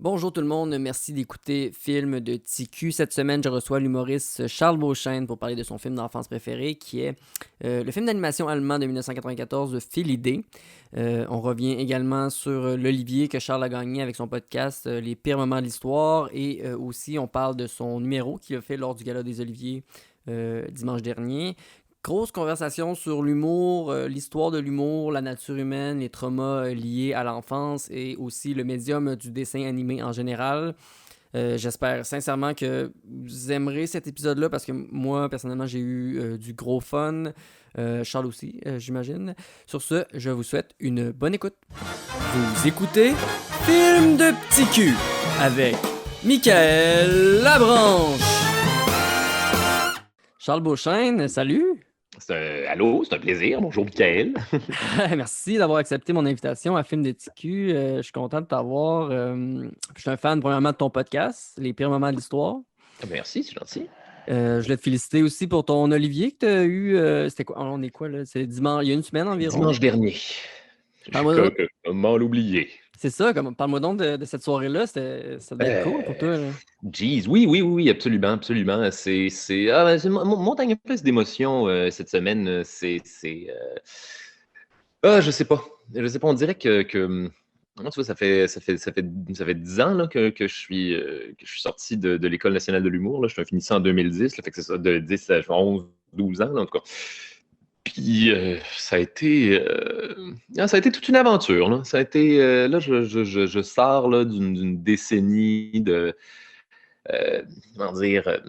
Bonjour tout le monde, merci d'écouter Film de TQ. Cette semaine, je reçois l'humoriste Charles Beauchesne pour parler de son film d'enfance préféré, qui est le film d'animation allemand de 1994, Phil Idee. On revient également sur l'Olivier que Charles a gagné avec son podcast Les pires moments de l'histoire, et aussi on parle de son numéro qu'il a fait lors du Gala des Oliviers dimanche dernier. Grosse conversation sur l'humour, l'histoire de l'humour, la nature humaine, les traumas liés à l'enfance et aussi le médium du dessin animé en général. J'espère sincèrement que vous aimerez cet épisode-là parce que moi, personnellement, j'ai eu du gros fun. Charles aussi, j'imagine. Sur ce, je vous souhaite une bonne écoute. Vous écoutez Film de Petit Cul avec Michael Labranche. Charles Beauchesne, salut! Allô, c'est un plaisir. Bonjour, Michael. Merci d'avoir accepté mon invitation à Film de TQ. Je suis content de t'avoir. Je suis un fan, premièrement, de ton podcast, Les pires moments de l'histoire. Merci, c'est gentil. Je voulais te féliciter aussi pour ton Olivier que tu as eu. C'était quoi? On est quoi, là? C'est dimanche, il y a une semaine environ. Dimanche dernier. Parle-moi donc. Comment l'oublier? C'est ça, parle-moi donc de cette soirée-là. Ça devait être cool pour toi, là. Jeez, oui, absolument, absolument. C'est une montagne plus d'émotions cette semaine. Je sais pas. On dirait que non, tu vois, ça fait 10 ans là, que je suis sorti de l'École nationale de l'humour. Là. Je suis un finissant en 2010, là, fait que c'est ça, de 10 à 11, 12 ans, là, en tout cas. Puis ça a été toute une aventure. Là. Ça a été, là, je sors là, d'une décennie de, comment dire,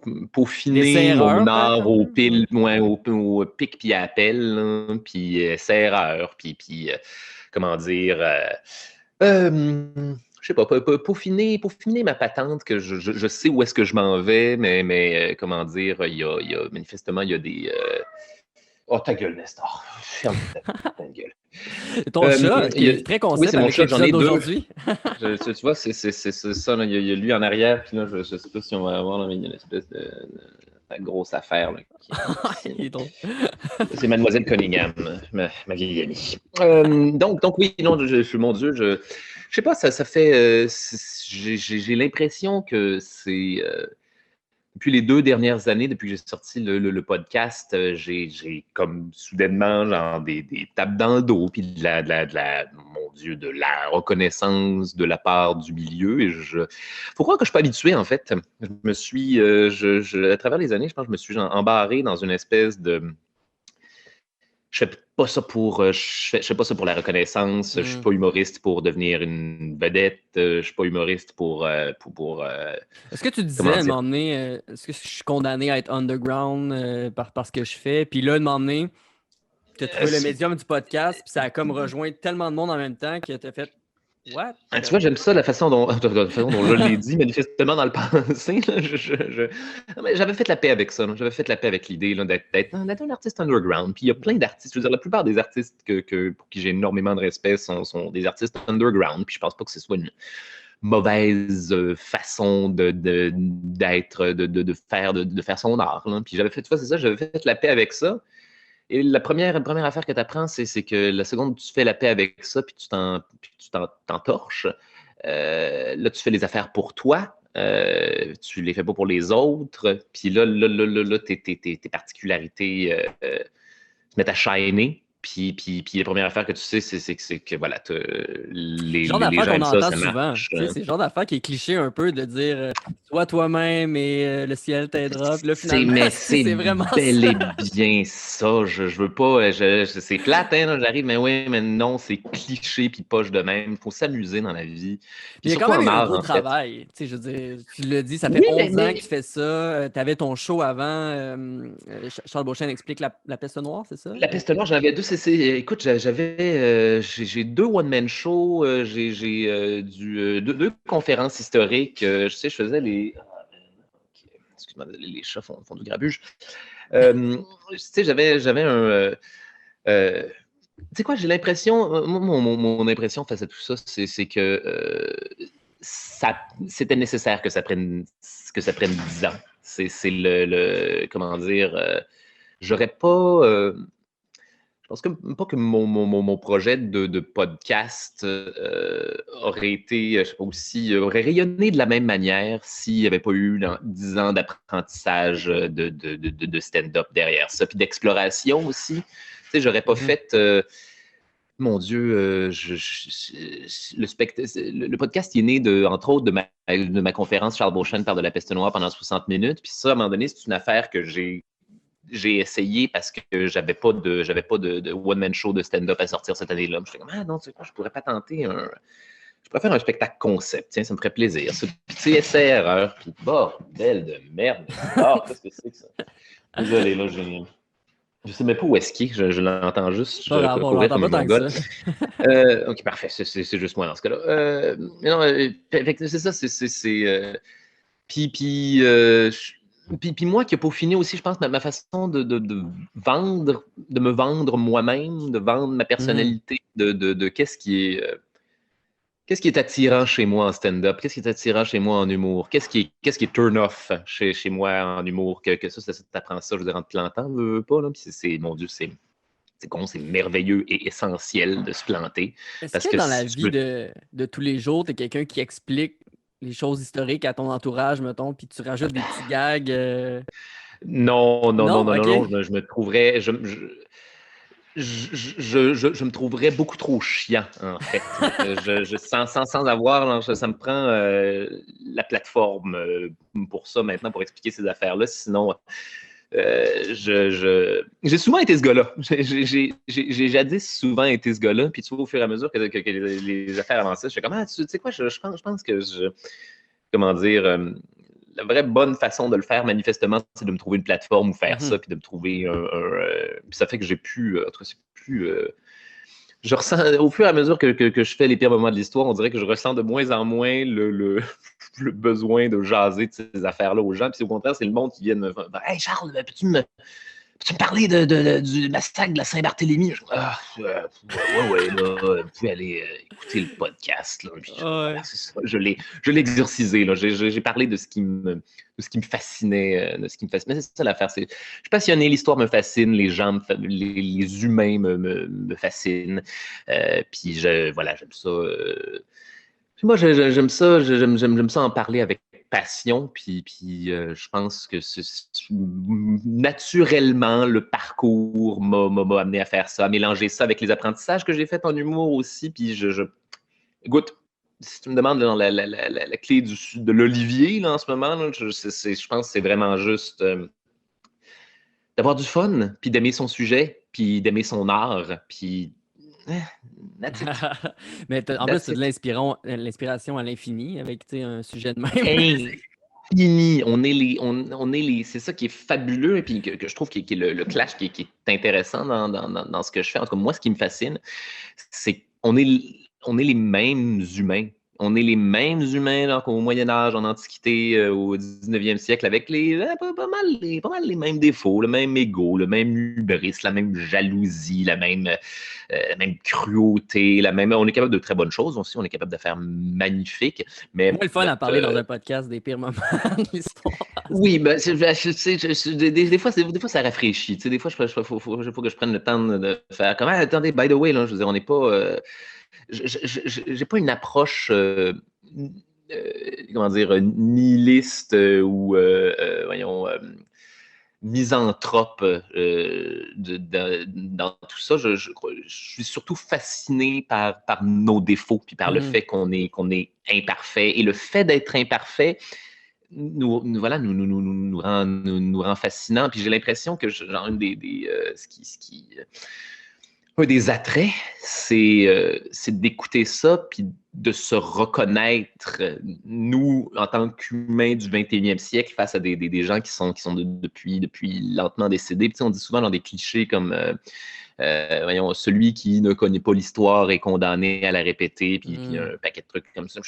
Des peaufiner mon erreurs, peut-être art un peu? Ouais. au pic puis à pelle, là, puis serreur, puis comment dire, je sais pas, peaufiner ma patente, que je sais où est-ce que je m'en vais, mais comment dire, manifestement, il y a des... Oh, ta gueule, Nestor. Ferme ta gueule. Ton chat, qui est très Oui, concept c'est mon avec chat, j'en l'épisode ai deux. d'aujourd'hui. Tu vois, c'est ça. Là. Il y a lui en arrière, puis là, je sais pas si on va avoir, là, mais il y a une espèce de grosse affaire. Là, Il est drôle. c'est Mademoiselle Cunningham, ma vieille amie. Donc oui, non, mon Dieu, je sais pas, ça fait. J'ai l'impression que c'est. Depuis les 2 dernières années, depuis que j'ai sorti le podcast, j'ai comme soudainement genre des tapes dans le dos, puis mon Dieu, de la reconnaissance de la part du milieu. Et faut croire que je suis pas habitué, en fait. Je me suis, à travers les années, je pense que je me suis genre embarré dans une espèce de, je fais pas ça pour, je fais pas ça pour la reconnaissance. Je suis Hmm. pas humoriste pour devenir une vedette. Je suis pas humoriste Est-ce que tu disais comment à un dire. moment donné, est-ce que je suis condamné à être underground par ce que je fais? Puis là, à un moment donné, tu as trouvé le médium du podcast, puis ça a comme rejoint tellement de monde en même temps que tu as fait What? Ah, tu vois, j'aime ça, la façon dont, de la façon dont je l'ai dit, manifestement dans le passé. Là, Non, mais j'avais fait la paix avec ça. Là. J'avais fait la paix avec l'idée là, d'être un artiste underground. Puis il y a plein d'artistes. Je veux dire, la plupart des artistes pour qui j'ai énormément de respect sont des artistes underground. Puis je pense pas que ce soit une mauvaise façon d'être, de faire son art. Là. Puis j'avais fait, tu vois, c'est ça, j'avais fait la paix avec ça. Et la première affaire que tu apprends, c'est que la seconde où tu fais la paix avec ça, puis t'entorches, là, tu fais les affaires pour toi, tu les fais pas pour les autres, puis là tes particularités se mettent à shiner, puis la première affaire que tu sais, c'est que voilà, C'est le genre les d'affaires gens qu'on aiment ça, entend ça souvent. marche. Tu sais, c'est le genre d'affaires qui est cliché un peu de dire sois toi-même et le ciel t'aidera. Puis là, finalement, C'est c'est vraiment bel ça. et bien ça. Je veux pas. C'est plate, hein, là, j'arrive, mais oui, mais non, c'est cliché puis poche de même. Il faut s'amuser dans la vie. Il Puis y a quand surtout même en eu un art, gros en fait. travail. Tu sais, je veux dire, tu l'as dit, ça fait Oui, 11 ans que tu fais ça. Tu avais ton show avant. Charles Beauchesne explique la peste noire, c'est ça? la peste noire, j'en avais deux. Écoute, j'ai deux one-man shows. J'ai deux conférences historiques. Je sais, je faisais les. Excuse-moi, les chats font du grabuge. Tu sais, j'avais un. Tu sais quoi, j'ai l'impression, mon impression face à tout ça, c'est que c'était nécessaire que ça prenne 10 ans. C'est comment dire, j'aurais pas, Je pense que pas que mon projet de podcast aurait été aussi aurait rayonné de la même manière s'il n'y avait pas eu 10 ans d'apprentissage de stand-up derrière ça, puis d'exploration aussi. Tu sais, j'aurais pas fait. Mon Dieu, le podcast il est né, entre autres, de ma conférence Charles Beauchesne parle de la peste noire pendant 60 minutes. Puis ça, à un moment donné, c'est une affaire que j'ai essayé parce que j'avais pas de one-man show de stand-up à sortir cette année-là. Je suis comme, ah non, tu sais quoi, je pourrais pas tenter je pourrais faire un spectacle concept, tiens, ça me ferait plaisir. Puis tu sais, essai-erreur, puis bordel de merde. Qu'est-ce que c'est que ça? Désolé, là, je sais même pas où est-ce qu'il est, je l'entends juste courir comme un mongol. Ok, parfait, c'est juste moi dans ce cas-là. Mais non, c'est ça, Puis moi qui ai peaufiné aussi, je pense, ma façon de me vendre moi-même, de vendre ma personnalité, de qu'est-ce qui est attirant chez moi en stand-up, qu'est-ce qui est attirant chez moi en humour, qu'est-ce qui est turn-off chez moi en humour, que ça t'apprends ça, je veux dire, en te plantant, pas, là, puis mon Dieu, c'est merveilleux et essentiel de se planter. Est-ce que dans la vie de tous les jours, tu es quelqu'un qui explique les choses historiques à ton entourage, mettons, puis tu rajoutes des petits gags? Non, Okay. je me trouverais. Je me trouverais beaucoup trop chiant, en fait. Sans avoir, là, ça me prend la plateforme pour ça maintenant, pour expliquer ces affaires-là. Sinon, j'ai souvent été ce gars-là. J'ai jadis souvent été ce gars-là. Puis tu vois, au fur et à mesure que les affaires avançaient, je suis comme, ah, tu sais quoi, je pense que comment dire, la vraie bonne façon de le faire, manifestement, c'est de me trouver une plateforme où faire ça, puis de me trouver puis ça fait que j'ai pu, en tout cas, c'est plus. Je ressens, au fur et à mesure que je fais les pires moments de l'histoire, on dirait que je ressens de moins en moins le besoin de jaser de ces affaires-là aux gens. Puis au contraire, c'est le monde qui vient me dire, hey Charles, peux-tu me parler du massacre de la Saint-Barthélemy? Ouais, là, vous pouvez aller écouter le podcast. Là, puis, voilà, c'est ça. Je l'ai exorcisé. Là. J'ai parlé de ce qui me fascinait. Mais c'est ça l'affaire. Je suis passionné, l'histoire me fascine, les gens, les humains me fascinent. Puis j'aime ça. Moi, j'aime ça, j'aime ça en parler avec passion, puis je pense que naturellement, le parcours m'a amené à faire ça, à mélanger ça avec les apprentissages que j'ai faits en humour aussi, puis écoute, si tu me demandes la clé de l'olivier là, en ce moment, là, je pense que c'est vraiment juste d'avoir du fun, puis d'aimer son sujet, puis d'aimer son art, puis Mais en plus, tu as de l'inspiration à l'infini avec un sujet de même. Fini. On est les. C'est ça qui est fabuleux et puis que je trouve qui est le clash qui est intéressant dans ce que je fais. En tout cas, moi, ce qui me fascine, c'est qu'on est les mêmes humains. On est les mêmes humains là, qu'au Moyen Âge, en Antiquité, au 19e siècle, avec pas mal les mêmes défauts, le même ego, le même hubris, la même jalousie, la même cruauté, on est capable de très bonnes choses aussi, on est capable de faire magnifique. Mais c'est le fun à parler dans un podcast des pires moments de l'histoire. Oui, ben, des fois, ça rafraîchit. Des fois, il faut que je prenne le temps de faire comme, ah, attendez, by the way, là, je veux dire, on n'est pas. J'ai pas une approche, comment dire, nihiliste ou, voyons, misanthrope dans tout ça. Je suis surtout fasciné par nos défauts, puis par le fait qu'on est imparfait. Et le fait d'être imparfait nous rend fascinants. Puis j'ai l'impression que genre un des attraits, c'est d'écouter ça, puis de se reconnaître, nous, en tant qu'humains du 21e siècle, face à des gens qui sont depuis lentement décédés. Puis, on dit souvent dans des clichés comme, voyons, celui qui ne connaît pas l'histoire est condamné à la répéter, puis un paquet de trucs comme ça.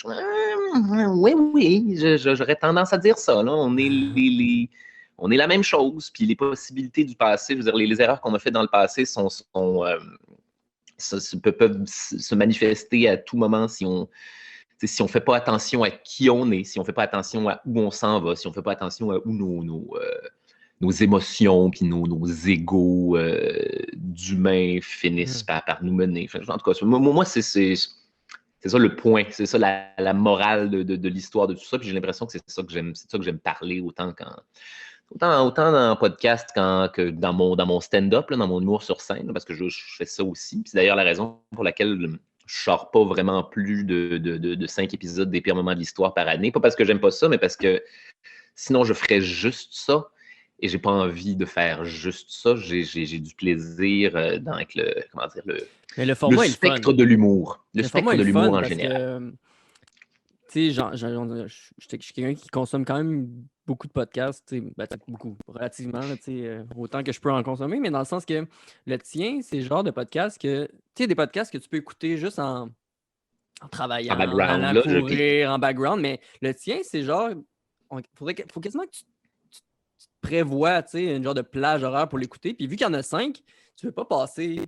Oui, j'aurais tendance à dire ça. Là. On est la même chose, puis les possibilités du passé, je veux dire, les erreurs qu'on a faites dans le passé peuvent se manifester à tout moment si on ne fait pas attention à qui on est, si on ne fait pas attention à où on s'en va, si on ne fait pas attention à où nos émotions puis nos égos d'humains finissent par nous mener. Enfin, en tout cas, moi c'est ça le point, c'est ça la morale de l'histoire de tout ça. Puis j'ai l'impression que c'est ça que j'aime parler autant dans le podcast que dans mon stand-up, là, dans mon humour sur scène, là, parce que je fais ça aussi. Puis c'est d'ailleurs la raison pour laquelle je ne sors pas vraiment plus de 5 épisodes des pires moments de l'histoire par année. Pas parce que j'aime pas ça, mais parce que sinon je ferais juste ça. Et j'ai pas envie de faire juste ça. J'ai du plaisir avec Mais le le format est le fun. spectre de l'humour. Le Le format spectre est de le fun l'humour en parce général. que, tu sais, je suis quelqu'un qui consomme quand même beaucoup de podcasts, tu sais, ben, beaucoup, relativement, là, tu sais, autant que je peux en consommer, mais dans le sens que le tien, c'est le genre de podcast que, tu sais, des podcasts que tu peux écouter juste en En travaillant, en background, allant là, courir, en background, mais le tien, c'est genre, faut quasiment que tu prévois, tu sais, une genre de plage horaire pour l'écouter, puis vu qu'il y en a 5, tu veux pas passer.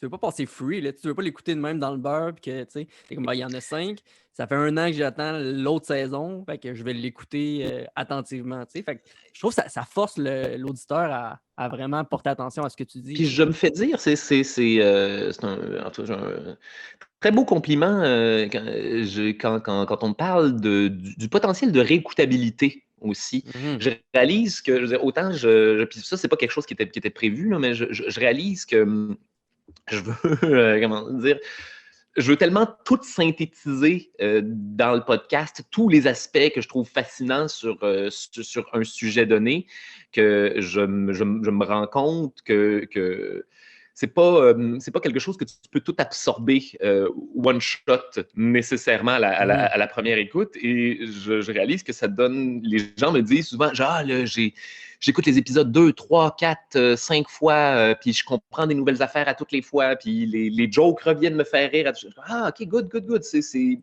Tu veux pas passer free, là. Tu veux pas l'écouter de même dans le beurre, puis que, tu sais, t'es comme, ben, il y en a 5. Ça fait 1 an que j'attends l'autre saison, fait que je vais l'écouter attentivement, tu sais. Fait que je trouve que ça force l'auditeur à vraiment porter attention à ce que tu dis, puis tu sais. je me fais dire, c'est en tout cas, un très beau compliment quand on me parle du potentiel de réécoutabilité aussi. Mhm. Je réalise que, je veux dire, autant puis ça, c'est pas quelque chose qui était prévu, là, mais je réalise que je veux, comment dire, je veux tellement tout synthétiser dans le podcast, tous les aspects que je trouve fascinants sur un sujet donné, que je me rends compte que c'est pas quelque chose que tu peux tout absorber one shot nécessairement Mhm. à la première écoute. Et je réalise que ça donne. Les gens me disent souvent, genre, ah, là, j'écoute les épisodes 2, 3, 4, 5 fois, puis je comprends des nouvelles affaires à toutes les fois, puis les jokes reviennent me faire rire. Ah, ok, good. C'est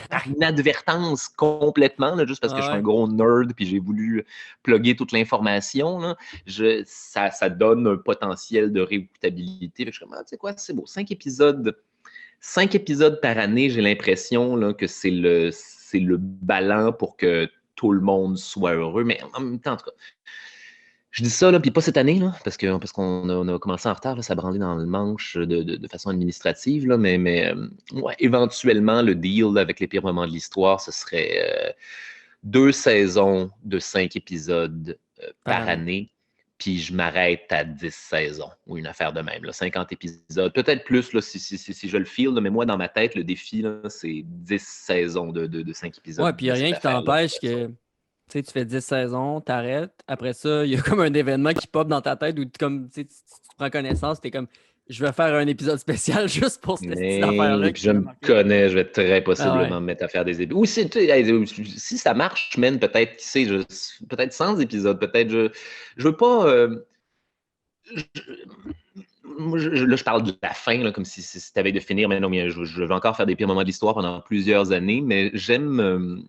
par inadvertance complètement, là, juste parce que Ah je suis un ouais. gros nerd, puis j'ai voulu plugger toute l'information. Là. Ça donne un potentiel de réécoutabilité. Je suis comme, ah, tu sais quoi, c'est beau. 5 épisodes par année, j'ai l'impression là, que c'est le ballon pour que tout le monde soit heureux. Mais en même temps, en tout cas, je dis ça, là, puis pas cette année, là, parce qu'on on a commencé en retard, là, ça branlait dans le manche de façon administrative, là, mais ouais, éventuellement, le deal là, avec les pires moments de l'histoire, ce serait 2 saisons de 5 épisodes Par par année. année, puis je m'arrête à 10 saisons, ou une affaire de même, là, 50 épisodes, peut-être plus là, si je le feel, là, mais moi, dans ma tête, le défi, là, c'est 10 saisons de 5 Ouais, épisodes puis il n'y a de cette rien qui affaire-là. t'empêche que tu sais, tu fais 10 saisons, t'arrêtes. Après ça, il y a comme un événement qui pop dans ta tête où comme, tu sais, tu prends connaissance, t'es comme, je vais faire un épisode spécial juste pour cette petite Mais affaire-là puis qui je m'a me marqué. connais, je vais très Ah ouais. possiblement me mettre à faire des épisodes. Ou si, tu sais, hey, si ça marche, man, peut-être, qui sait, peut-être 100 épisodes, peut-être je veux pas. Là, je parle de la fin, là, comme si tu avais de finir, mais non, mais je vais encore faire des pires moments de l'histoire pendant plusieurs années, mais j'aime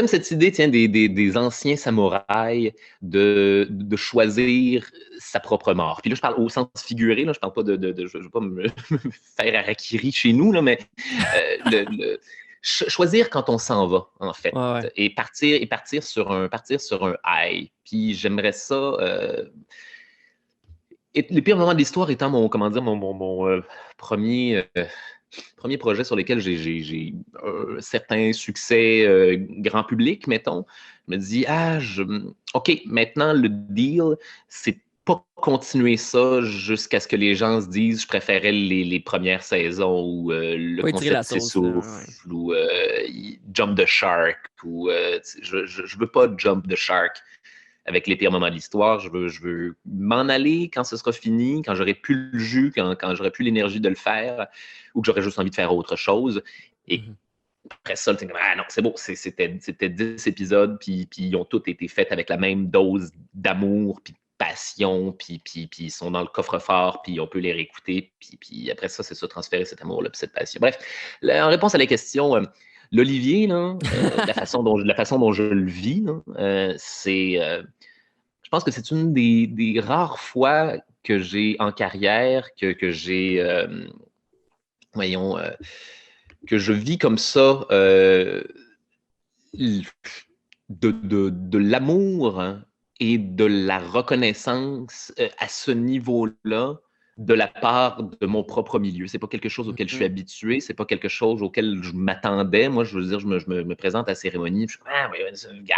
cette idée, tiens, des anciens samouraïs de choisir sa propre mort. Puis là, je parle au sens figuré, là, je parle pas je ne veux pas me faire harakiri chez nous, là, mais choisir quand on s'en va, en fait, Ouais, ouais. et partir sur un high. Puis j'aimerais ça. Et les pires moments de l'histoire étant mon premier projet sur lequel j'ai un certain succès grand public, mettons. Je me dis, OK, maintenant, le deal, c'est pas continuer ça jusqu'à ce que les gens se disent, je préférais les premières saisons où le Pas étirer la concept sauce, là. s'essouffle Ouais. ou jump the shark ou je veux pas jump the shark avec les pires moments de l'histoire. Je veux m'en aller quand ce sera fini, quand j'aurai plus le jus, quand j'aurai plus l'énergie de le faire, ou que j'aurai juste envie de faire autre chose. Et Mhm. après ça, tu ah non, c'est beau, c'était 10 épisodes, puis ils ont tous été faits avec la même dose d'amour, puis de passion, puis ils sont dans le coffre-fort, puis on peut les réécouter, puis après ça, c'est ça, transférer cet amour-là, puis cette passion. Bref, en réponse à la question, l'Olivier, là, la façon dont je le vis, là, je pense que c'est une des rares fois que j'ai en carrière que j'ai, voyons, que je vis comme ça de l'amour, hein, et de la reconnaissance à ce niveau-là de la part de mon propre milieu. C'est pas quelque chose auquel je suis habitué, c'est pas quelque chose auquel je m'attendais. Moi, je veux dire, je me présente à la cérémonie, puis je suis comme, gars,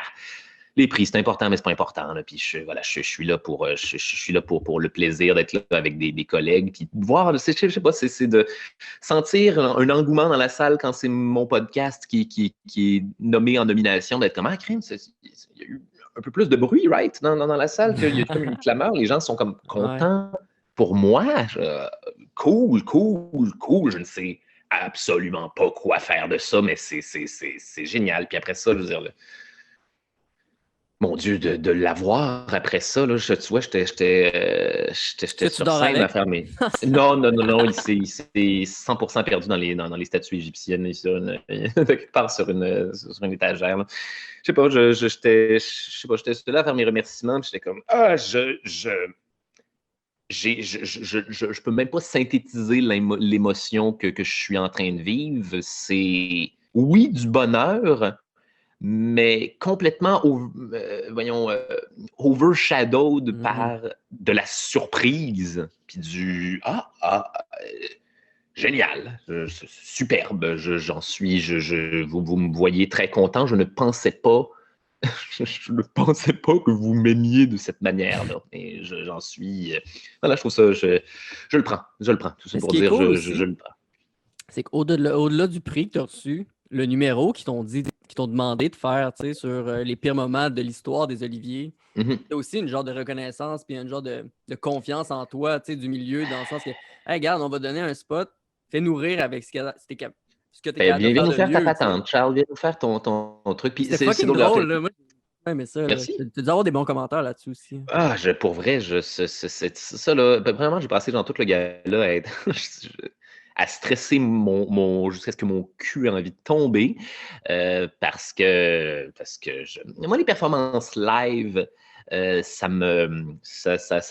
les prix, c'est important, mais c'est pas important. Là. Puis je suis là pour, je suis là pour le plaisir d'être là avec des collègues, puis de voir, je sais pas, c'est de sentir un engouement dans la salle quand c'est mon podcast qui est nommé en nomination, d'être comme, crime, il y a eu un peu plus de bruit, right, dans la salle, qu'il y a comme une clameur, les gens sont comme contents. Ouais. Pour moi, cool, je ne sais absolument pas quoi faire de ça, mais c'est génial. Puis après ça, je veux dire, mon Dieu, de l'avoir après ça, là, tu vois, j'étais sur scène à faire mes... Non, il s'est 100% perdu dans les statues égyptiennes, quelque part sur une étagère. Là. Je sais pas, j'étais là à faire mes remerciements, puis j'étais comme, je peux même pas synthétiser l'émotion que je suis en train de vivre. C'est, oui, du bonheur, mais complètement, overshadowed par de la surprise, puis du génial, superbe, j'en suis, vous me voyez très content, je ne pensais pas que vous m'aimiez de cette manière-là. Et j'en suis. Voilà, je trouve ça. Je le prends. Tout ça pour dire, cool je le prends. C'est qu'au-delà du prix que tu as reçu, le numéro qu'ils t'ont demandé de faire, tu sais, sur les pires moments de l'histoire des Oliviers, c'est aussi une genre de reconnaissance puis un genre de confiance en toi, tu sais, du milieu, dans le sens que, hey, regarde, on va donner un spot, fais-nous rire avec ce que tu es capable de faire. Viens nous faire ta patente, Charles, viens nous faire ton truc. C'est fucking drôle, là. Ouais, mais ça, tu dois avoir des bons commentaires là-dessus aussi. Pour vrai, c'est ça, là. Vraiment, j'ai passé dans tout le gars-là à stresser jusqu'à ce que mon cul ait envie de tomber. Parce que moi, les performances live, ça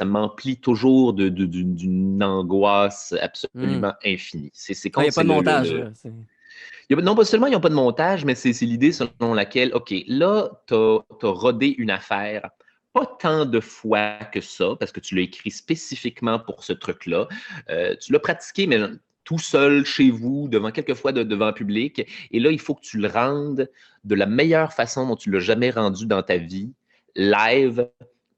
m'emplit toujours d'une angoisse absolument infinie. Il n'y a pas de montage. Non, pas seulement ils n'ont pas de montage, mais c'est l'idée selon laquelle, OK, là, tu as rodé une affaire pas tant de fois que ça, parce que tu l'as écrit spécifiquement pour ce truc-là. Tu l'as pratiqué, mais tout seul, chez vous, quelquefois devant le public. Et là, il faut que tu le rendes de la meilleure façon dont tu ne l'as jamais rendu dans ta vie, live,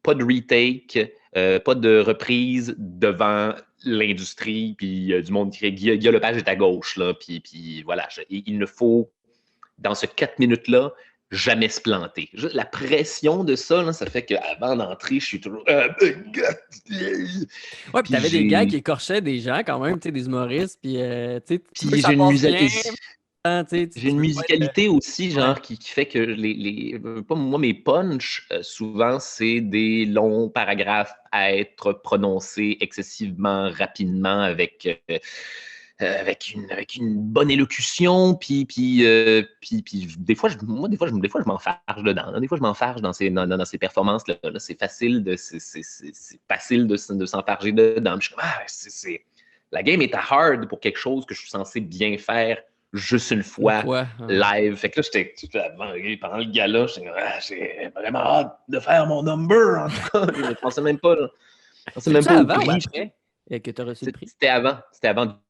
pas de retake, pas de reprise devant l'industrie, puis du monde qui Guillaume Lepage est à gauche, là, puis voilà. Il ne faut, dans ce 4 minutes-là, jamais se planter. La pression de ça, là, ça fait qu'avant d'entrer, je suis toujours... Ouais, puis t'avais des gars qui écorchaient des gens quand même, tu sais, des humoristes, puis tu sais, j'ai une musicalité aussi, genre, qui fait que pas moi, mes punchs, souvent, c'est des longs paragraphes à être prononcés excessivement rapidement avec une bonne élocution, puis des fois, je m'enfarge dedans. Des fois, je m'enfarge dans ces performances-là. Là, c'est facile de s'enfarger dedans. Je suis comme, la game est à hard pour quelque chose que je suis censé bien faire juste une fois live. Fait que là, pendant le gala, j'ai vraiment hâte de faire mon number, en tout cas. Je ne pensais même pas. C'est même pas avant ou après que tu as reçu le prix? C'était avant.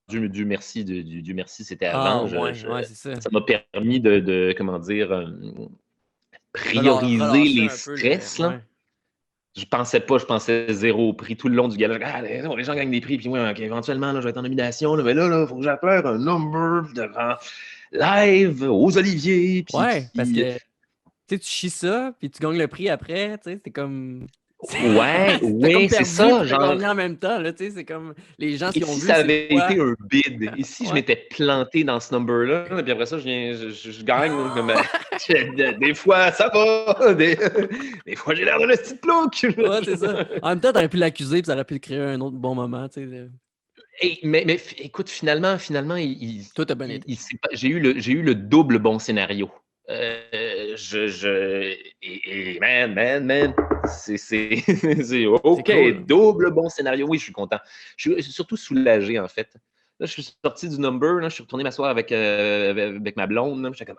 Dieu merci, c'était avant. C'est ça. Ça m'a permis de comment dire, prioriser les stress. Là. Je pensais zéro au prix tout le long du gala. Les gens gagnent des prix, puis moi, éventuellement, là, je vais être en nomination. Là, mais là, il faut que j'appelle un number devant live aux Oliviers. Puis, parce que tu chies ça, puis tu gagnes le prix après. C'est comme... Oui, c'est ça. Genre... en même temps, là, c'est comme les gens qui ont vu. Ça avait été un bid. Et si je m'étais planté dans ce number-là, puis après ça, je gagne. Des fois, ça va. Des fois, j'ai l'air de le petit plouc. Ouais, c'est ça. En même temps, t'aurais pu l'accuser, puis ça aurait pu créer un autre bon moment. Mais écoute, finalement, toi, t'as bien été. J'ai eu le double bon scénario. Man, c'est OK, cool. Double bon scénario. Oui, je suis content. Je suis surtout soulagé, en fait. Là, je suis sorti du number, là, je suis retourné m'asseoir avec ma blonde. J'étais comme,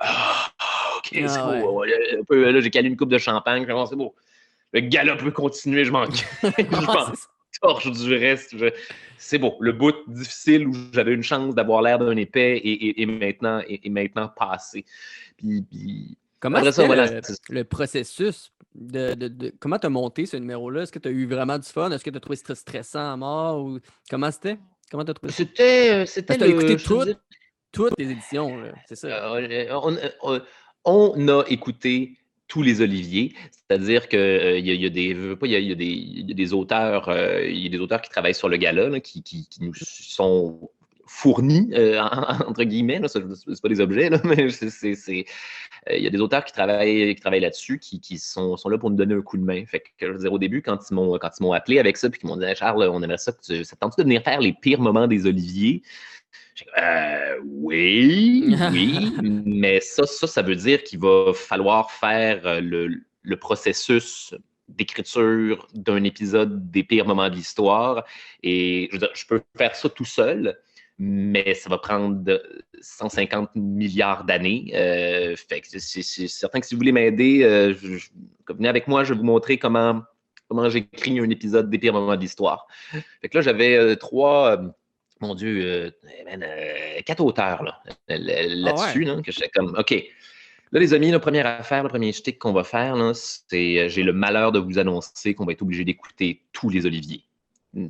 OK, c'est beau. Là, j'ai calé une coupe de champagne. C'est beau. Le gala peut continuer, je m'en je Ah, m'en c'est ça. torche du reste. C'est beau. Le bout difficile où j'avais une chance d'avoir l'air d'un épais est maintenant passé. Puis Comment après ça, c'était voilà. le processus comment tu as monté ce numéro-là? Est-ce que tu as eu vraiment du fun? Est-ce que tu as trouvé ça stressant à mort? Ou comment c'était? Comment tu as trouvé ça? C'était Parce que tu as le, écouté je te dis, toutes les éditions, là. C'est ça. on a écouté tous les Oliviers, c'est-à-dire que il y a des, veux pas, il y a des auteurs, il y a des auteurs qui travaillent sur le gala là, qui nous sont fournis entre guillemets, là, c'est pas des objets, là, mais il y a des auteurs qui travaillent là-dessus, qui sont là pour nous donner un coup de main. Fait que, je veux dire, au début, quand ils m'ont appelé avec ça, puis qu'ils m'ont dit, hey, Charles, on aimerait ça, ça te tente de venir faire les pires moments des Oliviers? Oui, mais ça veut dire qu'il va falloir faire le processus d'écriture d'un épisode des pires moments de l'histoire. Et je veux dire, je peux faire ça tout seul, mais ça va prendre 150 milliards d'années. Fait que c'est certain que si vous voulez m'aider, venez avec moi, je vais vous montrer comment j'écris un épisode des pires moments de l'histoire. Fait que là, j'avais mon Dieu, 4 auteurs Ah ouais. là-dessus, là, que j'étais comme, OK, là, les amis, la première affaire, le premier shtick qu'on va faire, là, c'est j'ai le malheur de vous annoncer qu'on va être obligé d'écouter tous les Oliviers.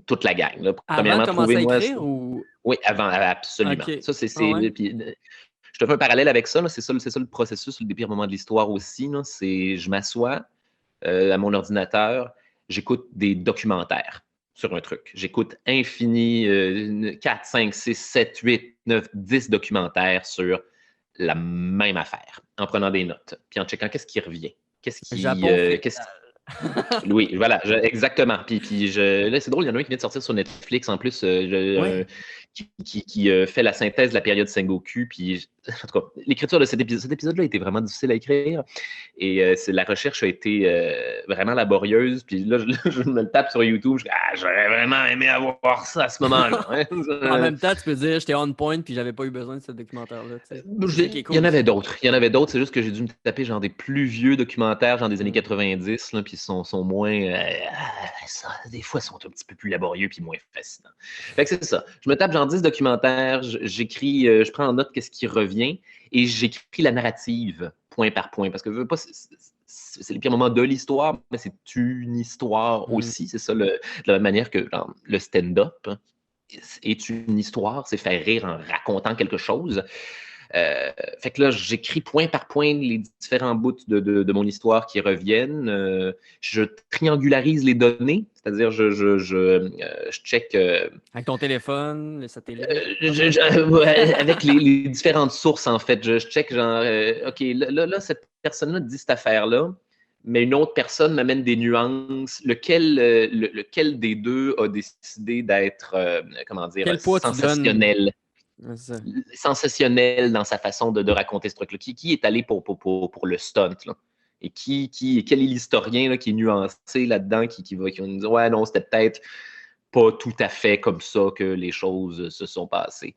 Toute la gang. Là. Avant de Premièrement, commencer à trouvez-moi. écrire ou. Oui, avant, absolument. OK. Ça, Ah ouais. puis, je te fais un parallèle avec ça. C'est ça le processus, le pire moment de l'histoire aussi. Là, je m'assois à mon ordinateur, j'écoute des documentaires sur un truc. J'écoute infini 4, 5, 6, 7, 8, 9, 10 documentaires sur la même affaire, en prenant des notes, puis en checkant qu'est-ce qui revient. Qu'est-ce qui. Japon féodal. Oui, voilà, exactement. Là, c'est drôle, il y en a un qui vient de sortir sur Netflix en plus, Ouais. qui fait la synthèse de la période Sengoku. Puis, en tout cas, l'écriture de cet épisode-là était vraiment difficile à écrire. Et la recherche a été vraiment laborieuse. Puis là, je me le tape sur YouTube. J'aurais vraiment aimé avoir ça à ce moment-là. Hein. En même temps, tu peux dire j'étais on point puis j'avais pas eu besoin de ce documentaire-là. C'est ça qui est Il y en cool avait aussi. d'autres. Il y en avait d'autres. C'est juste que j'ai dû me taper genre des plus vieux documentaires, genre des années Mm. 90, là, puis sont moins. Des fois, sont un petit peu plus laborieux puis moins fascinants. Fait que c'est ça. Je me tape genre 10 documentaires, j'écris, je prends en note qu'est-ce qui revient et j'écris la narrative point par point. Parce que je veux pas. C'est le pire moment de l'histoire, mais c'est une histoire Mm. aussi. C'est ça, de la même manière que genre, le stand-up est une histoire, c'est faire rire en racontant quelque chose. Fait que là, j'écris point par point les différents bouts de mon histoire qui reviennent. Je triangularise les données, c'est-à-dire je check Avec ton téléphone, le satellite. ouais, avec les différentes sources, en fait. Je check genre, OK, là, cette personne-là dit cette affaire-là, mais une autre personne m'amène des nuances. Lequel des deux a décidé d'être, comment dire, Quel poids tu donnes? sensationnel? Ouais, c'est ça. Sensationnel dans sa façon de raconter ce truc-là. Qui est allé pour le stunt, là? Et quel est l'historien là, qui est nuancé là-dedans, qui va nous dire ouais, non, c'était peut-être pas tout à fait comme ça que les choses se sont passées.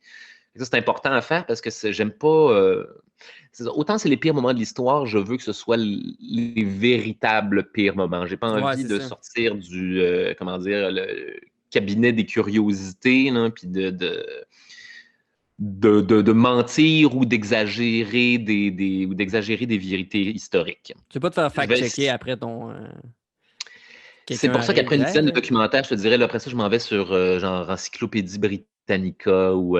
Et ça, c'est important à faire parce que j'aime pas. Autant c'est les pires moments de l'histoire, je veux que ce soit les véritables pires moments. J'ai pas Ouais, envie c'est de ça. sortir du comment dire le cabinet des curiosités, puis de mentir ou d'exagérer des vérités historiques. Tu veux pas te faire Je vais, fact-checker après ton. c'est Quelqu'un pour ça arrive qu'après et dit une hey, dizaine de documentaires, je te dirais, là, après ça, je m'en vais sur genre Encyclopédie Britannica ou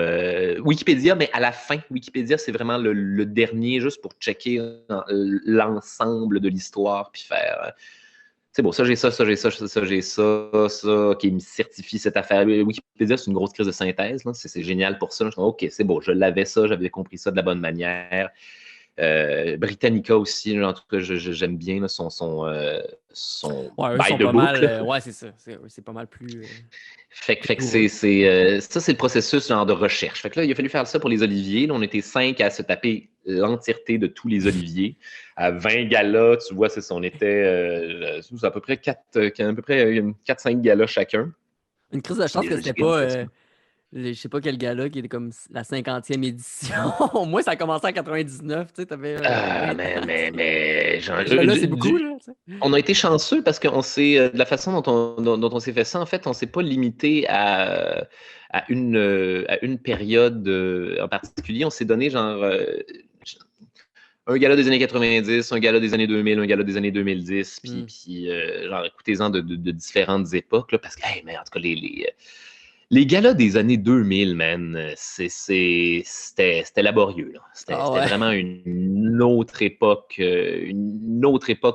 Wikipédia, mais à la fin, Wikipédia, c'est vraiment le dernier, juste pour checker l'ensemble de l'histoire, puis faire c'est bon, ça j'ai ça, ça j'ai ça, ça j'ai ça qui me certifie cette affaire. Wikipédia, c'est une grosse crise de synthèse, là. C'est génial pour ça. Je dis, OK, c'est bon, je l'avais ça, j'avais compris ça de la bonne manière. Britannica aussi, là, en tout cas, j'aime bien là, son ouais, eux by sont the pas book. mal. Là. Ouais, c'est ça. C'est pas mal plus Fait que rigoureux. ça, c'est le processus genre de recherche. Fait que là, il a fallu faire ça pour les oliviers. Là, on était 5 à se taper l'entièreté de tous les oliviers. À 20 galas, tu vois, c'est ça, on était à peu près 4-5 galas chacun. Une crise de chance Des que c'était pas. gigantesques. Je sais pas quel gala qui était comme la 50e édition. Moi, ça a commencé en 99, tu sais, t'avais 20 Mais, ans. mais, mais, genre, Déjà là, c'est beaucoup, là, tu sais. on a été chanceux parce qu'on s'est, de la façon dont on s'est fait ça, en fait, on s'est pas limité à une période en particulier. On s'est donné genre un gala des années 90, un gala des années 2000, un gala des années 2010, puis genre écoutez-en de différentes époques, là, parce que, hey, mais en tout cas, les galas des années 2000, man, c'était laborieux, là. C'était Ouais. vraiment une autre époque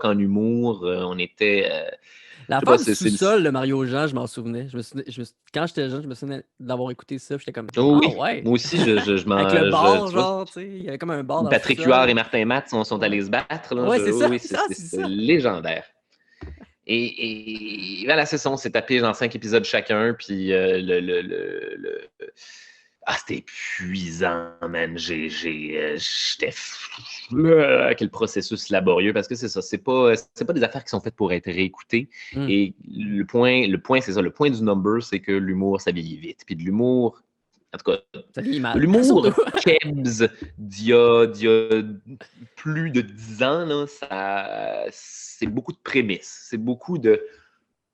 en humour. On était, je sais pas, L'affaire du sous-sol de Mario Jean, je m'en souvenais. Quand j'étais jeune, je me souvenais d'avoir écouté ça. J'étais comme, oh ah oui, ouais. moi aussi, Avec le bar, tu vois, genre, tu sais. Il y avait comme un bar dans le Patrick Huard sous-sol. et Martin Matt sont Ouais. allés se battre, là. Ouais, c'est Oui, ça. oui, Ça, c'est c'est ça. légendaire. Et voilà, c'est ça, on s'est tapé genre 5 épisodes chacun, puis ah, c'était épuisant, man. J'étais quel processus laborieux, parce que c'est ça, c'est pas des affaires qui sont faites pour être réécoutées. Et le point, c'est ça, le point du number, c'est que l'humour, ça vieillit vite. Puis de l'humour, en tout cas, Ça vieillit de mal. l'humour Surtout. Kebs d'il y a plus de 10 ans, là, c'est beaucoup de prémices. C'est beaucoup de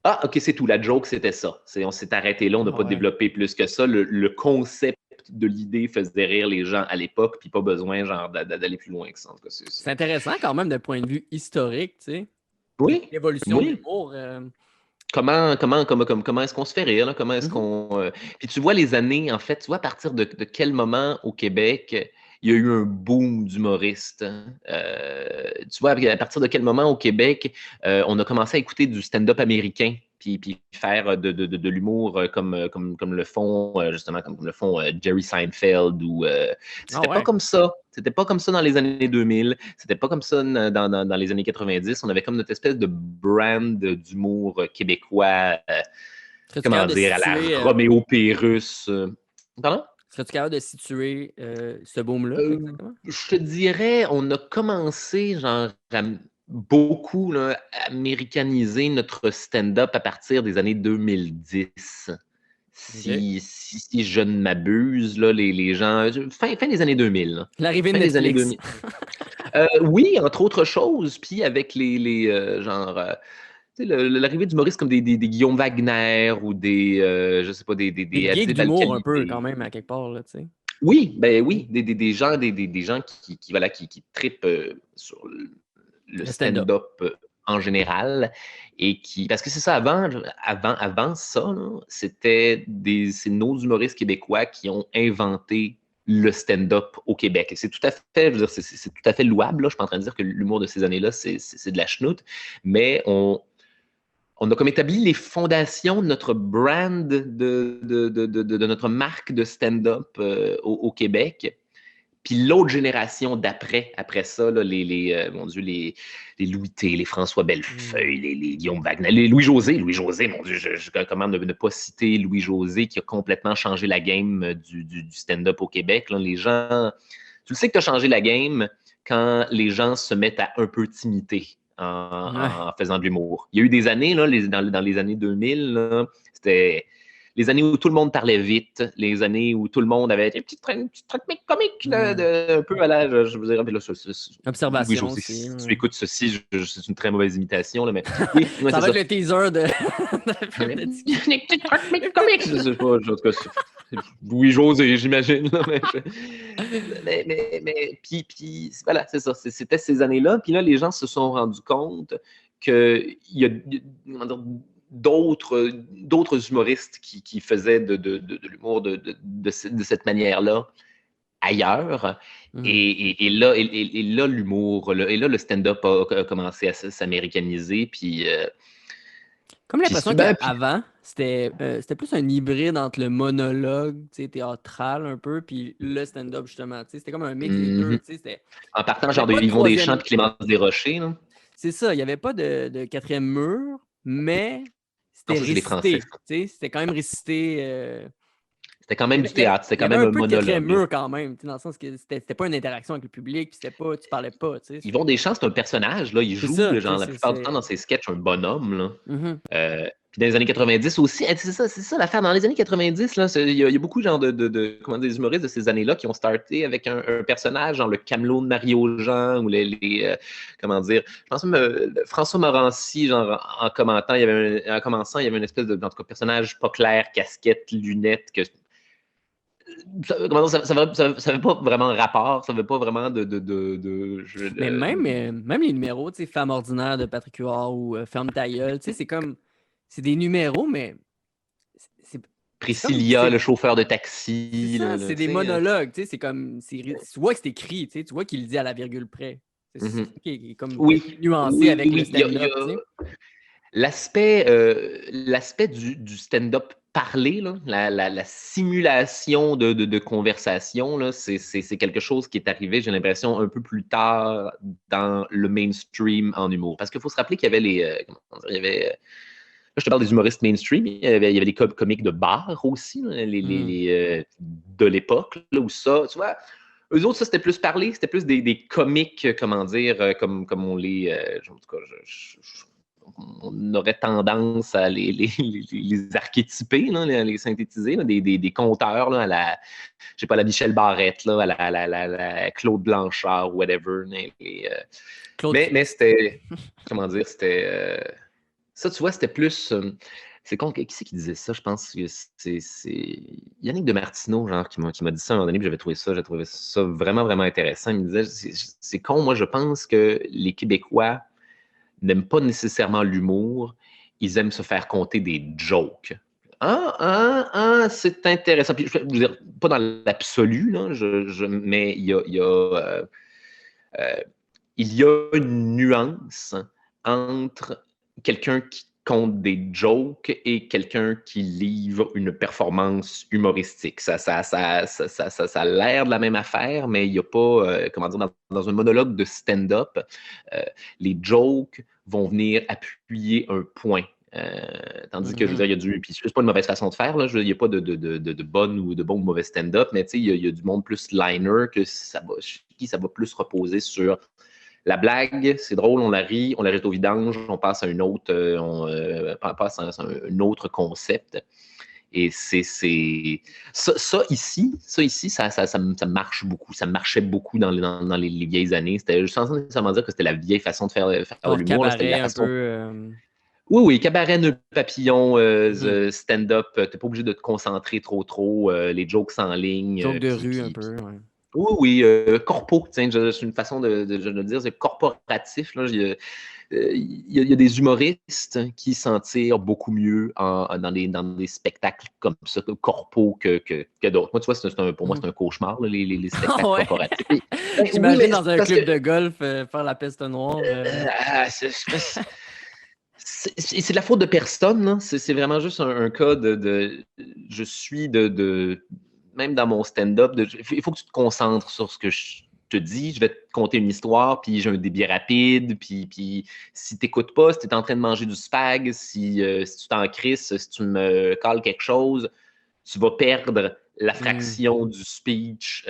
ah, ok, c'est tout. La joke, c'était ça. On s'est arrêté là, on n'a Ah pas ouais. développé plus que ça. Le concept de l'idée faisait rire les gens à l'époque, puis pas besoin genre d'aller plus loin que ça. En tout cas, C'est intéressant quand même d'un point de vue historique, tu sais. Oui, L'évolution de oui. l'humour. Comment est-ce qu'on se fait rire, là? Comment est-ce Mhm. qu'on. Puis tu vois les années, en fait, tu vois à partir de quel moment au Québec il y a eu un boom d'humoristes. Hein? Tu vois à partir de quel moment au Québec on a commencé à écouter du stand-up américain, puis faire de l'humour comme le font, justement, comme le font Jerry Seinfeld ou. Ah C'était pas ouais. comme ça. C'était pas comme ça dans les années 2000. C'était pas comme ça dans les années 90. On avait comme notre espèce de brand d'humour québécois, Serais-tu comment capable de dire, à la situer, Roméo Pérus. Pardon? serais-tu capable de situer ce boom-là, exactement? Je te dirais, on a commencé genre à beaucoup là, américaniser notre stand-up à partir des années 2010. OK. Si je ne m'abuse, là, les gens. Fin des années 2000. Là. L'arrivée de Fin des années Netflix. 2000. Oui, entre autres choses. Puis avec genre. Tu sais, l'arrivée d'humoristes comme des Guillaume Wagner ou je sais pas, Des des geeks Adib d'humour un peu, Al-Khalidi. quand même, à quelque part, là, tu sais. Oui, ben oui, des gens voilà, qui trippent sur le Le stand-up. stand-up en général et parce que c'est ça, avant ça, là, c'est nos humoristes québécois qui ont inventé le stand-up au Québec. Et c'est tout à fait, je veux dire, c'est tout à fait louable, là. Je suis pas en train de dire que l'humour de ces années-là, c'est de la chenoute, mais on a comme établi les fondations de notre brand, de notre marque de stand-up au Québec. Puis l'autre génération après ça, là, mon Dieu, les Louis T, les François Bellefeuille, les Guillaume Wagner, les Louis-José, mon Dieu, comment ne pas citer Louis-José qui a complètement changé la game du stand-up au Québec. Là, les gens, tu le sais que tu as changé la game quand les gens se mettent à un peu t'imiter Ouais. en faisant de l'humour. Il y a eu des années, là, dans les années 2000, là, c'était les années où tout le monde parlait vite, les années où tout le monde avait une petite truc comique, un peu à la. Je vous dirais, là, Louis Observation José, aussi. si tu écoutes ceci, c'est une très mauvaise imitation, là, mais oui, ouais, Ça c'est va être ça. le teaser de la film de Tiki. Une petite truc comique, je sais pas, en tout cas, c'est Louis José, j'imagine. Là, puis, voilà, c'est ça. C'était ces années-là. Puis là, les gens se sont rendus compte qu'il y a d'autres humoristes qui faisaient de l'humour de cette manière-là ailleurs. Et là, l'humour, et là, le stand-up a commencé à s'américaniser. Comme Puis l'impression ben, puis, qu'avant, c'était plus un hybride entre le monologue, tu sais, théâtral un peu, puis le stand-up, justement. Tu sais, c'était comme un mix des deux. Tu sais, en partant, il n'y avait genre de pas de Yvon Deschamps troisième. et Clémence Desrochers. Là. C'est ça, il n'y avait pas de quatrième mur, mais Non, c'était ça, c'est les Français. récité. Tu sais, c'était quand même récité. C'était quand même du Il y avait, théâtre, c'était il y quand avait même un un peu de quatrième monologue. Là. mur quand même, tu sais, dans le sens que c'était pas une interaction avec le public, puis tu parlais pas, tu sais. Yvon Deschamps, c'est un personnage. Là. Il C'est joue, ça, tu sais, genre, la plupart du temps, dans ses sketchs, un bonhomme. Là. Mhm. Puis dans les années 90 aussi, c'est ça l'affaire. Dans les années 90, là, il y a beaucoup genre comment dire, des humoristes de ces années-là qui ont starté avec un personnage, genre le camelot de Mario Jean ou comment dire. Je pense même François Morancy, genre en commentant, en commençant, il y avait une espèce de en tout cas, personnage pas clair, casquette, lunettes, que ça veut pas vraiment rapport, ça veut pas vraiment Mais même les numéros, tu sais, Femme ordinaire de Patrick Huard ou Ferme ta gueule, tu sais, c'est comme. C'est des numéros, mais. C'est comme. Priscilla, le chauffeur de C'est taxi. ça, c'est des monologues, tu sais, c'est comme. Tu vois que c'est écrit, tu sais, tu vois qu'il le dit à la virgule près. C'est ça qui est comme Oui, nuancé avec le stand-up, tu sais. L'aspect du stand-up parlé, là, la simulation de conversation, là, c'est quelque chose qui est arrivé, j'ai l'impression, un peu plus tard dans le mainstream en humour. Parce qu'il faut se rappeler qu'il y avait là, je te parle des humoristes mainstream, il y avait des comiques de bar aussi, là, de l'époque, là, où ça, tu vois, eux autres, ça, c'était plus parlé, c'était plus des comiques, comment dire, comme on les. En tout cas, on aurait tendance à les archétyper, là, les synthétiser, là, des conteurs là, je sais pas, la Michel Barrette, là, à la Claude Blanchard, whatever. Mais c'était, comment dire, ça, tu vois, c'était plus. C'est con, qui c'est qui disait ça? Je pense que c'est Yannick de Martineau, genre, qui m'a dit ça à un moment donné, puis j'avais trouvé ça vraiment, vraiment intéressant. Il me disait, c'est con, moi, je pense que les Québécois n'aiment pas nécessairement l'humour, ils aiment se faire compter des jokes. C'est intéressant. Puis, je veux dire, pas dans l'absolu, là, mais il y a une nuance entre quelqu'un qui compte des jokes et quelqu'un qui livre une performance humoristique. Ça a l'air de la même affaire, mais il n'y a pas, comment dire, dans un monologue de stand-up, les jokes vont venir appuyer un point. Tandis que, je veux dire, il y a puis c'est pas une mauvaise façon de faire, là, il n'y a pas de bonne ou de bon ou mauvais stand-up, mais tu sais, il y a du monde plus liner que ça va plus reposer sur la blague, c'est drôle, on la rit, on la jette au vidange, on passe à une autre, passe à un autre concept. Et ça ici, ça marche beaucoup. Ça marchait beaucoup dans les vieilles années. C'était juste sans nécessairement dire que c'était la vieille façon de faire de l'humour. C'était la façon. Oui, cabaret, nœud papillon, stand-up. T'es pas obligé de te concentrer trop. Les jokes en ligne. Jokes de rue un peu, ouais. Oui, corpo, c'est une façon de le dire, c'est corporatif. Là, il y a des humoristes qui s'en tirent beaucoup mieux dans des spectacles comme ça, corpo, que d'autres. Moi, tu vois, pour moi, c'est un cauchemar, là, les spectacles corporatifs. J'imagine dans un club de golf faire la peste noire. C'est de la faute de personne, là. C'est vraiment juste un cas je suis même dans mon stand-up, il faut que tu te concentres sur ce que je te dis. Je vais te conter une histoire, puis j'ai un débit rapide, puis si tu n'écoutes pas, si tu es en train de manger du spag, si tu t'en crisses, si tu me cales quelque chose, tu vas perdre la fraction du speech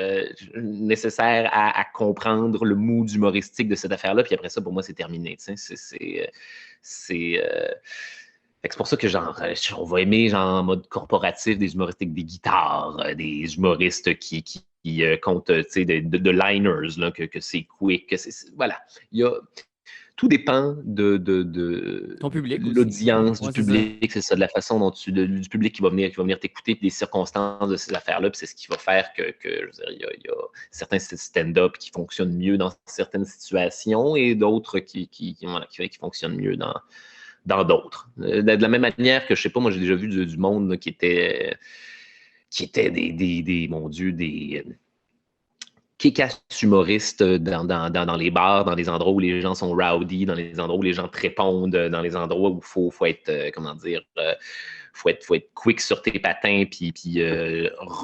nécessaire à comprendre le mood humoristique de cette affaire-là, puis après ça, pour moi, c'est terminé. C'est pour ça que on va aimer genre, en mode corporatif des humoristes avec des guitares, des humoristes qui comptent de liners, là, que c'est quick. Voilà. Tout dépend de ton public l'audience du public, c'est ça, de la façon dont du public qui va venir t'écouter, puis des circonstances de ces affaires-là, puis c'est ce qui va faire que je veux dire, il y a certains stand-up qui fonctionnent mieux dans certaines situations et d'autres qui fonctionnent mieux dans d'autres. De la même manière que, je sais pas, moi j'ai déjà vu du monde qui était mon Dieu, des kick-ass humoristes dans les bars, dans les endroits où les gens sont rowdy, dans les endroits où les gens te répondent, dans les endroits où il faut être, comment dire, faut être quick sur tes patins, puis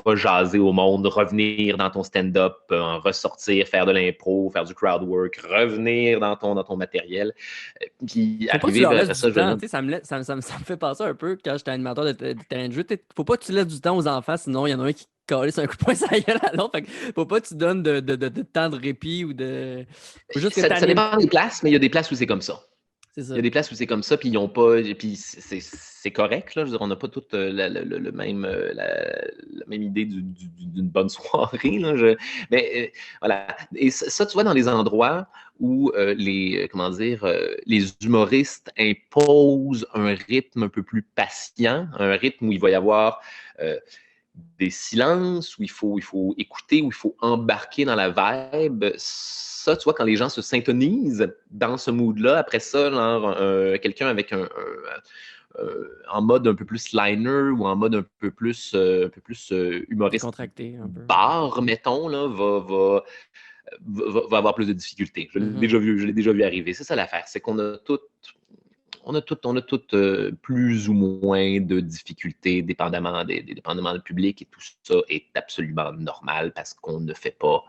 rejaser au monde, revenir dans ton stand-up, ressortir, faire de l'impro, faire du crowd work, revenir dans ton matériel. Puis faut arriver pas que tu leur laisses ça, du temps. Ça me fait penser un peu quand j'étais animateur de talent de jeu. Faut pas que tu laisses du temps aux enfants, sinon il y en a un qui calisse un coup de poing sur la gueule à l'autre. Faut pas que tu donnes de temps de répit ou de. Ça dépend des places, mais il y a des places où c'est comme ça. C'est Il y ça. a des places où c'est comme ça, puis ils ont pas. Puis c'est correct, là. Je veux dire, on n'a pas toute le même, la même idée d'une bonne soirée, là. Mais voilà. Et ça, tu vois, dans les endroits où comment dire, les humoristes imposent un rythme un peu plus patient, un rythme où il va y avoir des silences, où il faut écouter, où il faut embarquer dans la vibe. Ça, tu vois, quand les gens se syntonisent dans ce mood-là, après ça, genre, quelqu'un avec en mode un peu plus liner ou en mode un peu plus humoriste Décontracté un peu. bar, mettons, là, va avoir plus de difficultés. Mhm. Je l'ai déjà vu arriver. C'est ça l'affaire, c'est qu'on a tout plus ou moins de difficultés, dépendamment du public, et tout ça est absolument normal parce qu'on ne fait pas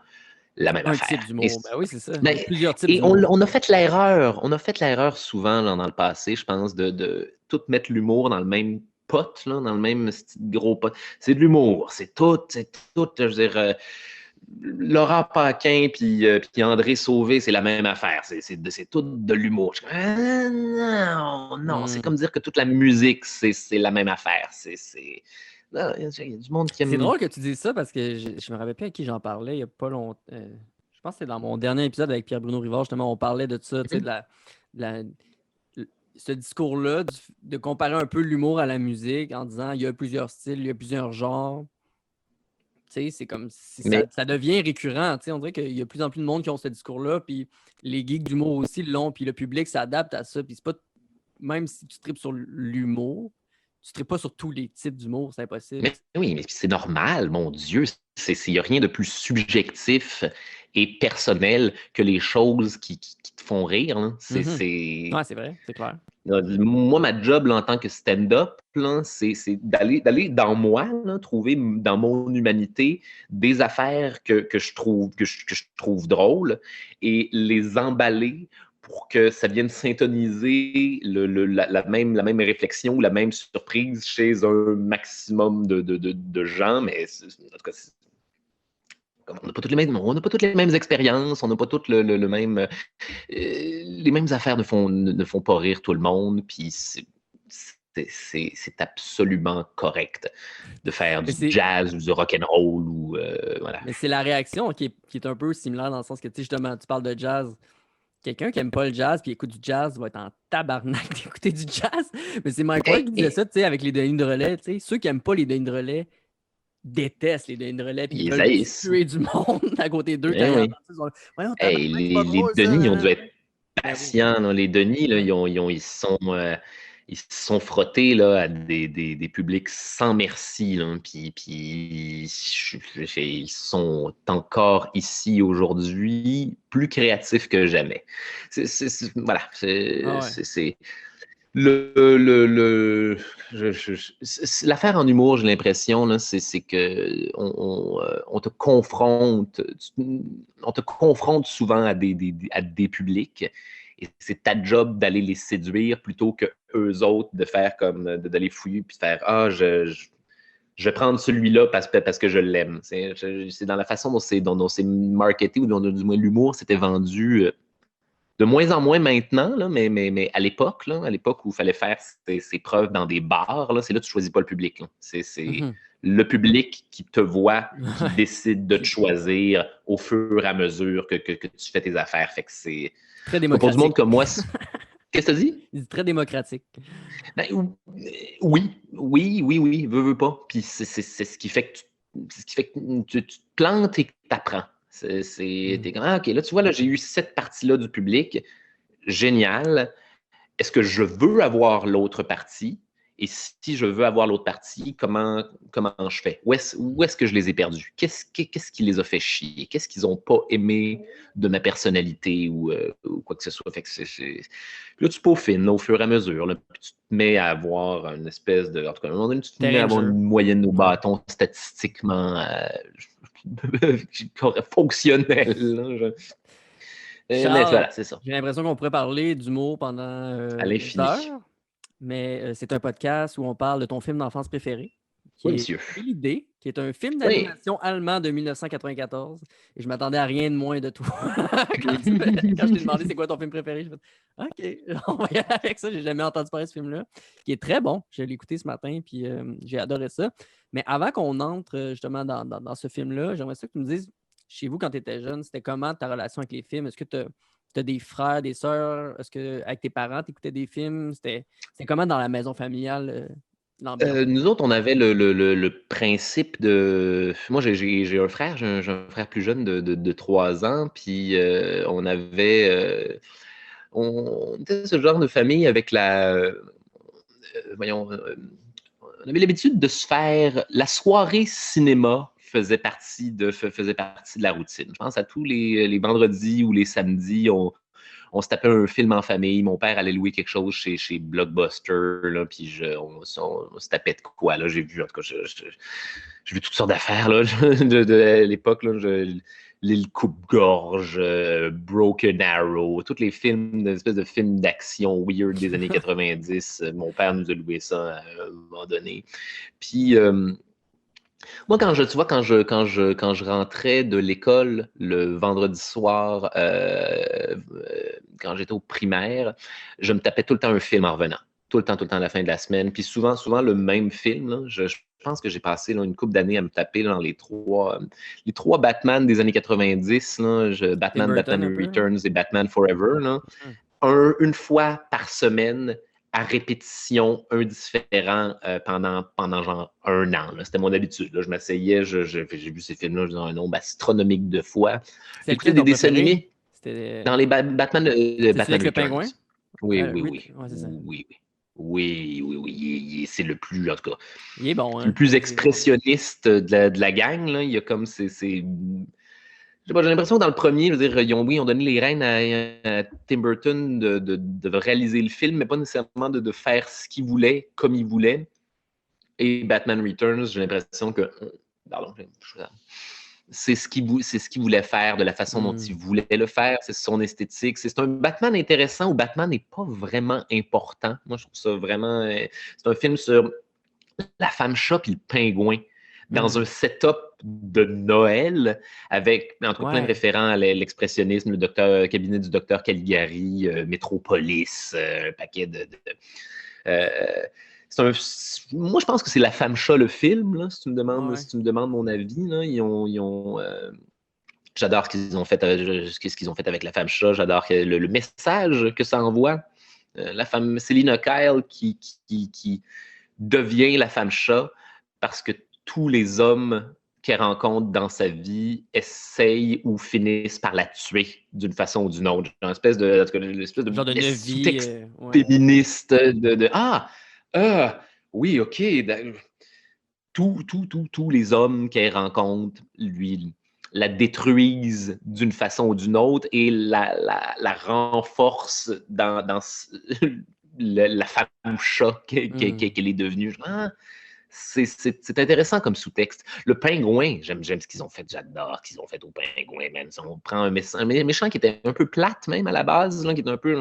la même Un type affaire. Et, d'humour. Ben oui, c'est ça. Il y a mais- plusieurs types et d'humour. on a fait l'erreur souvent là, dans le passé, je pense, de tout mettre l'humour dans le même pot, là, dans le même gros pot. C'est de l'humour, c'est tout, je veux dire, Laurent Paquin puis André Sauvé, c'est la même affaire. C'est tout de l'humour. Non, non, c'est Hmm. comme dire que toute la musique, c'est la même affaire. Non, il y a du monde qui C'est aime. drôle que tu dises ça parce que je me rappelle plus à qui j'en parlais il y a pas longtemps. Je pense que c'est dans mon dernier épisode avec Pierre-Bruno Rivard, justement, on parlait de ça, tu sais, de la- ce discours-là, de comparer un peu l'humour à la musique en disant il y a plusieurs styles, il y a plusieurs genres. Tu sais, c'est comme si Mais ça devient récurrent. Tu sais, on dirait qu'il y a de plus en plus de monde qui ont ce discours-là, puis les geeks d'humour aussi l'ont, puis le public s'adapte à ça. Puis c'est pas, même si tu tripes sur l'humour, tu tripes pas sur tous les types d'humour, c'est impossible. Mais oui, mais c'est normal, mon Dieu. Il n'y a rien de plus subjectif et personnel que les choses qui te font rire, là. Mhm. Ouais, c'est vrai, c'est clair. Moi, ma job là, en tant que stand-up, là, c'est d'aller dans moi, là, trouver dans mon humanité des affaires que je trouve drôles et les emballer pour que ça vienne syntoniser la même réflexion ou la même surprise chez un maximum de gens. Mais en tout cas, on n'a pas toutes les mêmes expériences, on n'a pas toutes le même. Les mêmes affaires ne font pas rire tout le monde, puis c'est absolument correct de faire Mais du c'est, jazz ou du rock and roll ou voilà. mais c'est la réaction qui est un peu similaire dans le sens que, tu sais, justement, tu parles de jazz. Quelqu'un qui aime pas le jazz puis écoute du jazz va être en tabarnak d'écouter du jazz. Mais c'est Mike Ward qui disait Mais ça, tu sais, avec les Denis de relais. Tu sais, ceux qui aiment pas les Denis de relais détestent les Denis de relais puis ils ils veulent haïssent. tuer du monde à côté d'eux quand Eh ils oui. entendent ça. Ils sont là, voyons, Hey, tabarnak, c'est pas les drôle ça. Denis, ils ont Hein. dû être Ben oui. patients, là. Les Denis, là, Ouais. ils se sont frottés là, à des publics sans merci. Là. Ils sont encore ici aujourd'hui, plus créatifs que jamais. Voilà. Ah ouais. L'affaire en humour, j'ai l'impression, là, c'est que on te confronte souvent à des publics, et c'est ta job d'aller les séduire plutôt que eux autres de faire comme d'aller fouiller puis de faire je vais prendre celui-là parce que je l'aime. C'est dans la façon dont c'est marketé ou dont du moins l'humour s'était vendu. De moins en moins maintenant, là, mais à l'époque où il fallait faire ses preuves dans des bars, là, c'est là que tu ne choisis pas le public. Là. C'est Mhm. le public qui te voit, qui Ouais. décide de te choisir au fur et à mesure que tu fais tes affaires. Fait que c'est. Très Pour du monde démocratique. comme moi, qu'est-ce que tu dis? Il dit très démocratique. Ben, oui, veux pas. Puis c'est ce qui fait que c'est ce qui fait que tu te plantes et que tu apprends. Mhm. T'es comme, ah, OK, là, tu vois, là, j'ai eu cette partie-là du public. Génial. Est-ce que je veux avoir l'autre partie? Et si je veux avoir l'autre partie, comment je fais? Où est-ce que je les ai perdus? Qu'est-ce qui les a fait chier? Qu'est-ce qu'ils n'ont pas aimé de ma personnalité ou quoi que ce soit? Fait que là, tu peaufines au fur et à mesure. Là, puis tu te mets à avoir une espèce de. En tout cas, à un moment donné, tu te mets à Terrain de avoir jeu. une moyenne au Ouais. bâton statistiquement fonctionnelle. Là, mais Charles, voilà, c'est ça. j'ai l'impression qu'on pourrait parler d'humour pendant À des l'infini. heures, mais c'est un podcast où on parle de ton film d'enfance préféré. qui Oui, est monsieur. L'idée, qui est un film Oui. d'animation allemand de 1994. Et je m'attendais à rien de moins de toi. Quand je t'ai demandé c'est quoi ton film préféré, je me suis dit, OK, on va y aller avec ça. J'ai jamais entendu parler de ce film-là, qui est très bon. Je l'ai écouté ce matin, puis j'ai adoré ça. Mais avant qu'on entre justement dans ce film-là, j'aimerais ça que tu me dises, chez vous, quand tu étais jeune, c'était comment ta relation avec les films? Est-ce que tu as des frères, des sœurs? Est-ce que avec tes parents, tu écoutais des films? C'était comment dans la maison familiale, l'ambiance? Nous autres, on avait le principe de. Moi, j'ai un frère, j'ai un frère plus jeune de 3 ans, puis on avait. On était ce genre de famille avec voyons, on avait l'habitude de se faire. La soirée cinéma faisait partie de la routine. Je pense à tous les vendredis ou les samedis, on se tapait un film en famille. Mon père allait louer quelque chose chez Blockbuster, là, puis on se tapait de quoi. Là, j'ai vu, en tout cas, j'ai vu toutes sortes d'affaires là, à l'époque. Là, L'île Coupe-Gorge, Broken Arrow, tous les films, une espèce de films d'action weird des années 90. Mon père nous a loué ça à un moment donné. Puis, moi, quand je rentrais de l'école le vendredi soir, quand j'étais au primaire, je me tapais tout le temps un film en revenant. Tout le temps à la fin de la semaine. Puis souvent le même film. Là. Je pense que j'ai passé là, une couple d'années à me taper là, dans les trois Batman des années 90. Là, Tim Burton un Batman peu, hein? Returns et Batman Forever. Là. Mhm. Une fois par semaine, à répétition, un différent pendant genre 1 an. Là. C'était mon habitude. Là. Je m'asseyais, j'ai vu ces films-là dans un nombre astronomique de fois. C'est J'écoutais lequel des ton dessins préféré? animés C'était dans les c'est celui Batman avec le pingouin? Returns. Oui, oui, oui. Ouais, c'est ça. Oui, oui. Oui, oui, oui. C'est le plus, en tout cas, Il est bon, c'est le hein? plus Effectivement. expressionniste de la gang. Là. Il y a comme j'ai l'impression que dans le premier, je veux dire, ils ont donné les rênes à Tim Burton de réaliser le film, mais pas nécessairement de faire ce qu'il voulait, comme il voulait. Et Batman Returns, j'ai l'impression que. Pardon, c'est ce qu'il voulait faire, de la façon dont il voulait le faire, c'est son esthétique. C'est un Batman intéressant où Batman n'est pas vraiment important. Moi, je trouve ça vraiment. C'est un film sur la femme chat et le pingouin dans un setup de Noël avec, en tout cas, plein de Ouais. référents à l'expressionnisme, cabinet du docteur Caligari, Métropolis, un paquet euh, moi, je pense que c'est La Femme Chat, le film, là, Ouais. si tu me demandes mon avis. Là, j'adore ce qu'ils ont fait avec La Femme Chat. J'adore le message que ça envoie. La femme Selina Kyle qui devient la femme chat parce que tous les hommes qu'elle rencontre dans sa vie essayent ou finissent par la tuer d'une façon ou d'une autre. Une espèce de, Genre de Neuvie, sous-texte ouais. féministe oui, OK. Tous les hommes qu'elle rencontre lui la détruisent d'une façon ou d'une autre et la renforcent dans la femme chat qu'elle est devenue. C'est intéressant comme sous-texte. Le pingouin, j'aime ce qu'ils ont fait. J'adore ce qu'ils ont fait au pingouin, man. On prend un méchant qui était un peu plate, même à la base, là, qui était un peu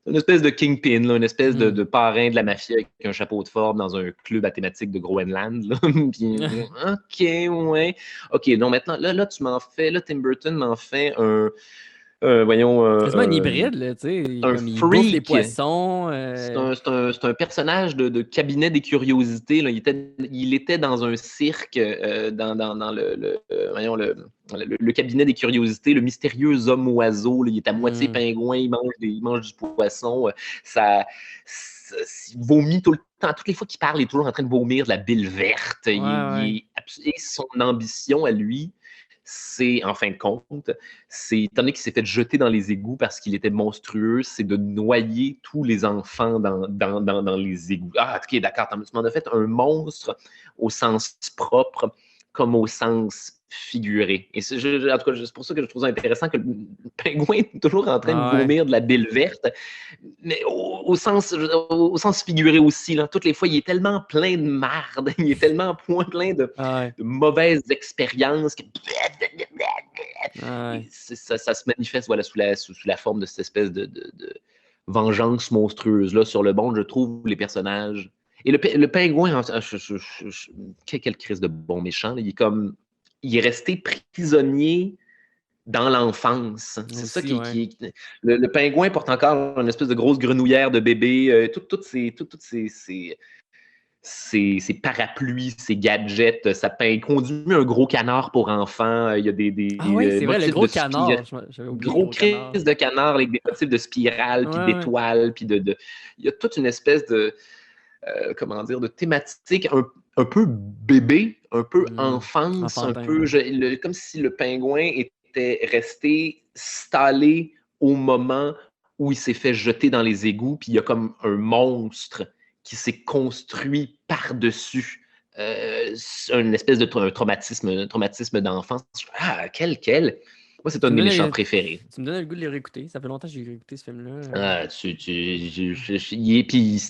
une espèce de kingpin, là, une espèce de parrain de la mafia avec un chapeau de forme dans un club à thématique de Groenland. Là. Puis, OK, ouais. OK, donc maintenant, là Tim Burton m'en fait voyons, Quasiment un hybride, là, tu sais. un Comme il bouffe les freak. poissons. C'est un personnage de cabinet des curiosités. Là. Il était dans un cirque, dans voyons, le cabinet des curiosités, le mystérieux homme-oiseau. Il est à moitié pingouin, il mange du poisson. Il vomit tout le temps. Toutes les fois qu'il parle, il est toujours en train de vomir de la bile verte. Ouais. Et son ambition à lui, c'est, en fin de compte, étant donné qu'il s'est fait jeter dans les égouts parce qu'il était monstrueux, c'est de noyer tous les enfants dans les égouts. Ah, ok, d'accord, tu m'en as fait un monstre au sens propre comme au sens figuré. Et en tout cas, c'est pour ça que je trouve ça intéressant que le pingouin est toujours en train de Ouais. vomir de la bile verte, mais au sens figuré aussi. Là. Toutes les fois, il est tellement plein de marde, il est tellement plein de mauvaises expériences que ça se manifeste voilà, sous la forme de cette espèce de vengeance monstrueuse. Là, sur le bon, je trouve les personnages. Et le pingouin, quelle crise de bon méchant, là, il est resté prisonnier dans l'enfance. C'est ça Aussi, ouais. le pingouin porte encore une espèce de grosse grenouillère de bébé, toutes ses parapluies, ses gadgets, il conduit un gros canard pour enfants, il y a Ah ouais, c'est vrai, le motifs gros de canard. J'avais oublié le gros gros canard. crises de canard avec des motifs de spirale, Ouais, puis ouais. d'étoiles, puis il y a toute une espèce de, comment dire, de thématique un peu bébé, un peu enfance, un Enfantin, peu ouais. comme si le pingouin était resté stallé au moment où il s'est fait jeter dans les égouts, puis il y a comme un monstre qui s'est construit par-dessus une espèce de traumatisme d'enfance. Ah, quel. Moi, c'est un Tu de me mes méchants donnes, préférés. tu me donnes le goût de les réécouter. Ça fait longtemps que j'ai réécouté ce film-là. Ah, puis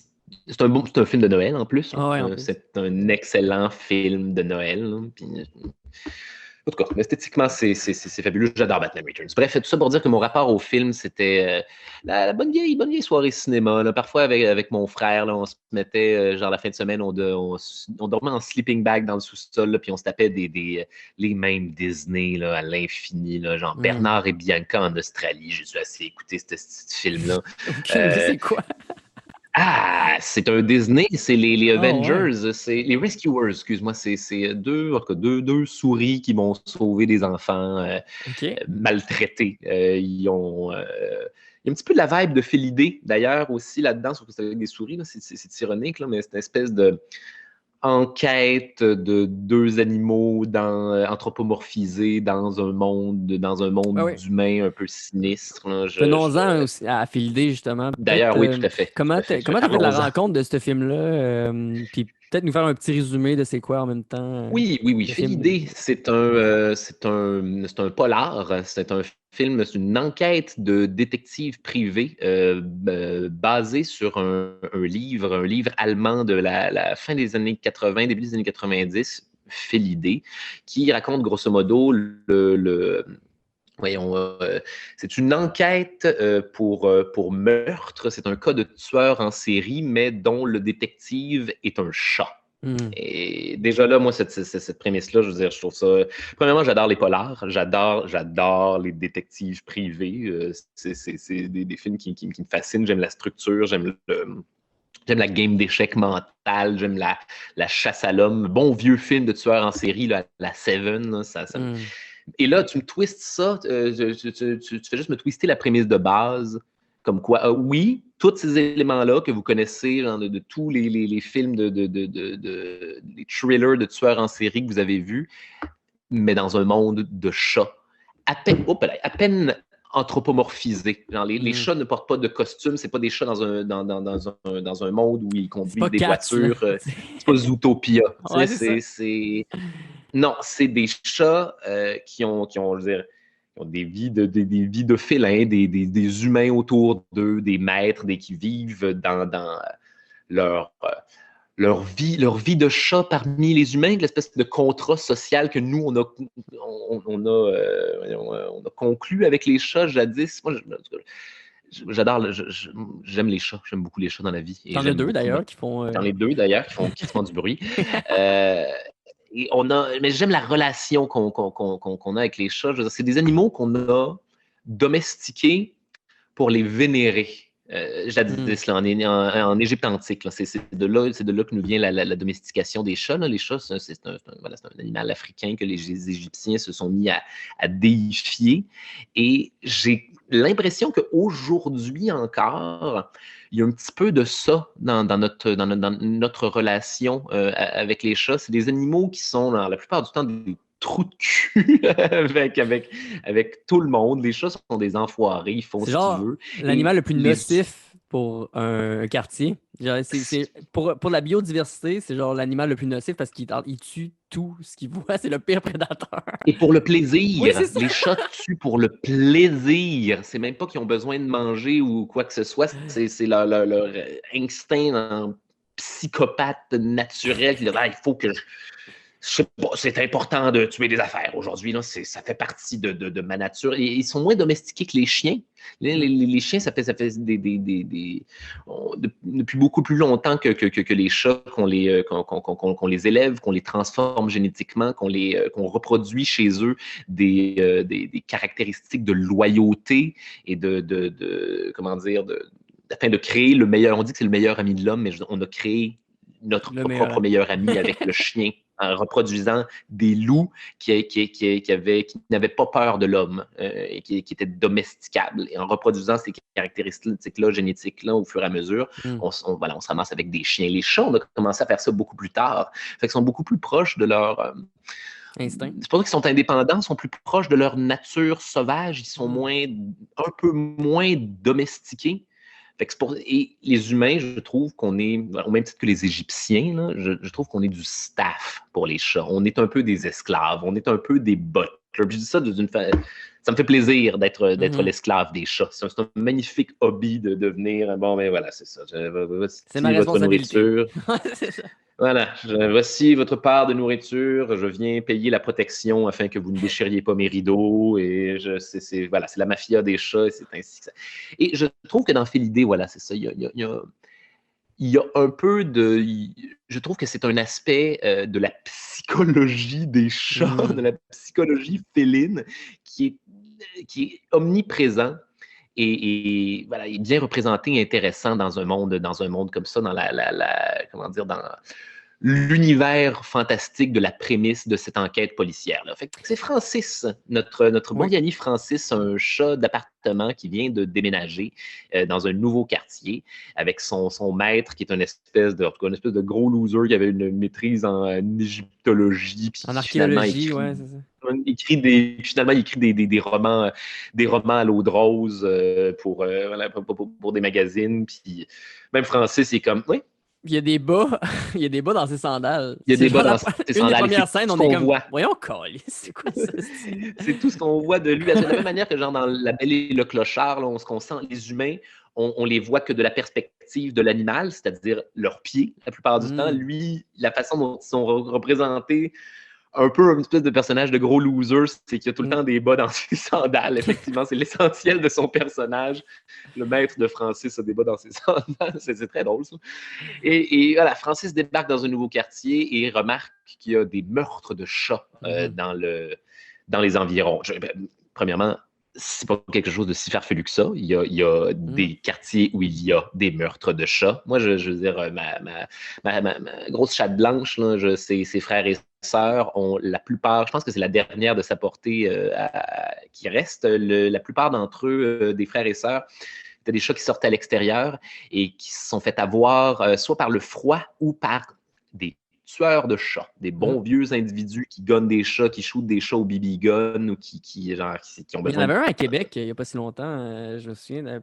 c'est un film de Noël en plus, là. Ah ouais, en plus. C'est un excellent film de Noël, là. Puis, en tout cas, esthétiquement, c'est fabuleux. J'adore Batman Returns. Bref, tout ça pour dire que mon rapport au film, c'était la bonne vieille soirée cinéma, là. Parfois, avec mon frère, là, on se mettait, genre la fin de semaine, on dormait en sleeping bag dans le sous-sol, là, puis on se tapait les mêmes Disney là, à l'infini, là, genre Bernard et Bianca en Australie. J'ai dû assez écouter ce film-là. Aucune idée, c'est quoi? C'est un Disney, c'est les Ah ouais. Avengers, c'est les Rescuers, excuse-moi, c'est en tout cas, deux souris qui vont sauver des enfants Ok. maltraités. Il y a un petit peu de la vibe de Félidé, d'ailleurs, aussi là-dedans, sauf que c'est avec des souris, là, c'est ironique, là, mais c'est une espèce de enquête de deux animaux anthropomorphisés dans un Ouais, monde ouais. d'humains un peu sinistre, là. Venons-en aussi à Phil justement. Peut-être D'ailleurs, oui, tout à fait. Tout à fait, tout à comment fait. t'as fait de la Parlons-en. rencontre de ce film-là? Puis peut-être nous faire un petit résumé de c'est quoi en même temps Oui. le Fais film. l'idée. C'est un polar. C'est un film, c'est une enquête de détective privé basée sur un livre allemand de la fin des années 80, début des années 90, Fais l'idée, qui raconte grosso modo voyons, c'est une enquête pour meurtre. C'est un cas de tueur en série, mais dont le détective est un chat. Hmm. Et déjà là, moi, cette prémisse-là, je veux dire, je trouve ça. Premièrement, j'adore les polars, j'adore les détectives privés. C'est des films qui me fascinent. J'aime la structure, j'aime la game d'échecs mentale, j'aime la chasse à l'homme. Bon vieux film de tueur en série, là, la Seven, là, Hmm. et là, tu me twistes ça, tu fais juste me twister la prémisse de base, comme quoi, oui, tous ces éléments-là que vous connaissez, genre de tous les films les thrillers de tueurs en série que vous avez vus, mais dans un monde de chats, à peine anthropomorphisés. Genre, les Hmm. chats ne portent pas de costume, c'est pas des chats dans un monde où ils C'est pas conduisent des Cats, là. voitures, c'est pas Zootopia. Tu Ouais, sais, c'est ça. non, c'est des chats je veux dire, qui ont des vies de félins, des humains autour d'eux, des maîtres, qui vivent dans leur, leur vie de chat parmi les humains, l'espèce de contrat social que nous, on a conclu avec les chats jadis. Moi, j'adore, j'aime les chats, j'aime beaucoup les chats dans la vie et T'en as j'aime deux beaucoup d'ailleurs qui font. J'en ai deux d'ailleurs qui font du bruit. Euh, mais j'aime la relation qu'on a avec les chats. Je veux dire, c'est des animaux qu'on a domestiqués pour les vénérer. Hmm. Jadis, là, en Égypte antique, là, c'est de là que nous vient la domestication des chats, là. Les chats, voilà, c'est un animal africain que les Égyptiens se sont mis à déifier. Et j'ai l'impression qu'aujourd'hui encore, il y a un petit peu de ça dans notre relation avec les chats. C'est des animaux qui sont, la plupart du temps, des trous de cul avec tout le monde. Les chats sont des enfoirés, ils font C'est ce qu'ils genre veulent. Et l'animal le plus les... nocif pour un quartier. Genre, pour la biodiversité, c'est genre l'animal le plus nocif parce qu'il tue tout ce qu'il voit. C'est le pire prédateur. Et pour le Oui, c'est plaisir, ça. les chats tuent pour le plaisir. C'est même pas qu'ils ont besoin de manger ou quoi que ce soit. C'est leur instinct psychopathe naturel qui dit, ah, il faut que je sais pas, c'est important de tuer des affaires aujourd'hui. Là, ça fait partie de ma nature. Et ils sont moins domestiqués que les chiens. Les chiens, ça fait depuis beaucoup plus longtemps que les chats qu'on les élève, qu'on les transforme génétiquement, qu'on reproduit chez eux des caractéristiques de loyauté et comment dire, afin de créer le meilleur. On dit que c'est le meilleur ami de l'homme, mais on a créé notre Le propre meilleur. meilleur ami avec le chien, en reproduisant des loups qui n'avaient pas peur de l'homme et qui étaient domesticables. Et en reproduisant ces caractéristiques-là, génétiques-là, au fur et à mesure, Mm. voilà, on se ramasse avec des chiens. Les chats, on a commencé à faire ça beaucoup plus tard. Fait qu'ils sont beaucoup plus proches de leur... Instinct. c'est pas qu'ils sont indépendants, ils sont plus proches de leur nature sauvage, ils sont Mm. un peu moins domestiqués. Fait que et les humains, je trouve qu'on est, au même titre que les Égyptiens, là, je trouve qu'on est du staff pour les chats. On est un peu des esclaves, on est un peu des butlers. Je dis ça ça me fait plaisir d'être Mhm. l'esclave des chats. C'est un magnifique hobby de devenir. Bon, ben voilà, c'est ça. C'est ma Voici votre responsabilité. nourriture. C'est ça. Voilà, voici votre part de nourriture. Je viens payer la protection afin que vous ne déchiriez pas mes rideaux. Et voilà, c'est la mafia des chats. Et c'est ainsi que ça. Et je trouve que dans Félidé, voilà, c'est ça. Il y a un peu de. Je trouve que c'est un aspect de la psychologie des chats, de Mhm. la psychologie féline qui est omniprésent et voilà, il est bien représenté et intéressant dans un monde comme ça, dans comment dire, dans l'univers fantastique de la prémisse de cette enquête policière-là. Fait que c'est Francis, notre bon Oui. Yanni Francis, un chat d'appartement qui vient de déménager dans un nouveau quartier avec son maître qui est en tout cas, une espèce de gros loser qui avait une maîtrise en égyptologie puis En qui finalement archéologie, ouais, c'est ça. finalement, il écrit des romans à l'eau de rose voilà, pour des magazines. Puis même Francis est comme, oui, Il y a des bas, il y a des bas dans ses sandales. il y a C'est des bas genre dans ses une des sandales. premières C'est scènes, tout ce on est qu'on comme, voit. voyons, câlisse, c'est quoi ça? C'est tout ce qu'on voit de lui. De la même manière que genre dans La Belle et le Clochard, là, qu'on sent les humains, on les voit que de la perspective de l'animal, c'est-à-dire leurs pieds la plupart du temps. Hmm. Lui, la façon dont ils sont représentés, un peu une espèce de personnage de gros loser, c'est qu'il y a tout le Hmm. temps des bas dans ses sandales. Effectivement, c'est l'essentiel de son personnage. Le maître de Francis a des bas dans ses sandales. C'est très drôle, ça. Et voilà, Francis débarque dans un nouveau quartier et remarque qu'il y a des meurtres de chats Mhm. dans les environs. Premièrement, c'est pas quelque chose de si farfelu que ça. Il y a Hmm. des quartiers où il y a des meurtres de chats. Moi, je veux dire, ma grosse chatte blanche, là, ses frères et sœurs ont la plupart, je pense que c'est la dernière de sa portée qui reste, la plupart d'entre eux, des frères et sœurs, c'était des chats qui sortaient à l'extérieur et qui se sont fait avoir soit par le froid ou par des tueurs de chats, des Hmm. bons vieux individus qui gunnent des chats, qui shootent des chats au BB gun ou qui ont Il y en besoin de... avait un à Québec il n'y a pas si longtemps, je me souviens,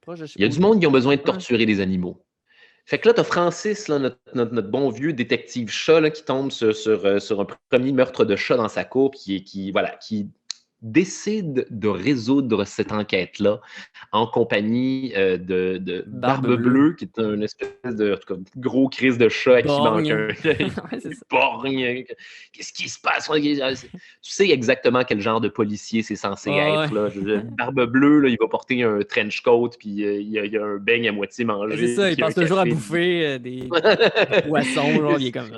proche de je sais Il y pas a où. du monde qui ont besoin de Ouais. torturer des animaux. Fait que là, tu as Francis, là, notre bon vieux détective chat, là, qui tombe sur un premier meurtre de chat dans sa cour, voilà, qui décide de résoudre cette enquête-là en compagnie de Barbe Barbe bleue. Bleue, qui est un espèce de en tout cas, gros crise de chat à qui manque Borgne. un œil. Ouais, c'est ça. Borgne. Qu'est-ce qui se passe? Tu sais exactement quel genre de policier c'est censé Ouais. être. Là. Barbe Bleue, là, il va porter un trench coat, puis il y a un beigne à moitié C'est mangé, ça, il puis un passe toujours à café. bouffer des poissons, genre, il est comme.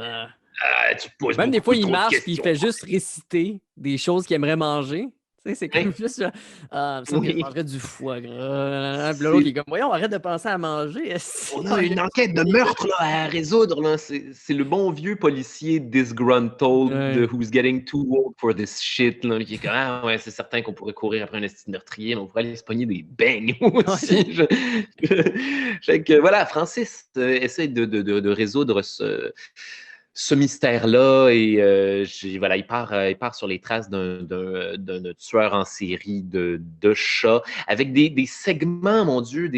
Tu poses Même des fois, beaucoup il trop de marche puis il questions. fait juste réciter des choses qu'il aimerait manger. Tu sais, c'est comme Hein? juste. Il me semble que je Oui. mangerais du foie gras. Puis là, l'autre, il est C'est comme, voyons, arrête de penser à manger. Esti, On on a est une enquête de fatigué. meurtre là, à résoudre. Là. C'est le bon vieux policier disgruntled Ouais. who's getting too old for this shit. Là, qui est comme, ah ouais, c'est certain qu'on pourrait courir après un esti de meurtrier, mais on pourrait aller se pogner des beignes aussi. Fait que, voilà, Francis essaie de résoudre ce mystère-là et voilà, il part sur les traces d'un tueur en série de chats avec des segments, mon Dieu,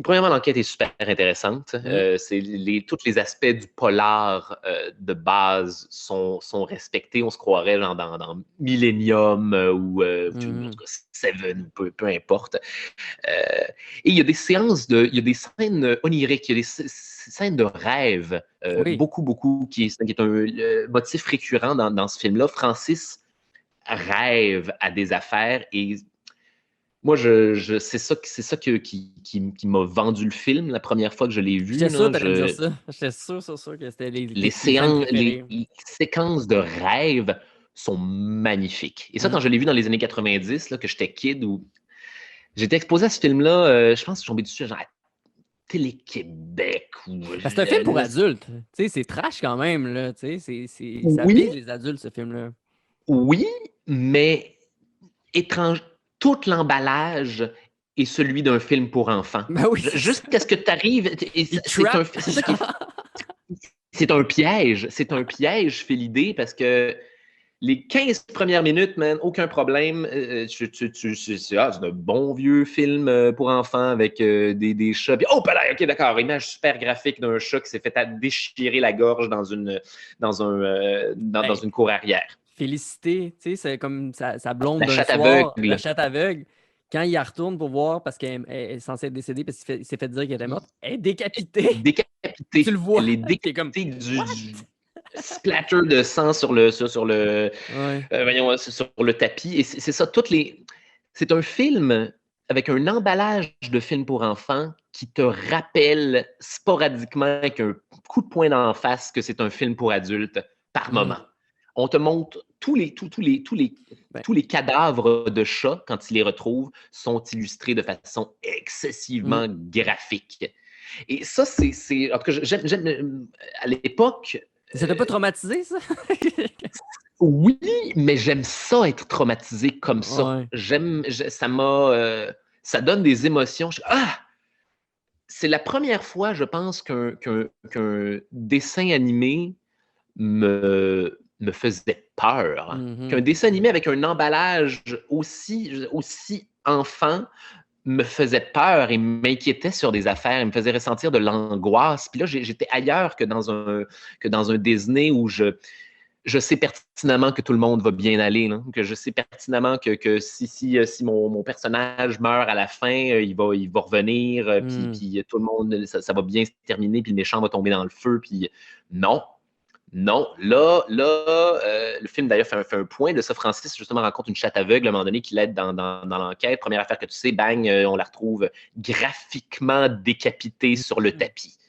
Premièrement, l'enquête est super intéressante. Mm, Tous les aspects du polar de base sont respectés. On se croirait genre dans Millennium ou en mm. tout cas Seven, peu importe. Et il y a des scènes oniriques, il y a des scène de rêve, Oui. beaucoup, qui est un motif récurrent dans ce film-là. Francis rêve à des affaires et moi, c'est qui m'a vendu le film la première fois que je l'ai vu. J'étais sûr Là, que t'allais me dire ça. J'étais sûr que c'était les tes scènes séances, préférées. les séquences de rêve sont magnifiques. Et ça, Mm. quand je l'ai vu dans les années 90, là, que j'étais kid, ou j'étais exposé à ce film-là, je pense que je suis tombé dessus genre à Télé-Québec ou Parce que c'est un film pour adultes. Tu sais, c'est trash quand même, là. Tu sais, ça oui, vise les adultes, ce film-là. oui, mais étrange, tout l'emballage est celui d'un film pour enfants. Ben oui, c'est ça. Jusqu'à ce que tu arrives, Il trap. c'est ça qui est, c'est un piège. C'est un piège, fais l'idée, parce que les 15 premières minutes, man, aucun problème. C'est un bon vieux film pour enfants avec des chats. Puis, oh, là, ok, d'accord, image super graphique d'un chat qui s'est fait déchirer la gorge dans Ben, une cour arrière. Félicité, tu sais, c'est comme sa blonde La d'un chatte soir, la aveugle. chatte aveugle. Quand il la retourne pour voir, parce qu'elle est censée être décédée, parce qu'il s'est fait dire qu'elle était morte, elle est décapitée. Puis tu le Décapité. vois. Elle est T'es comme, décapitée what? du splatter de sang sur le, Ouais. voyons, sur le tapis. Et c'est ça, c'est un film avec un emballage de film pour enfants qui te rappelle sporadiquement avec un coup de poing d'en face que c'est un film pour adultes par moment. On te montre tous Ben, les cadavres de chats, quand ils les retrouvent, sont illustrés de façon mm. excessivement graphique. Et ça, en tout cas, j'aime à l'époque, Ça t'a pas traumatisé, ça? oui, mais j'aime ça être traumatisé comme ça. Ouais. Ça donne des émotions. C'est la première fois, je pense, qu'un dessin animé me faisait peur. Qu'un Mhm. dessin animé avec un emballage aussi enfant me faisait peur et m'inquiétait sur des affaires, il me faisait ressentir de l'angoisse. Puis là, j'étais ailleurs que dans un Disney où je sais pertinemment que tout le monde va bien aller, là, que je sais pertinemment que si mon personnage meurt à la fin, il va revenir, Mm. puis tout le monde, ça va bien se terminer, puis le méchant va tomber dans le feu, puis non. Non, le film d'ailleurs fait un point de ça. Francis, justement, rencontre une chatte aveugle à un moment donné qui l'aide dans l'enquête. Première affaire que tu sais, bang, on la retrouve graphiquement décapitée sur le tapis.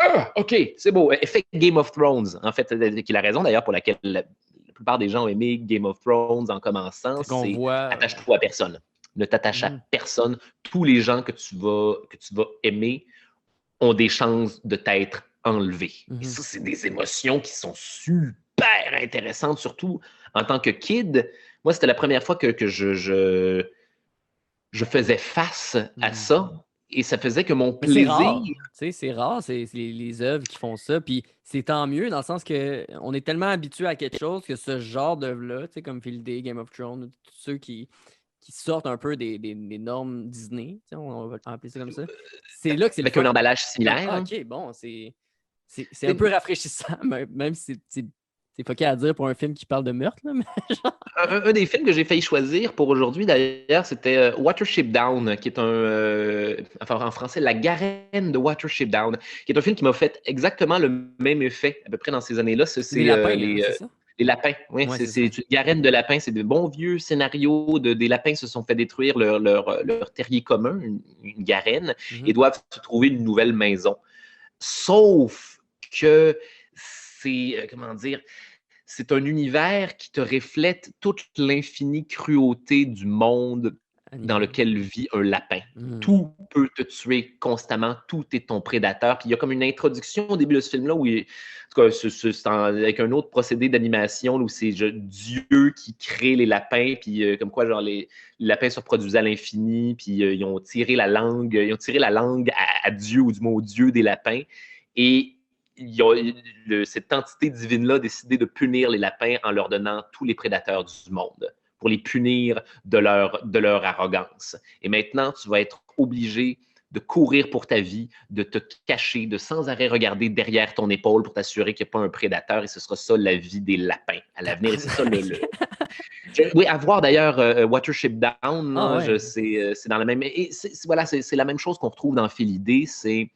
Ah, OK, c'est beau. Effet Game of Thrones, en fait, qu'il a raison d'ailleurs pour laquelle la plupart des gens ont aimé Game of Thrones en commençant, C'est qu'on c'est voit. attache-toi à personne. Ne t'attache à Mhm. personne. Tous les gens que tu vas aimer ont des chances de t'être enlevés. Et Mhm. ça, c'est des émotions qui sont super intéressantes, surtout en tant que kid. Moi, c'était la première fois que je faisais face à Mhm. ça. Et ça faisait que mon Mais c'est plaisir. rare, tu sais, c'est rare, c'est les œuvres qui font ça, puis c'est tant mieux dans le sens que on est tellement habitué à quelque chose que ce genre d'œuvre-là, tu sais, comme Phil Day, Game of Thrones, tous ceux qui sortent un peu des normes Disney, tu sais, on va appeler ça comme ça, c'est là que c'est le Avec fun. un emballage C'est comme, similaire. ah, Hein. ok, bon, c'est un peu rafraîchissant, même si c'est fucké à dire pour un film qui parle de meurtre, là, mais genre, Un des films que j'ai failli choisir pour aujourd'hui, d'ailleurs, c'était Watership Down, qui est enfin en français, La Garenne de Watership Down, qui est un film qui m'a fait exactement le même effet, à peu près dans ces années-là. c'est des lapins, hein, c'est ça? Les lapins. Oui, Ouais, c'est c'est ça. une garenne de lapins. C'est de bons vieux scénarios des lapins se sont fait détruire leur terrier commun, une garenne, et Mhm. doivent se trouver une nouvelle maison. Sauf que comment dire, c'est un univers qui te reflète toute l'infinie cruauté du monde dans Animal. lequel vit un lapin. Mhm. Tout peut te tuer constamment, tout est ton prédateur. Puis il y a comme une introduction au début de ce film-là, où en tout cas, avec un autre procédé d'animation, où c'est Dieu qui crée les lapins, puis comme quoi, genre, les lapins se reproduisaient à l'infini, puis ils ont tiré la langue, à Dieu, ou du mot Dieu des lapins. Et cette entité divine-là a décidé de punir les lapins en leur donnant tous les prédateurs du monde, pour les punir de leur arrogance. Et maintenant, tu vas être obligé de courir pour ta vie, de te cacher, de sans arrêt regarder derrière ton épaule pour t'assurer qu'il n'y a pas un prédateur, et ce sera ça la vie des lapins à l'avenir. Et c'est ça Oui, à voir d'ailleurs Watership Down, Ah là, ouais. c'est dans la même. Et voilà, c'est la même chose qu'on retrouve dans Philidé, c'est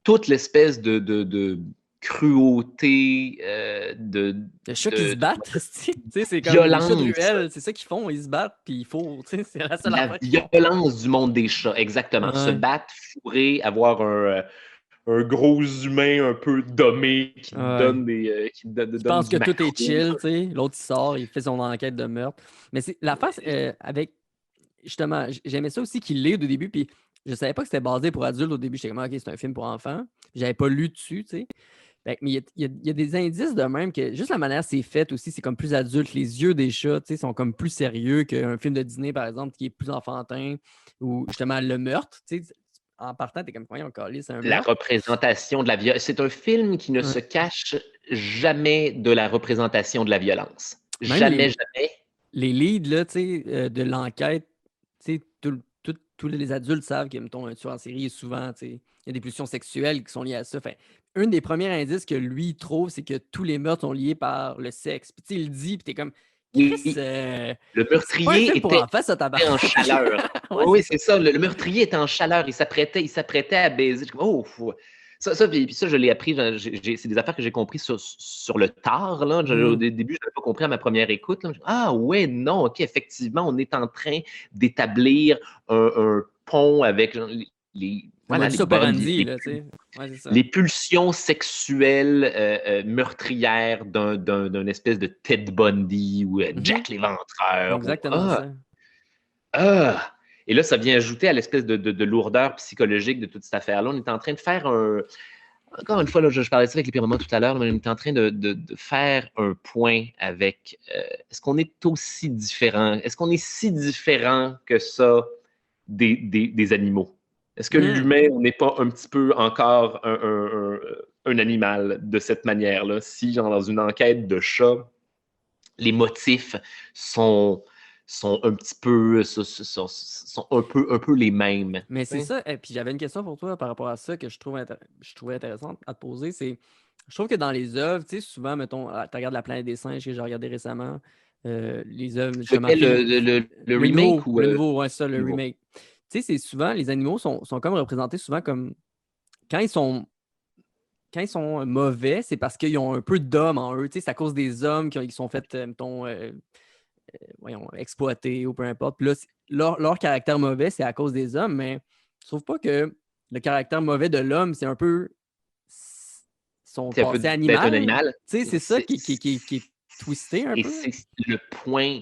toute l'espèce de cruauté, Les chats qui se battent, tu sais, c'est comme les chats de violence, ruelle, c'est ça qu'ils font, ils se battent, puis il faut, tu sais, c'est la seule la affaire qu'ils font. violence du monde des chats, exactement. Se Ouais. battre, fourrer, avoir un gros humain un peu dommé qui te Ouais. donne, Tu donne penses du que tout maquereau. est chill, tu sais. L'autre, il sort, il fait son enquête de meurtre. Mais c'est l'affaire avec. Justement, j'aimais ça aussi qu'il l'ait au début, puis je savais pas que c'était basé pour adultes au début. J'étais comme, ok, c'est un film pour enfants. J'avais pas lu dessus, tu sais. Mais il y a des indices de même que juste la manière c'est fait aussi, c'est comme plus adulte. Les yeux des chats, tu sais, sont comme plus sérieux qu'un film de Disney, par exemple, qui est plus enfantin, ou justement le meurtre, tu sais. En partant, t'es comme, voyons, calé, c'est un La meurtre. représentation de la violence. C'est un film qui ne Ouais. se cache jamais de la représentation de la violence. Même Jamais, jamais. les leads là, tu sais, de l'enquête, tu sais, tous les adultes savent que, mettons, un tueur en série est souvent, tu sais, il y a des pulsions sexuelles qui sont liées à ça. Enfin, un des premiers indices que lui trouve, c'est que tous les meurtres sont liés par le sexe. Puis tu sais, il le dit, puis t'es comme, Chris, Oui, le c'est pas un meurtrier film pour était enfants, ça, en tabarnak. chaleur. Ouais, Oui, c'est oui, ça. c'est ça. Le meurtrier était en chaleur. Il s'apprêtait à baiser. Je suis comme, oh, puis ça, je l'ai appris. C'est des affaires que j'ai compris sur le tard. Là. Au Mhm. début, je n'avais pas compris à ma première écoute. Là. Ah, ouais, non, OK, effectivement, on est en train d'établir un pont avec genre, Le voilà, modus operandi, là, tu sais. Ouais, c'est ça. les pulsions sexuelles meurtrières d'un espèce de Ted Bundy ou Mhm. Jack l'Éventreur. Exactement ça. Ah! Et là, ça vient ajouter à l'espèce de lourdeur psychologique de toute cette affaire-là. On est en train de faire un. Encore une fois, là, je parlais de ça avec les pires moments tout à l'heure, mais on est en train de faire un point avec. Est-ce qu'on est aussi différent? Est-ce qu'on est si différent que ça des animaux? Est-ce que Mhm. l'humain, on n'est pas un petit peu encore un animal de cette manière-là? Si, genre, dans une enquête de chat, les motifs sont, sont un petit peu, sont un peu les mêmes. Mais c'est Oui. ça. Et puis j'avais une question pour toi par rapport à ça que je trouvais intéressante à te poser. C'est, je trouve que dans les œuvres, tu sais, souvent, mettons, tu regardes La planète des singes que j'ai regardé récemment, les œuvres, justement, Lequel, le remake ou le nouveau, ouais, ça, le nouveau? remake. Tu sais, c'est souvent, les animaux sont comme représentés souvent comme, quand ils sont, quand ils sont mauvais, c'est parce qu'ils ont un peu d'homme en eux. Tu sais, c'est à cause des hommes qui sont faits, mettons, voyons, exploités ou peu importe. Puis là, leur caractère mauvais, c'est à cause des hommes, mais je trouve pas que le caractère mauvais de l'homme, c'est un peu son C'est un peu passé d'être un animal. animal. Tu sais, c'est ça qui est twisté un Et peu. c'est le point,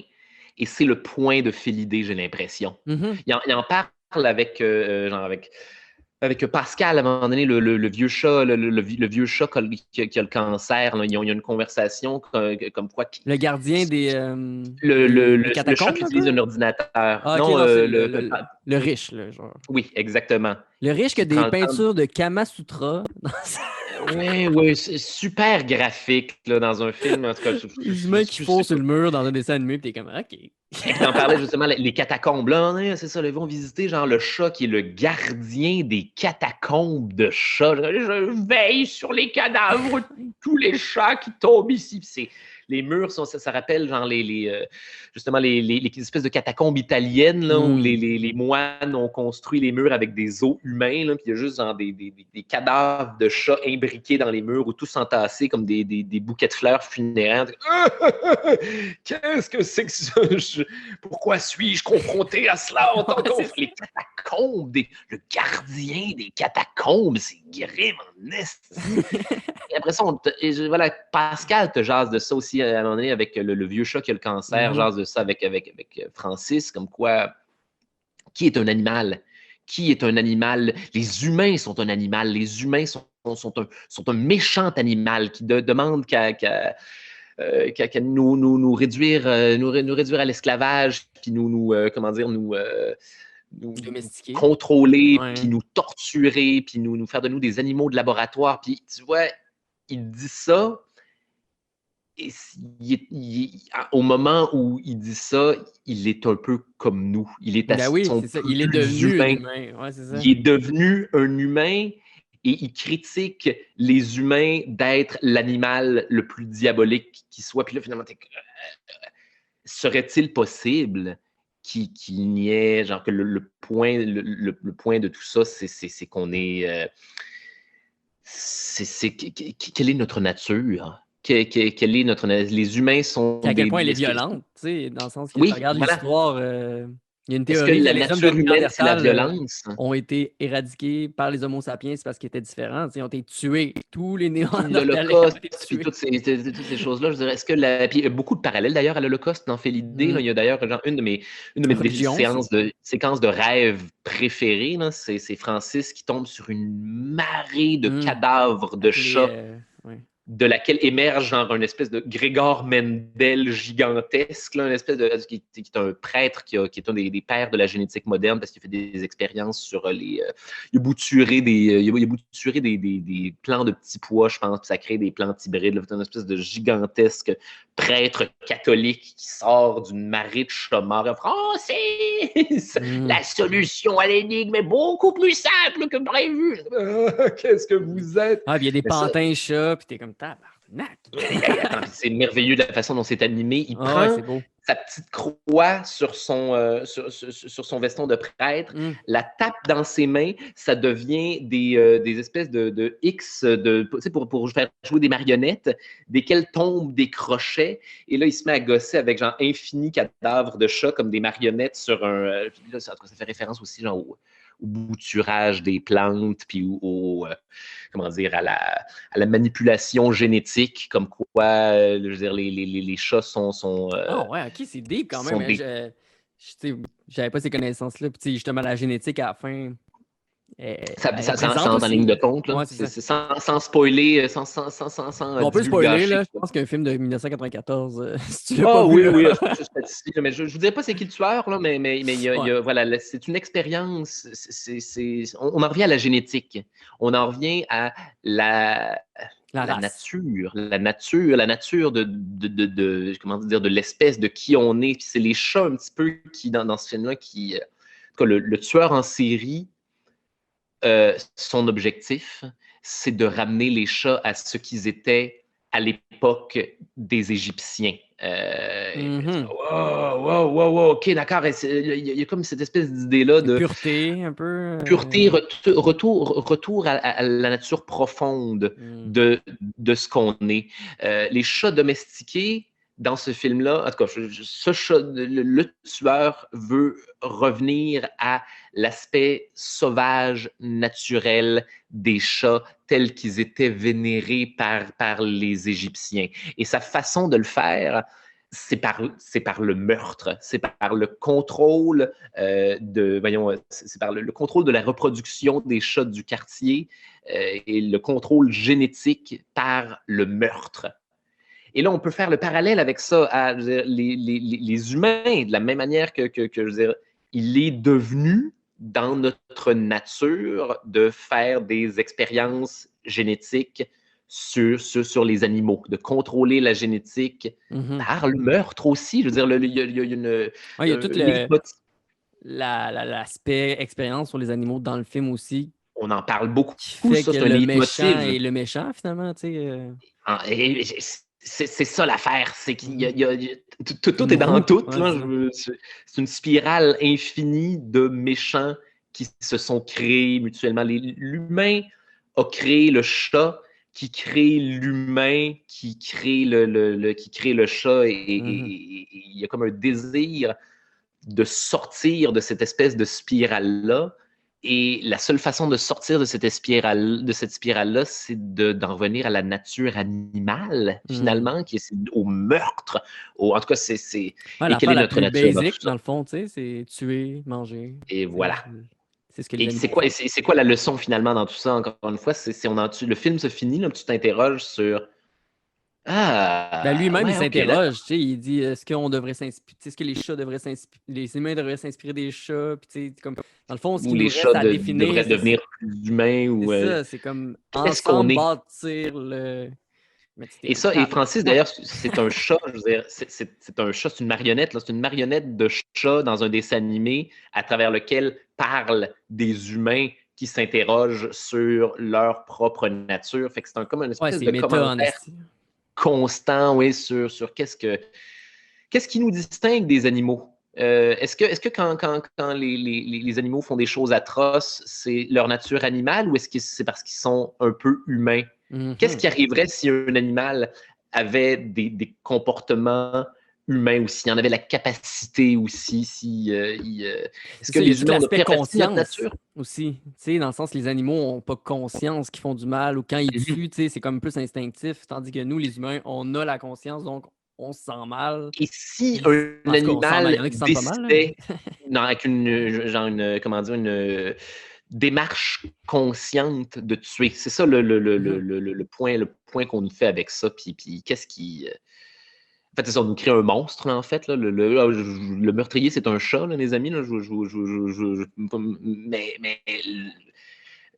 et c'est le point de Félidé, j'ai l'impression. Mhm. Il en parle avec, genre avec Pascal, à un moment donné, le vieux chat, le vieux chat qui a le cancer, là, il y a une conversation comme quoi Le gardien des le chat catacombes, qui un utilise peu? un ordinateur. Ah, ok, Non, non, c'est le riche, là, genre. oui, exactement. Le riche qui a Qui prend des le temps. peintures de Kama Sutra. Oui, oui, c'est super graphique là, dans un film. En tout cas, Les humains qui je sais font sur pas. le mur dans un dessin animé, puis t'es comme, ok. Et puis, on parlait justement les catacombes. Là, c'est ça, ils vont visiter genre le chat qui est le gardien des catacombes de chats. Je veille sur les cadavres, tous les chats qui tombent ici. Puis les murs, ça rappelle genre justement les espèces de catacombes italiennes là, où Hmm. les moines ont construit les murs avec des os humains. Là, puis il y a juste genre, des cadavres de chats imbriqués dans les murs ou tous entassés comme des bouquets de fleurs funéraires. Qu'est-ce que c'est que ça? Pourquoi suis-je confronté à cela en tant Ouais, qu'enfant? Les catacombes, le gardien des catacombes, c'est grim en esti. Et après ça, voilà, Pascal te jase de ça aussi à un moment donné avec le vieux chat qui a le cancer, Mhm. jase de ça avec Francis, comme quoi, qui est un animal? Qui est un animal? Les humains sont un animal. Les humains sont un méchant animal qui demande qu'à nous réduire, nous réduire à l'esclavage, puis comment dire, nous Domestiqué. contrôler, puis Ouais. nous torturer, puis nous faire de nous des animaux de laboratoire. Puis tu vois, il dit ça, et au moment où il dit ça, il est un peu comme nous. Il est à Ben oui, son c'est ça. Il est plus devenu un humain. humain. Ouais, c'est ça. Il est devenu un humain et il critique les humains d'être l'animal le plus diabolique qui soit. Puis là, finalement, serait-il possible qu'il n'y ait, genre, que le point de tout ça, c'est qu'on est. quelle est notre nature? Quelle est notre les humains sont Puis à quel des point elle est est-ce que violente, tu sais, dans le sens que tu oui, regardes voilà. l'histoire, il y a une Est-ce que théorie que la les hommes de nature humaine, c'est la Néandertal, violence? ont été éradiqués par les Homo sapiens parce qu'ils étaient différents, tu sais, ils ont été tués. Tous les Puis Néandertalais ont l'Holocauste, été puis tués. toutes ces choses-là, je dirais, est-ce que la puis il y a beaucoup de parallèles d'ailleurs à l'Holocauste dans Félidé, là. Mmh. Il y a d'ailleurs genre une de mes Religion aussi. séquences de rêve préférées, là, c'est Francis qui tombe sur une marée de Mmh. cadavres de Avec les, chats ouais. de laquelle émerge genre une espèce de Grégor Mendel gigantesque, là, une espèce qui est un prêtre qui est un des pères de la génétique moderne parce qu'il fait des expériences sur il a bouturé des plants de petits pois, je pense, puis ça crée des plantes hybrides. Là, c'est une espèce de gigantesque prêtre catholique qui sort d'une marée de chats morts. Francis, Mmh. la solution à l'énigme est beaucoup plus simple que prévu. Qu'est-ce que vous êtes? Ah, puis il y a des Mais ça, pantins chats, puis t'es comme tabarnak! attends, c'est merveilleux de la façon dont c'est animé. Il Ah ouais, prend c'est beau. sa petite croix sur son veston de prêtre, Mmh. la tape dans ses mains, ça devient des espèces de X pour faire jouer des marionnettes, desquelles tombent des crochets. Et là, il se met à gosser avec genre infini cadavres de chats comme des marionnettes sur un. Là, ça fait référence aussi genre au bouturage des plantes, puis comment dire, à la manipulation génétique, comme quoi, je veux dire, les chats Ah ouais, OK, c'est deep quand même, sont hein. des. Tu sais, j'avais pas ces connaissances-là, puis tu sais, justement, la génétique à la fin, elle est Ça présente entre en ligne aussi. de compte, là. Ouais, c'est ça. Sans spoiler, sans On peut spoiler, divulgacher. là, je pense qu'il y a un film de 1994, si tu l'as pas Ah vu, oui, là. oui, mais je vous dirais pas c'est qui le tueur, là, mais Ouais. voilà, c'est une expérience. On en revient à la génétique. On en revient à la, La race. la nature comment dire, de l'espèce de qui on est. Puis c'est les chats un petit peu qui, dans ce film-là, qui, en tout cas, le tueur en série, son objectif, c'est de ramener les chats à ce qu'ils étaient à l'époque des Égyptiens. Mhm. Wow, ok, d'accord. Il y a comme cette espèce d'idée-là Une de pureté, un peu. pureté, retour à la nature profonde Hmm. de ce qu'on est. Les chats domestiqués, dans ce film-là, en tout cas, ce chat, le tueur veut revenir à l'aspect sauvage, naturel des chats tels qu'ils étaient vénérés par les Égyptiens. Et sa façon de le faire, c'est par le meurtre, c'est par le contrôle c'est par le contrôle de la reproduction des chats du quartier et le contrôle génétique par le meurtre. Et là, on peut faire le parallèle avec ça à je veux dire, les humains, de la même manière que je veux dire, il est devenu dans notre nature de faire des expériences génétiques sur les animaux, de contrôler la génétique Mhm. par le meurtre aussi. Je veux dire, il y a une Ouais, il y a tout leitmotiv. l'aspect expérience sur les animaux dans le film aussi, On en parle beaucoup, qui fait ça, que c'est un le méchant leitmotiv. est le méchant, finalement, tu sais. C'est ça l'affaire, c'est qu'il Mhm. C'est tout une est dans roue. tout. Ouais, Là, c'est ça. c'est une spirale infinie de méchants qui se sont créés mutuellement. L'humain a créé le chat, qui crée l'humain, qui crée qui crée le chat, Mhm. et il y a comme un désir de sortir de cette espèce de spirale-là. Et la seule façon de sortir de cette spirale-là, c'est d'en revenir à la nature animale, Mhm. finalement, qui est au meurtre. En tout cas, Ouais, et quelle l'affaire est la notre plus nature dans tout basique, ça? dans le fond, tu sais, c'est tuer, manger. Et Tu sais, voilà. c'est ce que les Et animaux font. c'est quoi la leçon, finalement, dans tout ça? Encore une fois, le film se finit, là, tu t'interroges sur Ben Ah, lui-même, il ouais, ok, d'accord. s'interroge, tu sais, il dit est-ce qu'on devrait s'inspirer, est-ce que les chats devraient s'inspirer, les humains devraient s'inspirer des chats, puis tu sais, comme dans le fond, ce Où qui nous les reste chats à définir, devraient devenir plus humains, c'est ou ça, c'est comme qu'est-ce qu'on ensemble est? bâtir le. Mais tu t'es Et comme ça, et Francis, tabarnak. d'ailleurs, c'est un chat, je veux dire, c'est un chat, c'est une marionnette, là, c'est une marionnette de chat dans un dessin animé à travers lequel parlent des humains qui s'interrogent sur leur propre nature. Fait que c'est comme une Ouais, espèce c'est de méta en commentaire esti. constant, oui, sur qu'est-ce qui nous distingue des animaux. Est-ce que quand les animaux font des choses atroces, c'est leur nature animale ou est-ce que c'est parce qu'ils sont un peu humains? Qu'est-ce Mhm. qui arriverait si un animal avait des comportements humains aussi, s'il en avait la capacité aussi, si, est-ce C'est que ça, il y a les tout humains, on a l'aspect pris partie de notre conscience nature? aussi. Tu sais, dans le sens, les animaux n'ont pas conscience qu'ils font du mal ou quand ils Mhm. tuent, tu sais, c'est comme plus instinctif. Tandis que nous, les humains, on a la conscience, donc on se sent mal. Et si Puis, un en tout cas, on se sent mal. Il y animal en a qui se sentent pas mal, là, mais. décidait, non, avec comment dire, une démarche consciente de tuer, c'est ça Mhm. le point qu'on nous fait avec ça. Puis qu'est-ce qui. En fait, c'est ça, on nous crée un monstre, là, en fait. Là. Le meurtrier, c'est un chat, là, les amis. Là, mais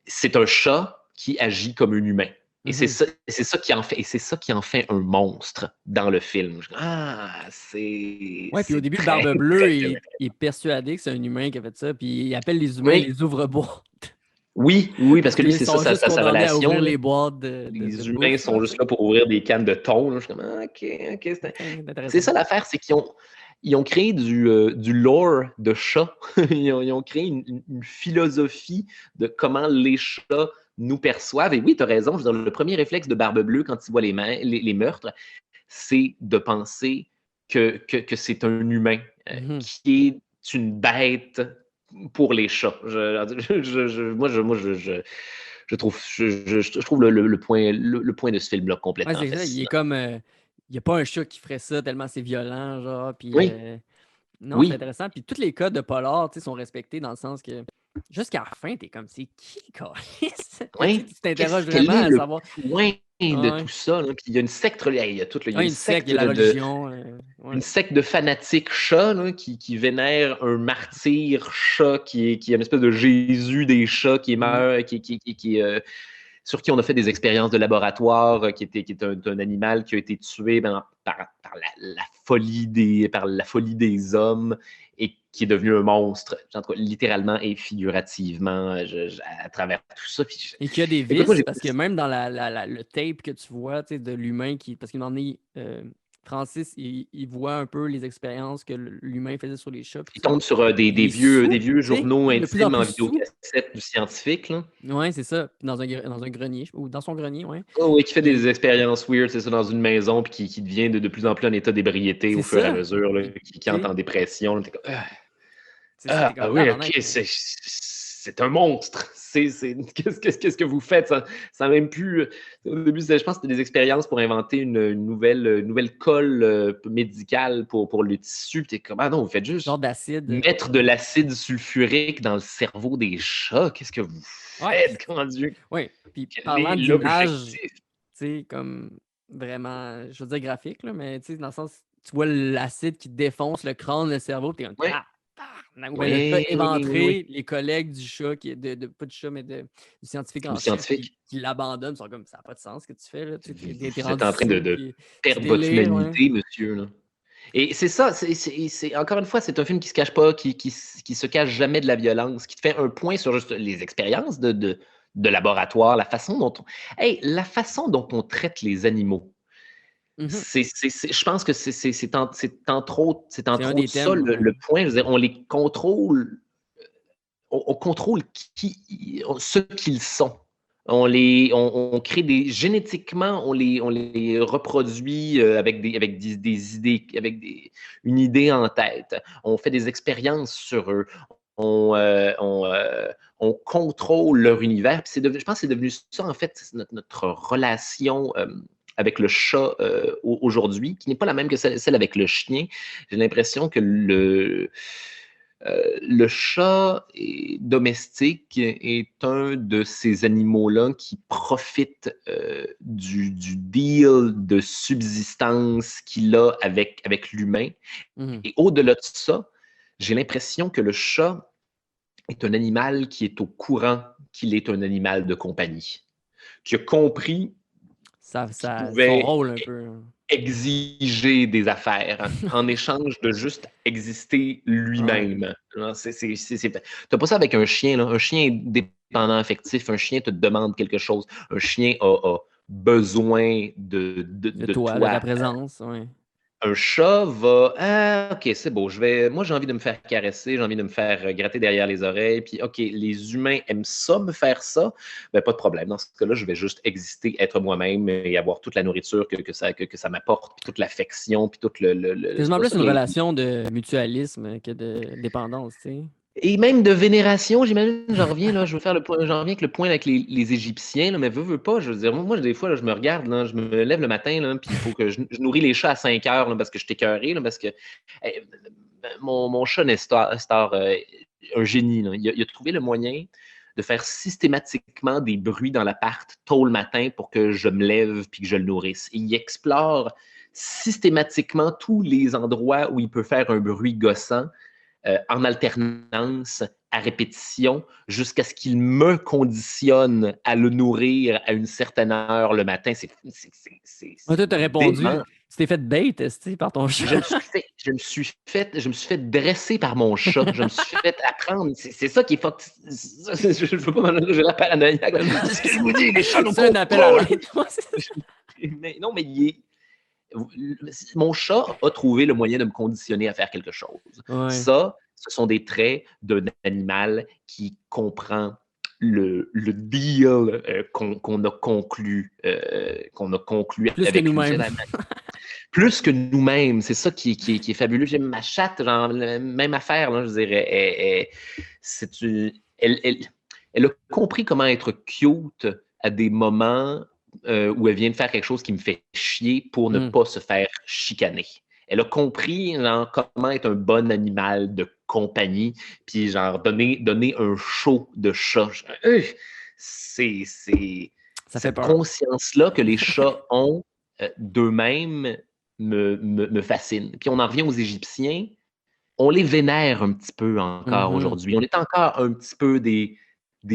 c'est un chat qui agit comme un humain. Et Mhm. c'est ça qui en fait, et c'est ça qui en fait un monstre dans le film. Ah, Ouais, puis au c'est début, le très, Barbe Bleue, très, très il est persuadé que c'est un humain qui a fait ça, puis il appelle les humains oui, les ouvre-boîtes. oui, oui, parce Parce que lui, qu'ils c'est ça, sont juste sa condamnés à relation. ouvrir Là. les boîtes de Les humains bouffe, là, sont tu juste sais. là pour ouvrir des cannes de thon. Là. Je suis comme, ah, ok, C'est c'est intéressant. ça l'affaire, c'est ils ont créé du lore de chat. Ils ont créé une philosophie de comment les chats nous perçoivent. Et oui, tu as raison, je veux dire, le premier réflexe de Barbe Bleue quand il voit les meurtres, c'est de penser que c'est un humain Mhm. qui est une bête pour les chats. Je trouve le point de ce film-là Ouais, complètement c'est ça. Il est fascinant. comme. Il n'y a pas un chat qui ferait ça tellement c'est violent, genre. Puis. Oui, Non, c'est oui, intéressant. Puis tous les codes de polar, tu sais, sont respectés dans le sens que jusqu'à la fin, t'es comme, c'est qui, câlisse? Mais tu sais, oui. tu t'interroges Quel vraiment est à le savoir. point de Ouais. tout ça? Là? Puis il y a une secte, là, il y a tout, là, il y a Ouais, une secte, il y a la de, religion. une Ouais. secte de fanatiques chats là, qui vénèrent un martyr chat qui est une espèce de Jésus des chats qui Mhm. meurt, sur qui on a fait des expériences de laboratoire, qui est un animal qui a été tué par par la folie des hommes et qui est devenu un monstre, littéralement et figurativement, à travers tout ça. Puis Et qu'il y a des écoute, moi, vices, j'ai. parce que même dans le tape que tu vois, tu sais, de l'humain qui. Parce qu'il en est. Francis, il voit un peu les expériences que l'humain faisait sur les chats, puis Il tout ça. tombe sur Il est sous, des vieux tu sais, journaux de plus en intimes en plus sous. vidéocassette du scientifique. Là. Ouais, c'est ça. Puis dans un grenier, ou dans son grenier, ouais. Oh, oui, qui fait des Puis, expériences weird, c'est ça, dans une maison, puis qui devient de plus en plus en état d'ébriété c'est au fur et à ça. mesure, là, Puis, qui tu entre sais, en dépression. Là, t'es comme, c'est ça, t'es comme oui, ok, tabarnak. c'est un monstre. Qu'est-ce que vous faites? Ça a même plus. Au début, je pense que c'était des expériences pour inventer une nouvelle colle médicale pour le tissu. Puis t'es comme, ah non, vous faites Genre juste d'acide. mettre de l'acide sulfurique dans le cerveau des chats. Qu'est-ce que vous Ouais, puis, faites, mon Dieu? ouais. Puis Quel parlant est d'images, l'objectif? tu sais, comme vraiment, je veux dire graphique, là, mais tu sais, dans le sens, tu vois l'acide qui défonce le crâne, le cerveau, puis t'es comme, Oui, tabarnak. Ou bien le chat oui, oui, oui, oui. éventré, les collègues du chat, pas du chat, mais du scientifique Le en chef, scientifique. qui l'abandonnent, ils sont comme, ça n'a pas de sens ce que tu fais, là, tu sais, t'es Vous êtes rendu en train sous, de puis tu perdre votre délires, ouais. humanité, monsieur. Là. Et c'est ça, encore une fois, c'est un film qui se cache pas, qui se cache jamais de la violence, qui te fait un point sur juste les expériences de laboratoire, la façon dont on traite les animaux. Mhm. Je pense que c'est C'est un entre des autres ça thèmes, ouais. le point. Je veux dire, on les contrôle, on contrôle ce qu'ils sont. On crée génétiquement, on les reproduit avec des idées, une idée en tête. On fait des expériences sur eux. On, euh, on, euh, on contrôle leur univers. Puis je pense que c'est devenu ça, en fait, notre relation avec le chat aujourd'hui, qui n'est pas la même que celle avec le chien. J'ai l'impression que le chat domestique est un de ces animaux-là qui profitent du deal de subsistance qu'il a avec l'humain. Mhm. Et au-delà de ça, j'ai l'impression que le chat est un animal qui est au courant qu'il est un animal de compagnie, qui a compris qu'il Son pouvait rôle un peu, hein. exiger des affaires en échange de juste exister Ouais. lui-même. T'as pas ça avec un chien. Là. Un chien est dépendant affectif. Un chien te demande quelque chose. Un chien a besoin De de toi, de ta toi. présence, ouais. Un chat va, ah, ok, c'est beau. Moi, j'ai envie de me faire caresser, j'ai envie de me faire gratter derrière les oreilles. Puis, ok, les humains aiment ça, me faire ça. Ben, pas de problème. Dans ce cas-là, je vais juste exister, être moi-même et avoir toute la nourriture que ça m'apporte, puis toute l'affection, puis tout C'est c'est quasiment pour plus ça une que relation de mutualisme que de dépendance, tu sais. et même de vénération, j'imagine, j'en reviens là, je veux faire le point, j'en reviens avec le point avec les Égyptiens, là, mais veux pas, je veux dire, moi des fois, là, je me regarde, là, je me lève le matin, là, puis il faut que je nourris les chats à 5 heures, là, parce que je suis écœuré, là, parce que mon chat Nestor, un génie, là, il a trouvé le moyen de faire systématiquement des bruits dans l'appart tôt le matin pour que je me lève puis que je le nourrisse. Et il explore systématiquement tous les endroits où il peut faire un bruit gossant en alternance, à répétition, jusqu'à ce qu'il me conditionne à le nourrir à une certaine heure le matin. C'est Moi, toi, t'as répondu, dément. tu t'es fait bait, esti, par ton chat. Je me suis fait dresser par mon chat. Je me suis fait apprendre. C'est ça qui est fuck. Je veux pas m'en j'ai la paranoïaque. C'est ce que je vous dis, les chats nous C'est un appel à contrôlent. l'aide. Ouais, c'est ça. Mais non, mais mon chat a trouvé le moyen de me conditionner à faire quelque chose. Ouais. Ça, ce sont des traits d'un animal qui comprend le deal qu'on a conclu Plus que avec lui. nous-mêmes. Plus que nous-mêmes, c'est ça qui est fabuleux. J'aime ma chatte, genre, même affaire, là, je dirais. Elle a compris comment être cute à des moments où elle vient de faire quelque chose qui me fait chier pour ne pas se faire chicaner. Elle a compris genre, comment être un bon animal de compagnie, puis genre donner un show de chat. C'est Ça fait cette peur. conscience-là que les chats ont d'eux-mêmes me fascine. Puis on en revient aux Égyptiens, on les vénère un petit peu encore aujourd'hui. On est encore un petit peu des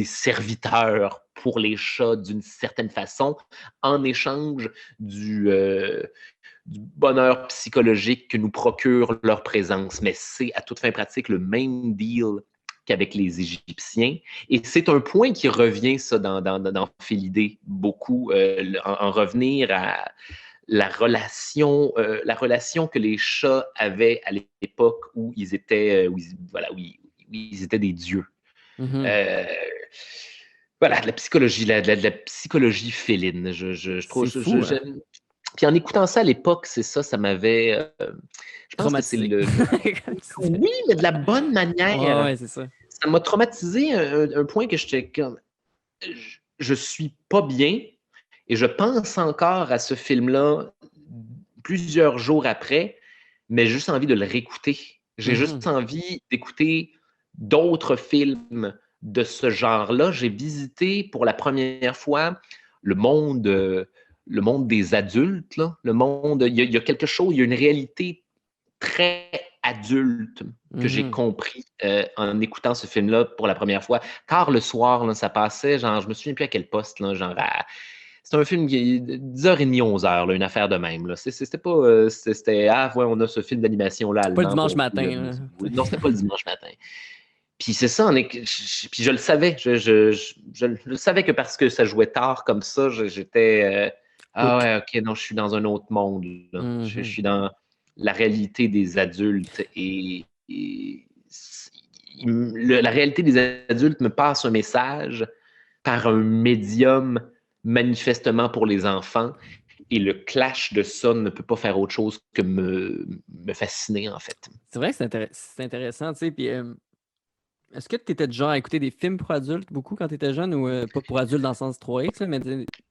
serviteurs pour les chats d'une certaine façon, en échange du bonheur psychologique que nous procure leur présence. Mais c'est à toute fin pratique le même deal qu'avec les Égyptiens. Et c'est un point qui revient, ça, dans Félidé, beaucoup, en revenir à la relation que les chats avaient à l'époque où ils étaient, où ils étaient des dieux. Euh, voilà, de la psychologie, la psychologie féline. Je trouve, C'est fou, hein? j'aime. Puis en écoutant ça à l'époque, c'est ça, ça m'avait. Je pense que c'est Traumatisé. Comme tu dis. Oui, mais de la bonne Ouais, manière. ouais, c'est ça. Ça m'a traumatisé un point que j'étais comme. Je suis pas bien et je pense encore à ce film-là plusieurs jours après, mais j'ai juste envie de le réécouter. J'ai juste envie d'écouter d'autres films de ce genre-là. J'ai visité pour la première fois le monde, le monde des adultes. Là. Le monde, il y a quelque chose, il y a une réalité très adulte que j'ai compris en écoutant ce film-là pour la première fois. Car le soir, là, ça passait, genre, je me souviens plus à quel poste, là, genre c'est un film qui est 10h30, 11h, là, une affaire de même. Là. C'était pas. C'était Ah, ouais, on a ce film d'animation-là Pas le allemand dimanche pour vous. Là. matin. Non, c'était pas le dimanche matin. Puis c'est ça, puis je le savais. Je le savais que parce que ça jouait tard comme ça, j'étais. Ah ouais, ok, non, je suis dans un autre monde. Là. Je suis dans la réalité des adultes la réalité des adultes me passe un message par un médium manifestement pour les enfants et le clash de ça ne peut pas faire autre chose que me fasciner en fait. C'est vrai que c'est intéressant, tu sais. Puis, est-ce que tu étais du genre à écouter des films pour adultes beaucoup quand tu étais jeune ou pas pour adultes dans le sens 3X, là, mais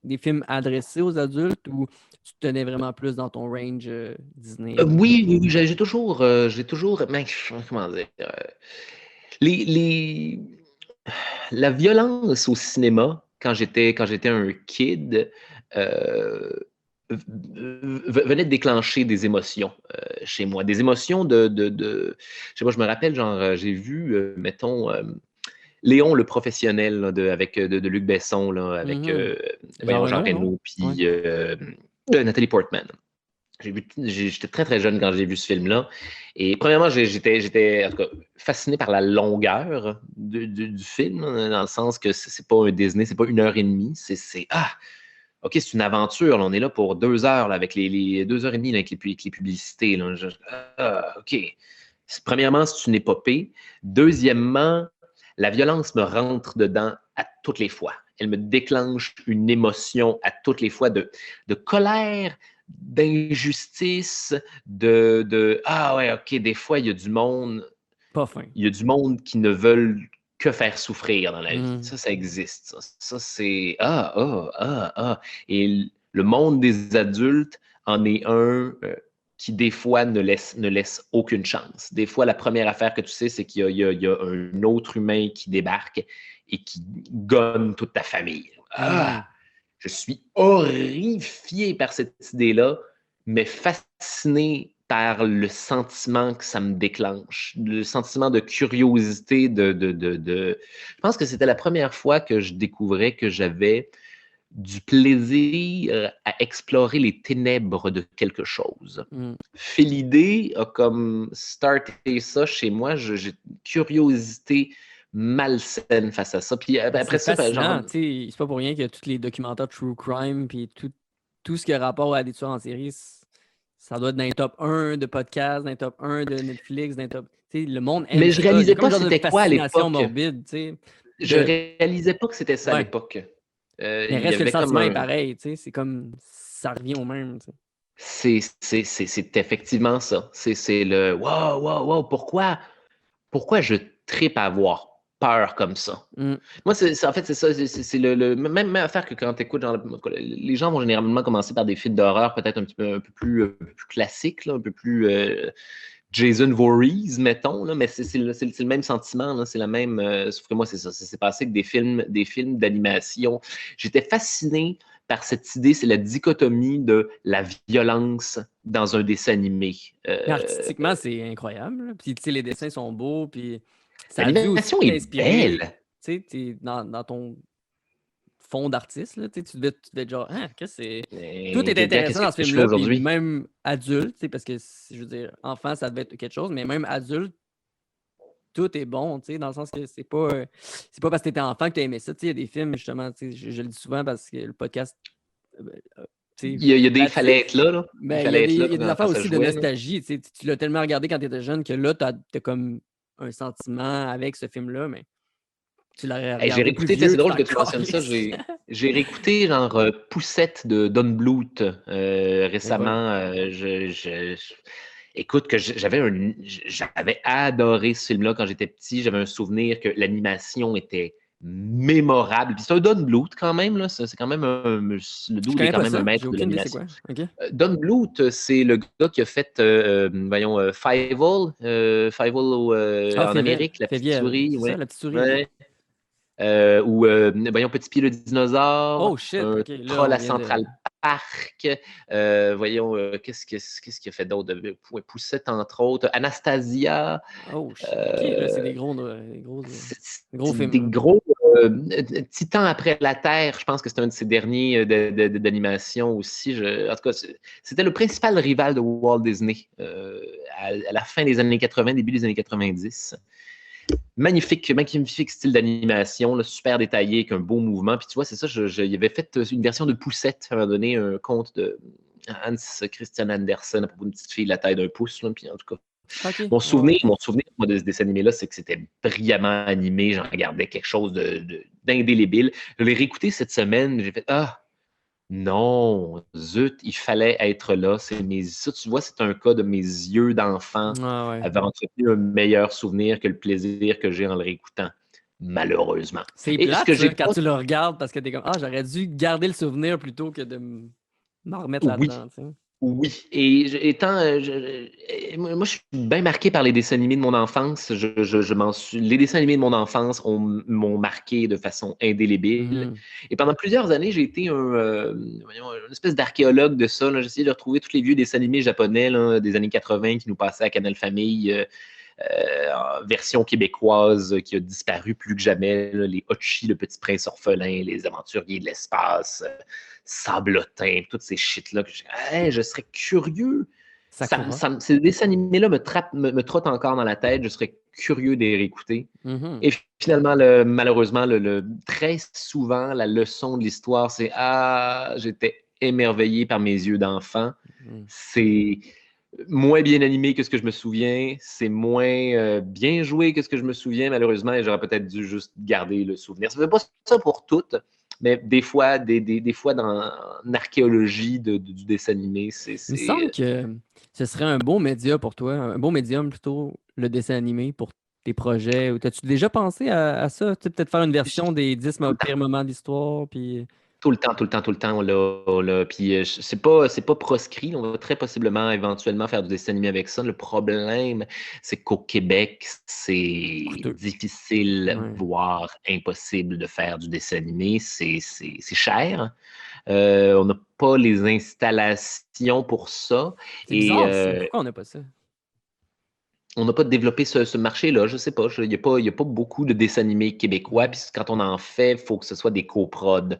des films adressés aux adultes ou tu te tenais vraiment plus dans ton range Disney? Oui, j'ai toujours, mais, comment dire, les, la violence au cinéma quand j'étais un kid venait de déclencher des émotions chez moi, des émotions je sais pas, je me rappelle, genre, j'ai vu, mettons, Léon le professionnel là, avec de Luc Besson, là, avec Jean Jean Reno, non? Reno, Ouais. puis Nathalie Portman. J'étais très très jeune quand j'ai vu ce film-là. Et premièrement, j'étais en tout cas, fasciné par la longueur du film, dans le sens que c'est pas un Disney, c'est pas 1h30, c'est OK, c'est une aventure, là, on est là pour 2 heures, là, avec les 2 heures et demie là, avec les publicités. Là. OK. Premièrement, c'est une épopée. Deuxièmement, la violence me rentre dedans à toutes les fois. Elle me déclenche une émotion à toutes les fois de colère, d'injustice, Ah ouais, OK, des fois, Pas fin. il y a du monde qui ne veulent que faire souffrir dans la vie. Mhm. Ça existe. Ça c'est Et le monde des adultes en est un qui, des fois, ne laisse aucune chance. Des fois, la première affaire que tu sais, c'est qu'il y a un autre humain qui débarque et qui gonne toute ta famille. Mhm. Je suis horrifié par cette idée-là, mais fasciné par le sentiment que ça me déclenche, le sentiment de curiosité, Je pense que c'était la première fois que je découvrais que j'avais du plaisir à explorer les ténèbres de quelque chose. Mhm. Félidé a comme starté ça chez moi. J'ai une curiosité malsaine face à ça. Puis Ben, après c'est ça, fascinant, tu sais, c'est pas pour rien que tous les documentaires true crime puis tout ce qui a rapport à des tueurs en série, ça doit être dans les top 1 de podcasts, dans les top 1 de Netflix, dans les top... Tu sais, le monde aime mais je ça. Il y a réalisais comme un pas genre de c'était quoi à fascination l'époque. morbide, tu sais. Je réalisais pas que c'était ça à Ouais. l'époque. Mais Il y reste que le avait comme sentiment est un. pareil, tu sais. C'est comme... Ça revient au même, tu sais. C'est effectivement ça. C'est le wow, wow, wow, pourquoi je trippe à avoir peur comme ça? Mm. Moi, en fait, c'est ça. C'est même affaire que quand tu écoutes, les gens vont généralement commencer par des films d'horreur peut-être un peu plus classiques, là, un peu plus Jason Voorhees, mettons, là, mais c'est le même sentiment, là, c'est la même. Sauf que moi, c'est ça. Ça s'est passé avec des films d'animation. J'étais fasciné par cette idée, c'est la dichotomie de la violence dans un dessin animé. Mais artistiquement, c'est incroyable, là. Puis, tu sais, les dessins sont beaux, puis ça a dû aussi L'animation est t'inspirer, belle. tu sais, dans ton fond d'artiste, là, tu sais, tu devais être genre, ah, tout Et est gars, intéressant qu'est-ce dans que ce je fais film-là, puis aujourd'hui? même adulte, tu sais, parce que, je veux dire, enfant, ça devait être quelque chose, mais même adulte, tout est bon, tu sais, dans le sens que c'est pas parce que t'étais enfant que t'as aimé ça, tu sais, il y a des films, justement, tu sais, je le dis souvent parce que le podcast, euh, tu sais, Il fallait être là, là. Il mais il y a fallait des, être là il y a des quand affaires ça aussi de jouait, là. nostalgie, tu sais, tu l'as tellement regardé quand t'étais jeune que là, t'as comme un sentiment avec ce film-là, mais tu l'aurais Hey, j'ai regardé plus réécouté, tiens, vieux, c'est tu drôle t'en que tu mentionnes ça. calisses. J'ai réécouté genre Poussette de Don Bluth Eh boy. récemment. Écoute, j'avais adoré ce film-là quand j'étais petit. J'avais un souvenir que l'animation était mémorable. Puis c'est un Don Bluth quand même, là. C'est quand même le Je dude est connais quand pas même un ça, j'ai maître de aucune idée c'est l'animation. quoi. OK. Don Bluth, c'est le gars qui a fait, voyons, Fievel, Ah, en Amérique, la petite Féviel, souris, c'est ça, ouais. la petite souris, OK. Ouais. Ou, voyons, Petit Pied le dinosaure, Oh shit, un OK, là, troll on à vient de... Central Park, voyons, qu'est-ce qu'il a fait d'autre? Poussette, entre autres, Anastasia, Oh shit, OK, là, c'est euh, c'est des gros c'est des films, là. gros Titan après la Terre, je pense que c'est un de ses derniers d'animation aussi. En tout cas, c'était le principal rival de Walt Disney à la fin des années 80, début des années 90. Magnifique, magnifique style d'animation, là, super détaillé, avec un beau mouvement. Puis tu vois, c'est ça, il avait fait une version de Poussette, à un moment donné, un conte de Hans Christian Andersen à propos d'une petite fille de la taille d'un pouce. Là, puis en tout cas, OK, mon ouais. souvenir, mon souvenir moi, de ce dessin animé-là, c'est que c'était brillamment animé. J'en regardais quelque chose d'indélébile. Je l'ai réécouté cette semaine. J'ai fait Ah, non, zut, il fallait être là. Ça, tu vois, c'est un cas de mes yeux d'enfant Ah ouais. avaient entretenu un meilleur souvenir que le plaisir que j'ai en le réécoutant, malheureusement. C'est Et ce plate, que j'ai ça, quand pas. tu le regardes, parce que t'es comme, ah, j'aurais dû garder le souvenir plutôt que de m'en remettre Oui, là-dedans, tu sais. oui. Et étant, moi, je suis bien marqué par les dessins animés de mon enfance. Les dessins animés de mon enfance m'ont marqué de façon indélébile. Mhm. Et pendant plusieurs années, j'ai été voyons, une espèce d'archéologue de ça. J'ai essayé de retrouver tous les vieux dessins animés japonais là, des années 80 qui nous passaient à Canal Famille. En version québécoise qui a disparu plus que jamais. Là, les Hachi, le petit prince orphelin, les aventuriers de l'espace, Sablotin, toutes ces shit-là. Hey, je serais curieux. Sakura. Ces dessins animés-là me trottent encore dans la tête. Je serais curieux de les réécouter. Mhm. Et finalement, malheureusement, très souvent, la leçon de l'histoire, c'est Ah, j'étais émerveillé par mes yeux d'enfant. Mhm. C'est moins bien animé que ce que je me souviens. C'est moins bien joué que ce que je me souviens, malheureusement, et j'aurais peut-être dû juste garder le souvenir. Ça ne fait pas ça pour toutes, mais des fois, des fois dans l'archéologie du dessin animé, Il me semble que ce serait un beau média pour toi, un beau médium plutôt, le dessin animé pour tes projets. Ou t'as-tu déjà pensé à ça? Tu sais, peut-être faire une version des 10 tout le temps. pires moments de l'histoire, puis... Tout le temps, tout le temps, tout le temps, puis c'est pas proscrit. On va très possiblement, éventuellement, faire du dessin animé avec ça. Le problème, c'est qu'au Québec, c'est Coûteux. difficile, Ouais. voire impossible de faire du dessin animé. C'est cher. On n'a pas les installations pour ça. C'est Et bizarre, ça. Pourquoi on n'a pas ça? on n'a pas développé ce marché-là, je sais pas. Il y a pas beaucoup de dessins animés québécois. Mhm. Puis quand on en fait, il faut que ce soit des coprods,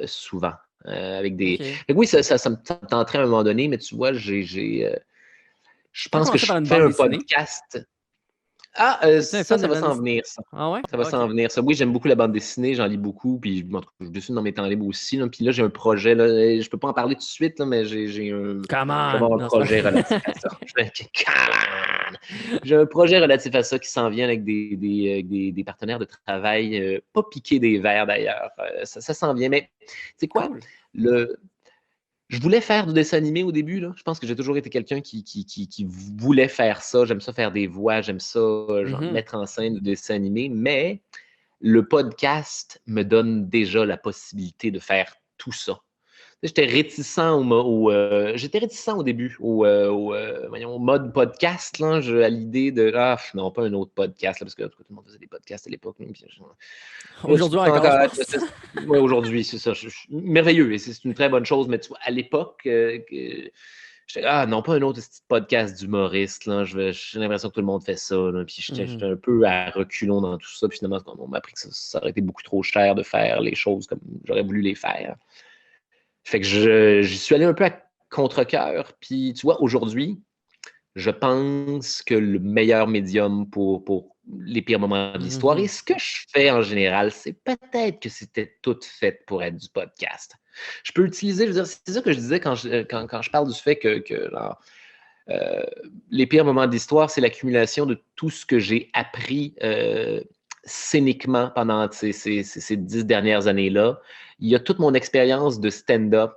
souvent. Avec des. OK. Fait que oui, ça me tenterait à un moment donné, mais tu vois, je T'as pense que commencé je par une fais bande un dessinée? podcast. Ah, Es-tu un fan ça de va bande s'en dessinée? venir, ça. Ah ouais? Ça va OK. s'en venir, ça. Oui, j'aime beaucoup la bande dessinée, j'en lis beaucoup, puis en tout cas, je dessine dans mes temps libres aussi, là. Puis là, j'ai un projet, là, je peux pas en parler tout de suite, là, mais Come je vais on! avoir un Non, c'est projet relatif à pas... ça. Come on! J'ai un projet relatif à ça qui s'en vient avec des partenaires de travail, pas piqués des verres d'ailleurs. Ça s'en vient, mais tu sais quoi? Cool. Le, je voulais faire du dessin animé au début. Là. Je pense que j'ai toujours été quelqu'un qui voulait faire ça. J'aime ça faire des voix, j'aime ça genre, Mhm. mettre en scène du dessin animé, mais le podcast me donne déjà la possibilité de faire tout ça. J'étais réticent au début voyons, au mode podcast, là, à l'idée de non, pas un autre podcast, là, parce que tout le monde faisait des podcasts à l'époque. Puis, tu Aujourd'hui peux encore, encore je être. pense. Ouais, aujourd'hui, c'est ça. Merveilleux et c'est une très bonne chose, mais tu vois, à l'époque, j'étais non, pas un autre petit podcast d'humoriste. Là. J'ai l'impression que tout le monde fait ça. Là. Puis j'étais Mhm. un peu à reculons dans tout ça. Puis finalement, on m'a appris que ça aurait été beaucoup trop cher de faire les choses comme j'aurais voulu les faire. Fait que j'y suis allé un peu à contre-cœur. Puis tu vois, aujourd'hui, je pense que le meilleur médium pour les pires moments de l'histoire, et Mhm. ce que je fais en général, c'est peut-être que c'était tout fait pour être du podcast. Je peux utiliser, je veux dire, c'est ça que je disais quand je parle du fait que euh, les pires moments de l'histoire, c'est l'accumulation de tout ce que j'ai appris scéniquement pendant ces 10 dernières années-là. Il y a toute mon expérience de stand-up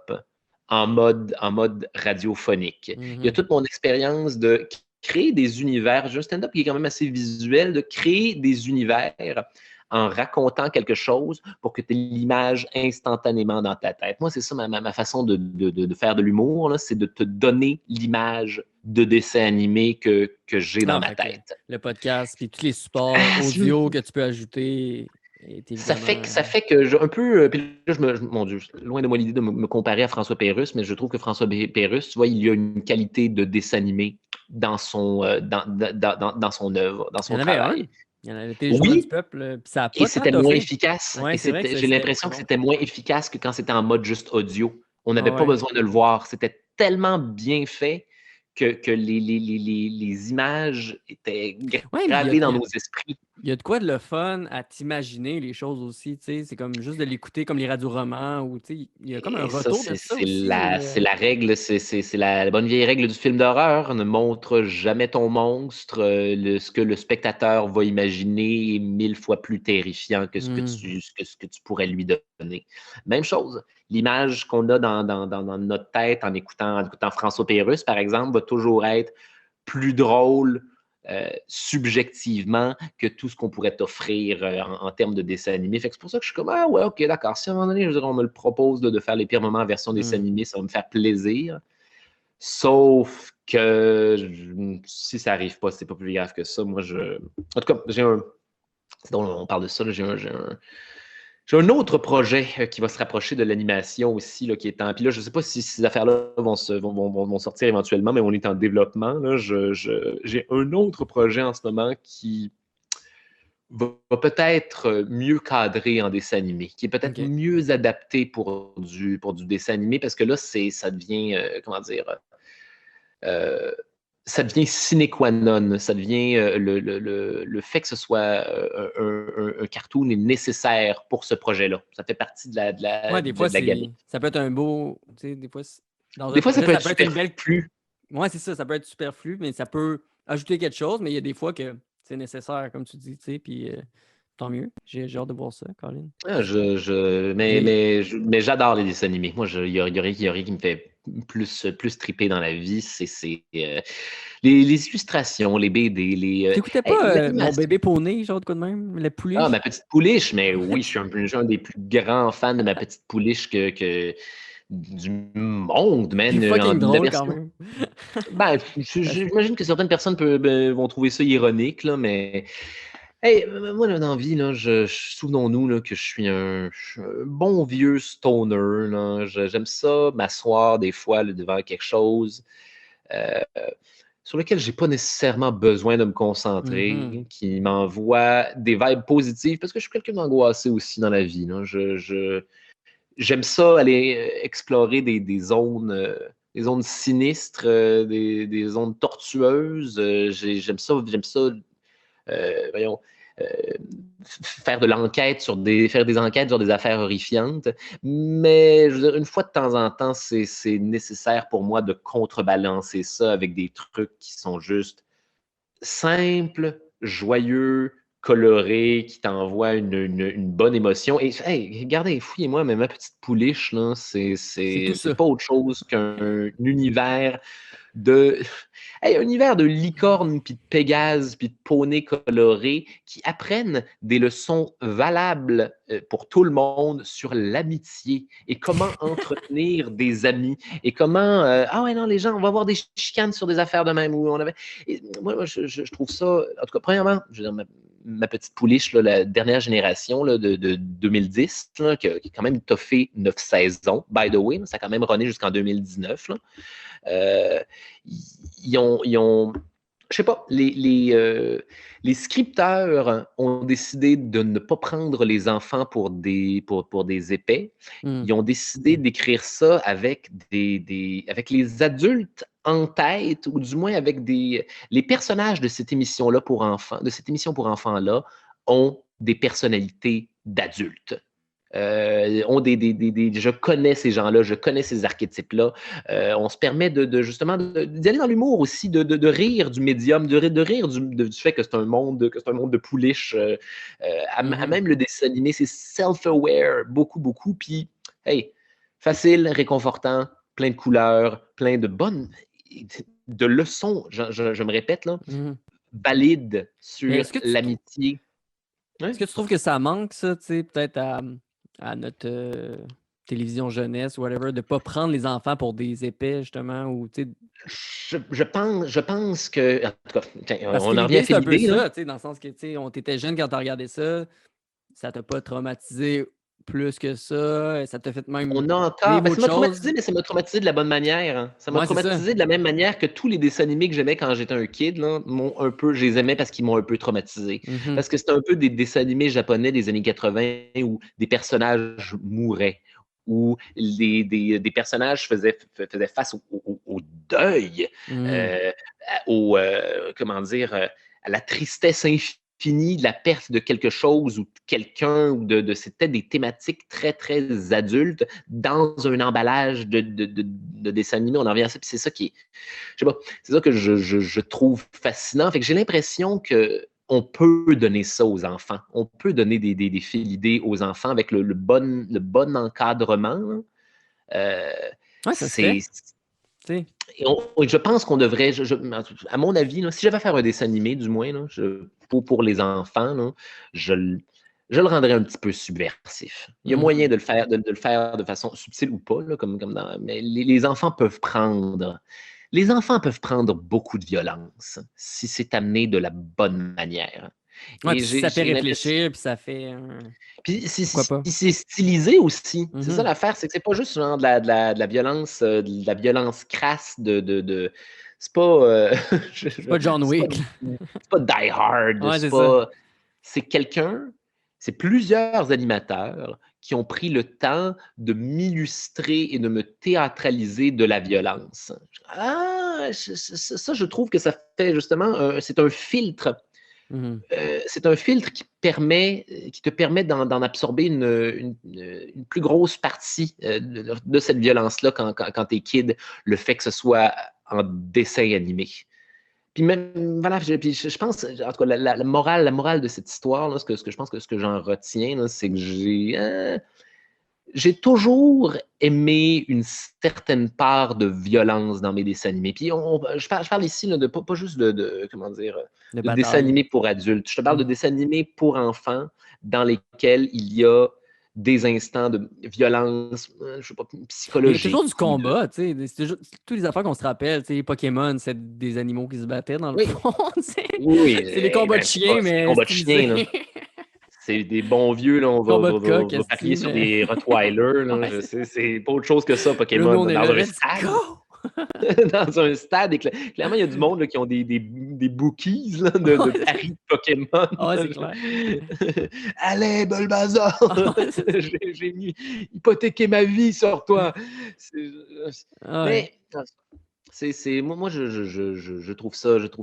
en mode radiophonique. Il y a Mhm. toute mon expérience de créer des univers. J'ai un stand-up qui est quand même assez visuel, de créer des univers en racontant quelque chose pour que tu aies l'image instantanément dans ta tête. Moi, c'est ça ma façon de faire de l'humour, là, c'est de te donner l'image de dessin animé que j'ai dans Ah, ma fait que tête. le podcast, puis tous les supports audio que tu peux ajouter est évidemment... Ça fait que un peu. Puis là, mon Dieu, loin de moi l'idée de me comparer à François Pérusse, mais je trouve que François Pérusse, tu vois, il y a une qualité de dessin animé dans son œuvre, dans Il y son en avait un. travail. Il y en avait le Journal du Oui, Peuple, puis ça n'a et pas tant c'était moins toffé. efficace. Ouais, c'est vrai que J'ai c'était l'impression que bon. c'était moins efficace que quand c'était en mode juste audio. On Ah n'avait pas ouais. besoin de le voir. C'était tellement bien fait que les images étaient Ouais, mais gravées dans nos esprits. il y a de quoi de le fun à t'imaginer les choses aussi, tu sais. C'est comme juste de l'écouter comme les radioromans ou, tu sais, il y a comme un Et ça, retour de ça aussi. c'est la règle, c'est la bonne vieille règle du film d'horreur. Ne montre jamais ton monstre. Ce que le spectateur va imaginer est 1000 fois plus terrifiant que Hmm. ce que tu pourrais lui donner. Même chose. L'image qu'on a dans notre tête en écoutant François Pérusse, par exemple, va toujours être plus drôle subjectivement que tout ce qu'on pourrait t'offrir en termes de dessin animé. Fait que c'est pour ça que je suis comme, ah ouais, ok, d'accord. Si à un moment donné, je veux dire, on me le propose de faire les pires moments en version dessin Hmm. animé, ça va me faire plaisir. Sauf que si ça n'arrive pas, c'est pas plus grave que ça. Moi, en tout cas, c'est drôle, on parle de ça, là, j'ai un autre projet qui va se rapprocher de l'animation aussi, là, qui est en. Puis là, je ne sais pas si ces affaires-là vont sortir éventuellement, mais on est en développement. Là. J'ai un autre projet en ce moment qui va peut-être mieux cadré en dessin animé, qui est peut-être OK. mieux adapté pour du dessin animé, parce que là, ça devient, comment dire, euh, ça devient sine qua non. Ça devient le fait que ce soit un cartoon est nécessaire pour ce projet-là. Ça fait partie Ouais, des fois, de la gamine. ça peut être un beau. Tu sais, des fois, dans Des un fois, ça projet, peut ça être peut être une belle. superflu. Ouais, c'est ça peut être superflu, mais ça peut ajouter quelque chose, mais il y a des fois que c'est nécessaire, comme tu dis, tu sais, puis tant mieux. J'ai hâte de voir ça, Colin. Ah, J'ai- mais j'adore les dessins animés. Moi, il y a rien qui me fait plus triper dans la vie. Les illustrations, les BD, T'écoutais hey, pas Mon l'animation. bébé poney, genre de quoi de même? La Ah, pouliche? ma petite pouliche, mais oui, je suis un des plus grands fans de ma petite pouliche du monde, C'est man. fucking La drôle quand version. même. Ben, j'imagine que certaines personnes vont trouver ça ironique, là, mais hey, moi, là, dans la vie, là, souvenons-nous là, que je suis un bon vieux stoner. Là. J'aime ça, m'asseoir des fois là, devant quelque chose euh, sur lequel j'ai pas nécessairement besoin de me Mhm. concentrer, qui m'envoie des vibes positives, parce que je suis quelqu'un d'angoissé aussi dans la vie. Là. J'aime ça aller explorer des zones sinistres, des zones tortueuses. J'aime ça voyons, euh, faire de l'enquête faire des enquêtes sur des affaires horrifiantes. Mais je veux dire, une fois de temps en temps, c'est nécessaire pour moi de contrebalancer ça avec des trucs qui sont juste simples, joyeux, colorés, qui t'envoient une bonne émotion. Et hey, regardez, fouillez-moi, mais ma petite pouliche, là, C'est tout ça. c'est pas autre chose qu'un univers de hey, un univers de licornes, puis de pégases, puis de poneys colorés qui apprennent des leçons valables pour tout le monde sur l'amitié et comment entretenir des amis et comment ah ouais non les gens on va avoir des chicanes sur des affaires de même où on avait et moi je trouve ça en tout cas premièrement je veux dire, ma petite pouliche là, la dernière génération là, de 2010 là, qui a quand même toffé 9 saisons by the way là, ça a quand même runné jusqu'en 2019 là. Euh, ils ont je sais pas, les scripteurs ont décidé de ne pas prendre les enfants pour des épais. Hmm. Ils ont décidé d'écrire ça avec avec les adultes en tête, ou du moins avec les personnages de cette émission-là pour enfants, de cette émission pour enfants-là, ont des personnalités d'adultes. Je connais ces gens-là, je connais ces archétypes-là. On se permet justement d'y aller dans l'humour aussi, de rire du médium, de rire du fait que c'est un monde de pouliches. À Mhm. même le dessin animé, c'est self-aware, beaucoup, beaucoup. Puis, hey, facile, réconfortant, plein de couleurs, plein de bonnes, de leçons, je me répète, là, Mhm. valides Mais sur l'amitié. est-ce Ouais. que tu trouves que ça manque, ça, tu sais, peut-être à notre télévision jeunesse, whatever, de pas prendre les enfants pour des épais, justement, ou, tu sais, Je pense que. En tout cas, tiens, parce que on en revient à l'idée, c'est un peu Félidé, là. ça, tu sais, dans le sens que, tu sais, on t'était jeune quand t'as regardé ça t'a pas traumatisé plus que ça t'a fait même On a encore. vivre Ben, autre ça m'a chose. traumatisé, mais ça m'a traumatisé de la bonne manière. Hein. Ça m'a Ouais, c'est ça. traumatisé de la même manière que tous les dessins animés que j'aimais quand j'étais un kid, là, je les aimais parce qu'ils m'ont un peu traumatisé. Mhm. Parce que c'était un peu des dessins animés japonais des années 80 où des personnages mouraient, où des personnages faisaient face au deuil, Mhm. euh, comment dire, à la tristesse infinie de la perte de quelque chose ou de quelqu'un, c'était des thématiques très, très adultes dans un emballage de dessin animé. On en revient à ça, puis c'est ça qui est, je sais pas, c'est ça que je trouve fascinant. Fait que j'ai l'impression que on peut donner ça aux enfants. On peut donner des fils d'idées aux enfants avec le bon encadrement. Euh, Ouais, ça se fait, c'est tu sais. je pense qu'on devrait, à mon avis, là, si j'avais à faire un dessin animé, du moins, là, pour les enfants, là, je, je le rendrais un petit peu subversif. Il y a moyen Mhm. de le faire de façon subtile ou pas, là, mais les enfants peuvent prendre. Les enfants peuvent prendre beaucoup de violence si c'est amené de la bonne manière. Ouais, Et puis si ça fait j'ai l'impression. réfléchir, puis ça fait. Puis Pourquoi pas? c'est stylisé aussi. C'est ça Mhm. l'affaire, c'est que c'est pas juste genre de la violence crasse c'est pas C'est pas John Wick, là. c'est pas Die Hard, Ouais, c'est ça. c'est quelqu'un, c'est plusieurs animateurs qui ont pris le temps de m'illustrer et de me théâtraliser de la violence. Ça, je trouve que ça fait justement, c'est un filtre. C'est un filtre qui te permet d'en absorber une plus grosse partie de cette violence-là quand tu es kid, le fait que ce soit en dessin animé. Puis même, voilà, je pense, en tout cas, la morale de cette histoire, là, ce que je pense que ce que j'en retiens, là, c'est que j'ai toujours aimé une certaine part de violence dans mes dessins animés. Puis je parle ici là, de pas juste comment dire, De de dessins bataille. animés pour adultes. Je te parle de dessins animés pour enfants dans lesquels il y a des instants de violence, je sais pas, Il y a psychologique. toujours du combat, tu sais. C'est toutes les affaires qu'on se rappelle. Tu sais, Pokémon, c'est des animaux qui se battaient dans le Oui, fond. oui, C'est des combats de ben, chiens, c'est des mais combats de chiens, là. stylisés. C'est des bons vieux, là, on Combat de coq, va parier sur mais. des Rottweilers, là, Ouais, je sais, c'est pas autre chose que ça, là, nous, Pokémon, on est dans là, un let's stade. go! Dans un stade, et clairement, il y a du monde là, qui ont des bookies là, de paris de Pokémon. Ah ouais, c'est clair. Allez, Bulbasaur! Ah ouais, J'ai hypothéqué ma vie sur toi. ah ouais. Mais moi je trouve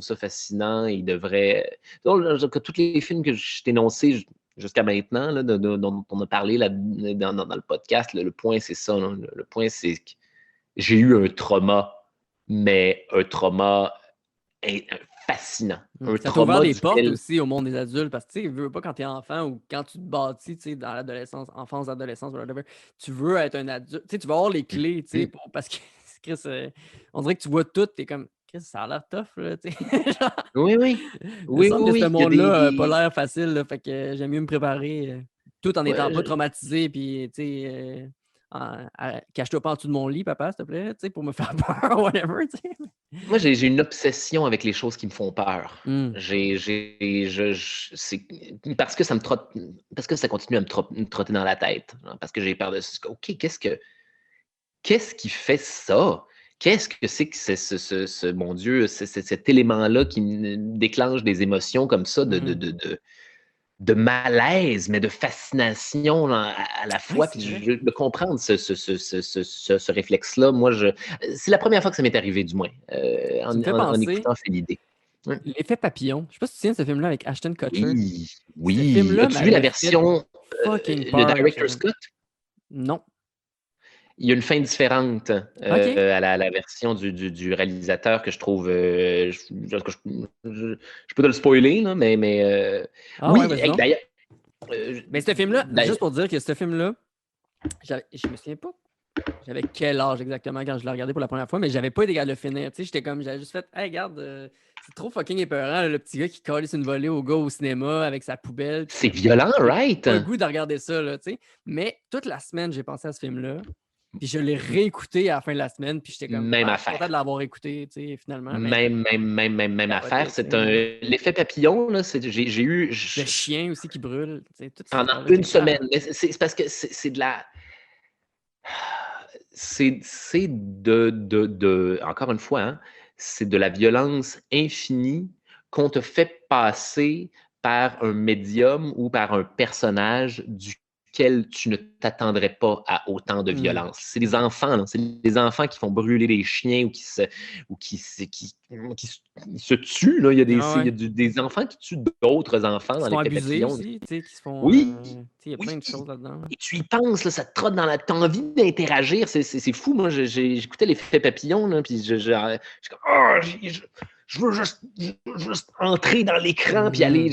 ça fascinant. Il devrait. Donc, que tous les films que je t'ai énoncés jusqu'à maintenant, là, dont on a parlé là, dans le podcast, le point, c'est ça. Là. Le point, c'est que j'ai eu un trauma, mais un trauma fascinant. Un Ça t'a ouvert trauma des portes duquel. aussi au monde des adultes parce que tu sais, veux pas quand t'es enfant ou quand tu te bâtis, tu sais, dans l'adolescence, enfance, adolescence, whatever, tu veux être un adulte, tu sais, tu vas avoir les clés, tu sais, parce que Chris, on dirait que tu vois tout, t'es comme, Chris, ça a l'air tough, là, tu sais. Genre, Oui, oui. il me Oui, semble oui, que ce oui. Il y a monde-là a pas l'air facile, là, fait que j'aime mieux me préparer tout en étant pas Ouais, traumatisé, puis tu sais, cache-toi pas en dessous de mon lit, papa, s'il te plaît, tu sais, pour me faire peur, whatever, tu sais. moi, j'ai une obsession avec les choses qui me font peur. Mm. C'est parce que ça me trotte, parce que ça continue à me trotter dans la tête. Hein, parce que j'ai peur de. OK, qu'est-ce qui fait ça? Qu'est-ce que c'est que mon Dieu, cet élément-là qui me déclenche des émotions comme ça de malaise, mais de fascination là, à la Ouais, fois. c'est Puis vrai. de comprendre ce réflexe-là, moi, c'est la première fois que ça m'est arrivé, du moins, Tu me fais en penser écoutant Félidé. Ouais. L'effet papillon. Je sais pas si tu te souviens de ce film-là avec Ashton Kutcher. Oui, Ce oui. film-là As-tu vu la m'avait fait version, fucking le peur quand j'étais Director's jeune. Cut? Non. Il y a une fin différente OK. à la version du réalisateur que je trouve. Je peux te le spoiler, là, mais Ah ouais, oui, vas-y donc. d'ailleurs. Mais ce film-là, D'ailleurs, juste pour dire que ce film-là, je me souviens pas. J'avais quel âge exactement quand je l'ai regardé pour la première fois, mais j'avais pas été capable de le finir. Tu sais, j'étais comme, j'avais juste fait, hey, regarde, c'est trop fucking épeurant, là, le petit gars qui calisse une volée au gars au cinéma avec sa poubelle. Puis c'est comme, violent, j'ai right? pas le goût de regarder ça, là, tu sais. Mais toute la semaine, j'ai pensé à ce film-là. Puis je l'ai réécouté à la fin de la semaine, puis j'étais comme, Même ah, je suis content de affaire. l'avoir écouté, tu sais, finalement, mais Même affaire. capoté, tu C'est sais. l'effet papillon, là, j'ai eu Le chien aussi qui brûle, tu sais, toutes ces pendant affaires-là, une j'étais comme, semaine. Mais c'est parce que c'est de la. C'est encore une fois, hein, c'est de la violence infinie qu'on te fait passer par un médium ou par un personnage duquel tu ne t'attendrais pas à autant de violence. C'est des enfants, là, c'est des enfants qui font brûler les chiens ou qui se tuent. Là. ah Il y ouais. a des enfants qui tuent d'autres enfants Qui dans se font l'effet abuser papillon. aussi, tu sais, qui se font, Oui, tu sais, il y a oui. plein de choses là-dedans, là. Et tu y penses, là, ça te trotte dans la. T'as envie d'interagir, c'est fou. Moi, j'écoutais l'effet papillon, là, puis je suis comme, je veux juste entrer dans l'écran, puis aller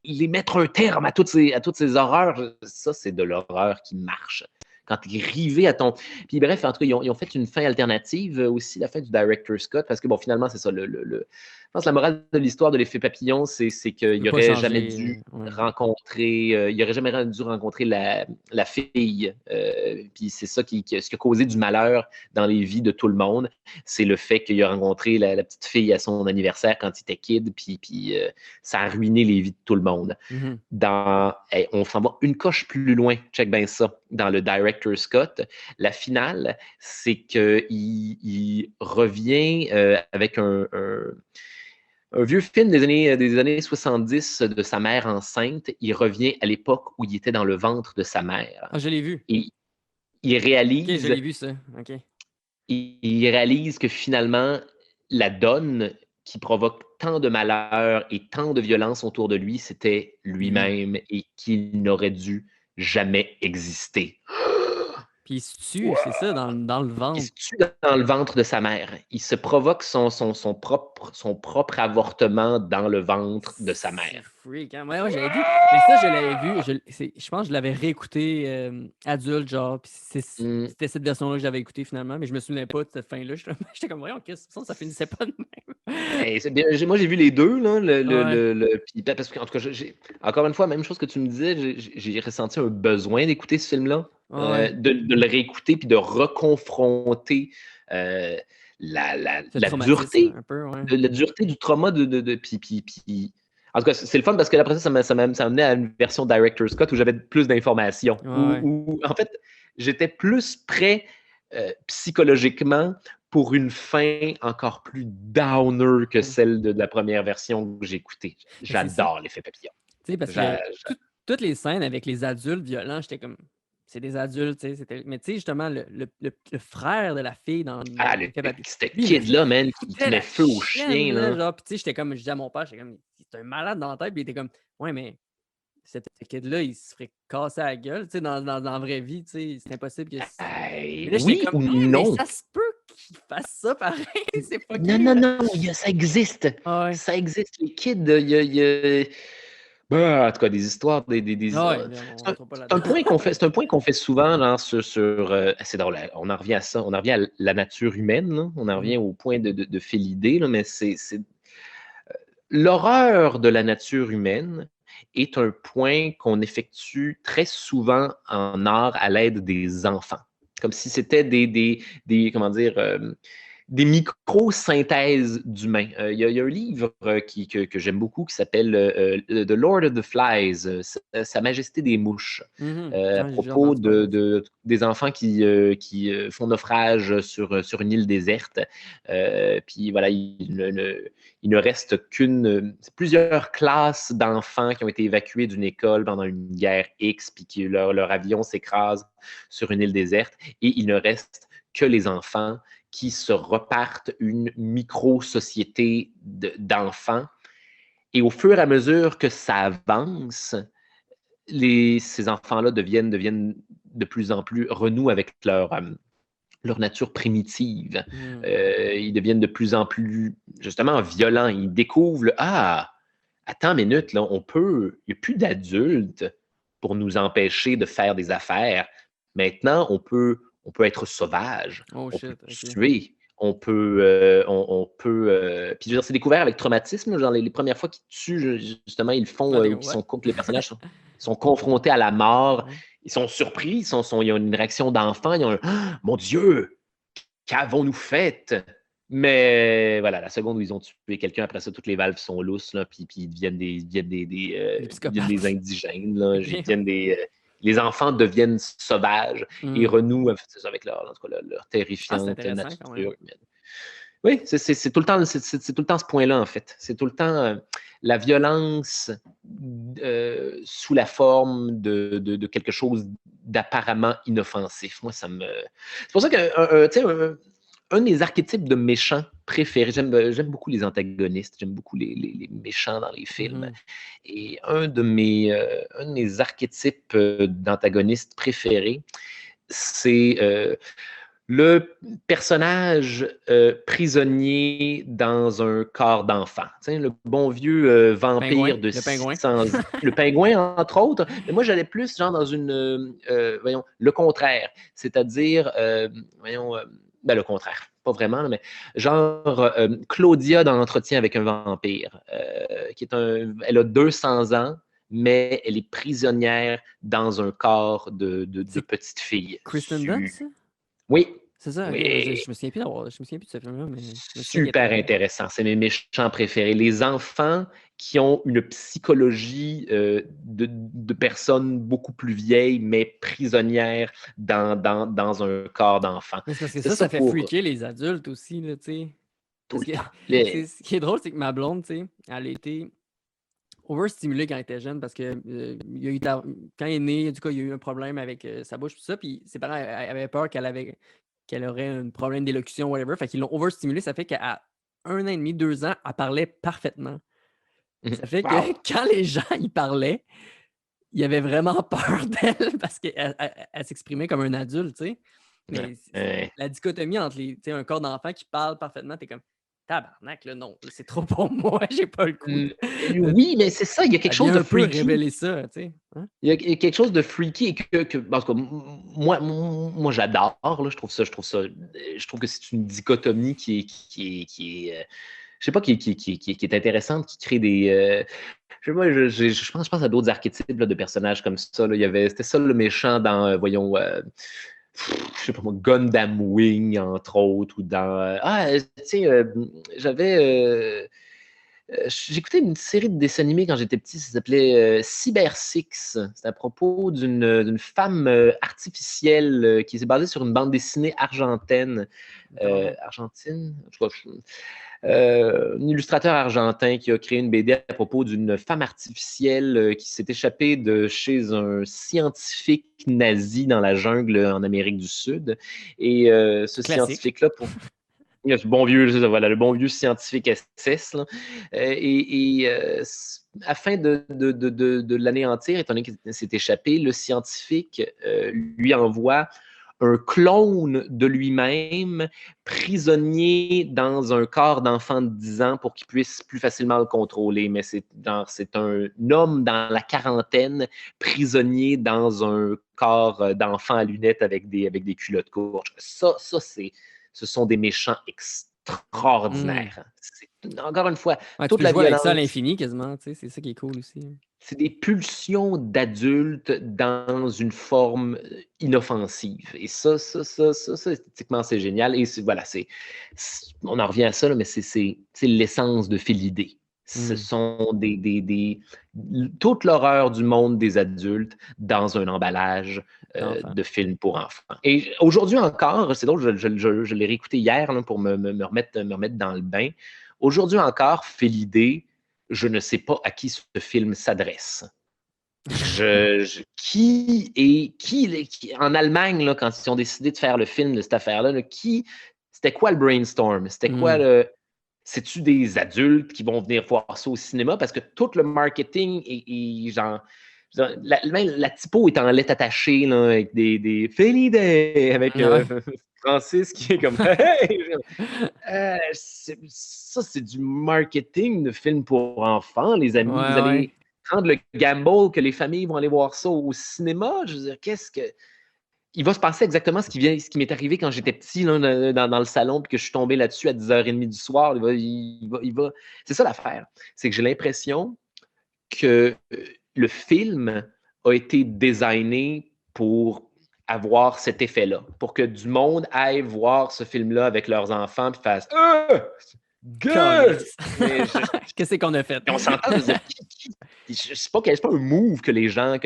les mettre un terme à toutes ces horreurs. Ça, c'est de l'horreur qui marche. Quand tu es rivé à ton. Puis bref, en tout cas, ils ont fait une fin alternative aussi, la fin du Director's Cut, parce que bon, finalement, c'est ça. Je pense que la morale de l'histoire de l'effet papillon, c'est Tu qu'il peux pas n'aurait jamais changer, dû ouais. rencontrer, il aurait jamais dû rencontrer la fille. Puis c'est ça ce qui a causé du malheur dans les vies de tout le monde. C'est le fait qu'il a rencontré la petite fille à son anniversaire quand il était kid, puis ça a ruiné les vies de tout le monde. Mhm. On s'en va une coche plus loin, check bien ça, dans le Director's Cut. La finale, c'est qu'il revient avec Un vieux film des années 70 de sa mère enceinte. Il revient à l'époque où il était dans le ventre de sa mère. Ah, je l'ai vu. Et il Ok, je réalise, l'ai vu, ça. Ok. il réalise que finalement, la donne qui provoque tant de malheur et tant de violence autour de lui, c'était Lui. lui-même et qu'il n'aurait dû jamais exister. Puis il se tue, c'est ça, dans le Il ventre. se tue dans le ventre de sa mère. Il se provoque son propre avortement dans le ventre de sa C'est mère. freak, hein? Ouais, j'avais vu. Mais ça, je l'avais vu. Je pense que je l'avais réécouté adulte, genre. Puis Mm. c'était cette version-là que j'avais écoutée finalement, mais je me souvenais pas de cette fin-là. J'étais comme, voyons, qu'est-ce que ça finissait pas de même. Hey, c'est bien. Moi, j'ai vu les deux, là, Ouais, parce que, en tout cas, encore une fois, même chose que tu me disais, j'ai ressenti un besoin d'écouter ce film-là, ouais. de le réécouter puis de reconfronter euh, Ce la traumatisme, dureté, un peu, ouais. la dureté du trauma puis. En tout cas, c'est le fun parce que après ça m'a amené à une version Director's Cut où j'avais plus d'informations. Ouais, ouais. En fait, j'étais plus prêt psychologiquement pour une fin encore plus downer que Mm. celle de la première version que j'ai écoutée. Mais c'est ça. J'adore l'effet papillon. Tu sais, parce que toutes les scènes avec les adultes violents, j'étais comme. C'est des adultes, tu sais. Mais tu sais, justement, le frère de la fille dans Ah, l'effet papier, ce lui, il me kid-là, man, qui foutait met la feu au chienne, chien, là. là. Genre, puis tu sais, je disais à mon père, j'étais comme, c'est un malade dans la tête, puis il était comme, ouais, mais ce kid-là, il se ferait casser la gueule, tu sais, dans la vraie vie, tu sais, c'est impossible que. Mais là, j'étais Oui comme, ou ouais, mais non? ça se peut qu'il fasse ça pareil, c'est Non, fucké, non, là. non, ça existe. Ah ouais. Ça existe. Les kids, il y a- bah, en tout cas, des histoires, Ah ouais, là, on rentre pas c'est un là-dedans. point c'est un point qu'on fait souvent là, c'est drôle, on en revient à ça, on en revient à la nature humaine, là. On en revient Mhm. au point de Félidée, là, mais l'horreur de la nature humaine est un point qu'on effectue très souvent en art à l'aide des enfants. Comme si c'était comment dire, des micro-synthèses d'humains. Il y a un livre que j'aime beaucoup qui s'appelle The Lord of the Flies, Sa Majesté des Mouches, Mhm. à Ouais, j'ai propos entendu parler de ça. des enfants qui font naufrage sur une île déserte. Puis voilà, il ne reste plusieurs classes d'enfants qui ont été évacués d'une école pendant une guerre X, puis que leur avion s'écrase sur une île déserte, et il ne reste que les enfants qui se repartent une micro-société d'enfants. Et au fur et à mesure que ça avance, ces enfants-là deviennent de plus en plus renouent avec leur nature primitive. Mhm. Ils deviennent de plus en plus, justement, violents. Ils découvrent, ah, attends une minute, là, il n'y a plus d'adultes pour nous empêcher de faire des affaires. Maintenant, on peut être sauvage, Oh on peut shit, ok. tuer, on peut. Puis je veux dire, c'est découvert avec traumatisme. Genre les premières fois qu'ils tuent, justement, ils le font, Ah, t'es ou comme, what? que les personnages sont confrontés à la mort. Ouais. Ils sont surpris, ils ont une réaction d'enfant, ils ont un ah, mon Dieu, qu'avons-nous fait? Mais voilà, la seconde où ils ont tué quelqu'un, après ça, toutes les valves sont lousses, là, puis ils Des deviennent des psychopathes. indigènes, là, Ok. les enfants deviennent sauvages et Mhm. renouent avec en tout cas, leur Ah, c'est terrifiante intéressant quand même. nature humaine. Oui, c'est tout le temps, c'est tout le temps ce point-là, en fait. C'est tout le temps la violence sous la forme de quelque chose d'apparemment inoffensif. Moi, c'est pour ça que, tu sais, un des archétypes de méchants préférés, j'aime beaucoup les antagonistes, j'aime beaucoup les méchants dans les films. Mhm. Et un de mes archétypes d'antagonistes préférés, c'est le personnage prisonnier dans un corps d'enfant. Le bon vieux Pingouin, vampire de le pingouin. 600 ans. Le pingouin, entre autres. Mais moi, j'allais plus genre dans voyons, le contraire. C'est-à-dire, voyons, ben, le contraire. Pas vraiment, mais genre Claudia dans l'entretien avec un vampire, elle a 200 ans, mais elle est prisonnière dans un corps de C'est petite fille. Kristen Dunst, ça? Oui, C'est ça, ok. oui, Je me souviens plus je me souviens plus de ce film-là, mais je me souviens qu'il super était. intéressant. C'est mes méchants préférés. Les enfants qui ont une psychologie de personnes beaucoup plus vieilles, mais prisonnières dans un corps d'enfant. Mais c'est parce que C'est ça ça fait pour. freaker les adultes aussi, là, tu sais. tout Ce le qui est, temps. Les- ce qui est drôle, c'est que ma blonde, tu sais, elle a été overstimulée quand elle était jeune parce que il y a eu quand elle est née, du coup, il y a eu un problème avec sa bouche, tout ça, puis ses parents avaient peur qu'elle aurait un problème d'élocution, whatever, fait qu'ils l'ont overstimulée, ça fait qu'à 1 an et demi, 2 ans, elle parlait parfaitement. Ça fait que Wow! quand les gens y parlaient, il avait vraiment peur d'elle parce qu'elle s'exprimait comme un adulte, tu sais. Ouais, Mais ouais. la dichotomie entre un corps d'enfant qui parle parfaitement, t'es comme tabarnak, là, non, là, c'est trop pour moi, j'ai pas le coup. Oui, mais c'est ça, il y a quelque Ça chose vient de un peu freaky. révéler ça, tu sais. Hein? Il y a quelque chose de freaky en tout cas, moi j'adore, là, je trouve que c'est une dichotomie qui est, je sais pas, qui est intéressante, qui crée des, je sais pas, je pense à d'autres archétypes là, de personnages comme ça, là. C'était ça le méchant dans, voyons, je sais pas moi, Gundam Wing, entre autres, ou dans, tu sais, j'écoutais une série de dessins animés quand j'étais petit, ça s'appelait Cyber Six. C'est à propos d'une femme artificielle qui s'est basée sur une bande dessinée argentine. Argentine? En tout cas, un illustrateur argentin qui a créé une BD à propos d'une femme artificielle qui s'est échappée de chez un scientifique nazi dans la jungle en Amérique du Sud. Et ce Classique. scientifique-là, il y a ce bon vieux, voilà, le bon vieux scientifique SS, là. Afin de l'anéantir, étant donné qu'il s'est échappé, le scientifique lui envoie un clone de lui-même prisonnier dans un corps d'enfant de 10 ans pour qu'il puisse plus facilement le contrôler. Mais c'est un homme dans la quarantaine, prisonnier dans un corps d'enfant à lunettes avec des culottes courtes. Ce sont des méchants extraordinaires. Encore une fois, Ouais, tu toute peux la jouer avec ça à violence, l'infini quasiment, tu sais, c'est ça qui est cool aussi. c'est des pulsions d'adultes dans une forme inoffensive. Et ça, esthétiquement, c'est génial. Et voilà, on en revient à ça, là, mais c'est l'essence de Félidé. Ce sont toute l'horreur du monde des adultes dans un emballage de films pour enfants. Et aujourd'hui encore, c'est drôle, je l'ai réécouté hier là, pour me remettre dans le bain. Aujourd'hui encore, Félidé, je ne sais pas à qui ce film s'adresse. En Allemagne, là, quand ils ont décidé de faire le film de cette affaire-là, c'était quoi le brainstorm? C'était quoi C'est-tu des adultes qui vont venir voir ça au cinéma? Parce que tout le marketing est genre. Même la typo est en lettres attachées, là, avec des Feliday, avec Francis qui est comme hey! Ça, c'est du marketing de film pour enfants, les amis. Vous allez prendre le gamble que les familles vont aller voir ça au cinéma. Je veux dire, il va se passer exactement ce qui m'est arrivé quand j'étais petit là, dans le salon puis que je suis tombé là-dessus à 10h30 du soir. C'est ça l'affaire. C'est que j'ai l'impression que le film a été designé pour avoir cet effet-là, pour que du monde aille voir ce film-là avec leurs enfants et fasse good! Qu'est-ce qu'on a fait? On s'entend, c'est pas un move que les gens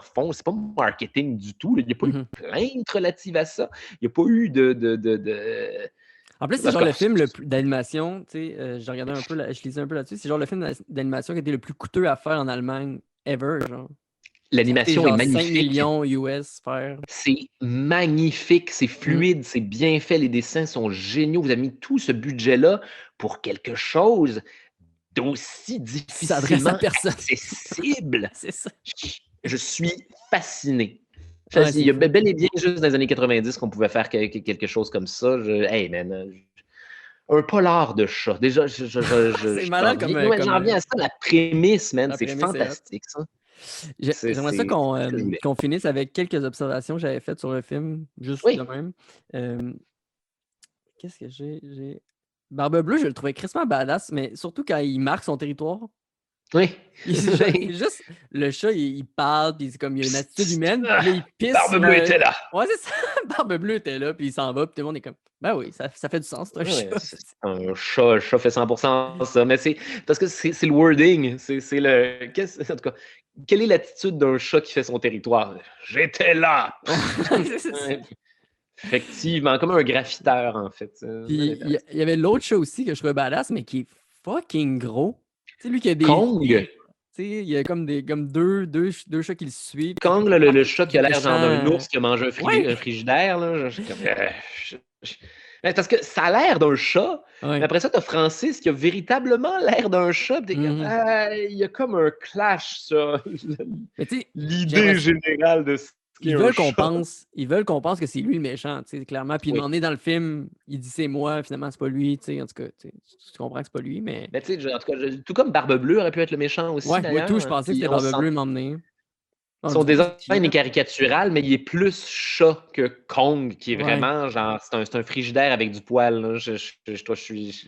font, c'est pas marketing du tout. Il n'y a pas eu de plainte relative à ça. Il n'y a pas eu de... En plus, c'est genre le film d'animation, tu sais, je regardais un peu, je lisais un peu là-dessus, c'est genre le film d'animation qui a été le plus coûteux à faire en Allemagne ever, genre. L'animation est magnifique. 5 millions US faire. C'est magnifique, c'est fluide, c'est bien fait, les dessins sont géniaux. Vous avez mis tout ce budget-là pour quelque chose d'aussi difficilement accessible. C'est ça. Je suis fasciné. Il y a bel et bien juste dans les années 90 qu'on pouvait faire quelque chose comme ça. Hey man, un polar de chat. Déjà, c'est malade comme j'en reviens à ça, la prémisse, man. C'est fantastique, ça. J'aimerais ça qu'on finisse avec quelques observations que j'avais faites sur le film, juste de même. Qu'est-ce que j'ai... Barbe Bleue, je le trouvais crissement badass, mais surtout quand il marque son territoire. Oui. Juste, le chat, il parle, puis c'est comme il y a une attitude humaine, puis là, il pisse. Barbe Bleue était là. Ouais, c'est ça. Barbe Bleue était là, puis il s'en va, puis tout le monde est comme, ben oui, ça fait du sens, c'est un chat. Un chat fait 100% ça, mais c'est parce que c'est le wording, en tout cas, quelle est l'attitude d'un chat qui fait son territoire? J'étais là! Effectivement, comme un graffiteur, en fait. Puis il y avait l'autre chat aussi que je trouvais badass, mais qui est fucking gros. Tu sais, lui qui a des Kong, chiens. Tu sais, il y a comme deux chats qui le suivent. C'est Kong, comme là, ah, le chat qui a l'air genre d'un méchant. ours qui a mangé Ouais! un frigidaire, là. Mais parce que ça a l'air d'un chat, mais Ouais. après ça, t'as Francis qui a véritablement l'air d'un chat, pis t'es comme, Mhm. il y a comme un clash sur Mais tu sais, j'ai l'idée l'impression. générale de ce qu'est un chat. Ils veulent qu'on pense que c'est lui le méchant, tu sais, clairement. Puis, Oui. demander dans le film, il dit c'est moi, finalement, c'est pas lui, tu sais. En tout cas, tu comprends que c'est pas lui, mais. Mais tu sais, en tout cas, tout comme Barbe Bleue aurait pu être le méchant aussi, Ouais, moi, tout, d'ailleurs. je pensais que Puis c'était on se Barbe sent. Bleue de m'emmener. Ah, Son du coup, c'est qui, design est là? caricatural, mais il est plus chat que Kong, qui est Ouais. vraiment genre, c'est un frigidaire avec du poil. Là. Je suis.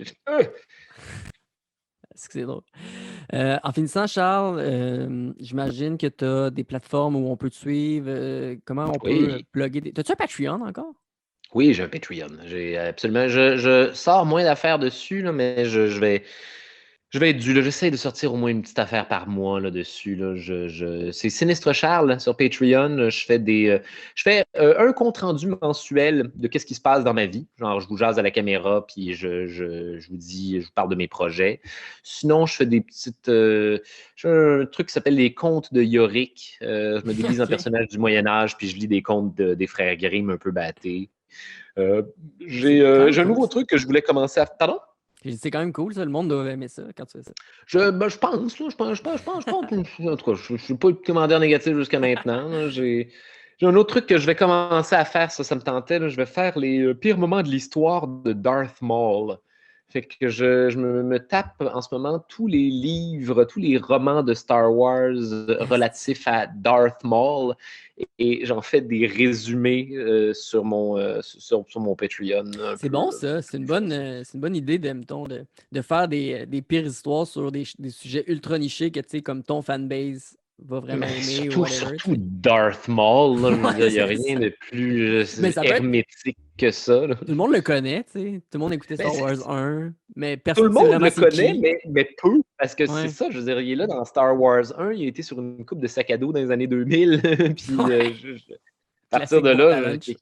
C'est que c'est drôle. En finissant, Charles, j'imagine que tu as des plateformes où on peut te suivre. Comment on peut Oui, plugger des. T'as-tu un Patreon encore? oui, j'ai un Patreon. J'ai absolument. Je sors moins d'affaires dessus, là, mais je vais être dû. Là. J'essaie de sortir au moins une petite affaire par mois là, dessus. Là. C'est Sinistre Charles sur Patreon. Je fais un compte rendu mensuel de qu'est-ce qui se passe dans ma vie. Genre, je vous jase à la caméra, puis je vous dis, je vous parle de mes projets. Sinon, je fais des petites. J'ai un truc qui s'appelle les contes de Yorick. Je me déguise en OK. personnage du Moyen-Âge, puis je lis des contes des frères Grimm un peu battés. Euh, C'est quand même j'ai un cool, nouveau ça. truc que je voulais commencer à. Pardon? J'ai dit, c'est quand même cool, ça. Le monde doit aimer ça quand tu fais ça. Je pense, là, je pense, en tout cas, je ne suis pas commandeur négatif jusqu'à maintenant. Là. J'ai un autre truc que je vais commencer à faire, ça me tentait. Là. Je vais faire les pires moments de l'histoire de Darth Maul. Fait que je me tape en ce moment tous les livres, tous les romans de Star Wars relatifs à Darth Maul et j'en fais des résumés sur mon Patreon un C'est peu. bon, Là. ça. C'est une bonne idée, mettons, de faire des pires histoires sur des sujets ultra nichés que, tu sais, comme ton fanbase va vraiment Mais aimer ou surtout, whatever, tu surtout sais. Darth Maul, là, je veux dire, Ouais, il n'y a c'est rien ça. de plus Mais ça peut être. hermétique que ça. Là. Tout le monde le connaît, tu sais. Tout le monde écoutait Ben, Star Wars 1, mais tout le personne ne sait monde vraiment le c'est connaît, qui. mais peu, parce que c'est Ouais. ça, je veux dire, il est là dans Star Wars 1, il a été sur une coupe de sac à dos dans les années 2000, puis Ouais. à partir Classique de boîte là, à lunch. Ouais.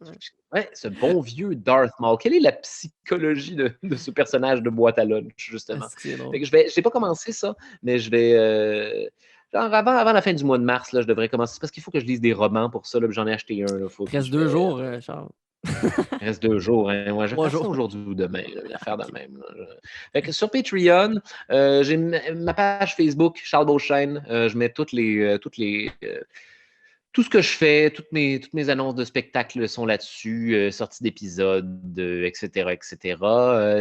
ouais, ce bon vieux Darth Maul, quelle est la psychologie de ce personnage de boîte à lunch, Ah, justement? c'est que c'est Fait drôle. que j'ai pas commencé ça, mais je vais, genre avant la fin du mois de mars, là, je devrais commencer, parce qu'il faut que je lise des romans pour ça, là, puis j'en ai acheté un, là, faut, Il te puis reste je 2 jours, vais, Charles. il reste 2 jours. Hein. Ouais, je vais 3 faire ça jours. aujourd'hui ou demain. Une affaire de OK. même. Là. Fait que sur Patreon, j'ai ma page Facebook, Charles Beauchesne. Je mets tout ce que je fais, toutes mes annonces de spectacles sont là-dessus, sorties d'épisodes, etc., etc.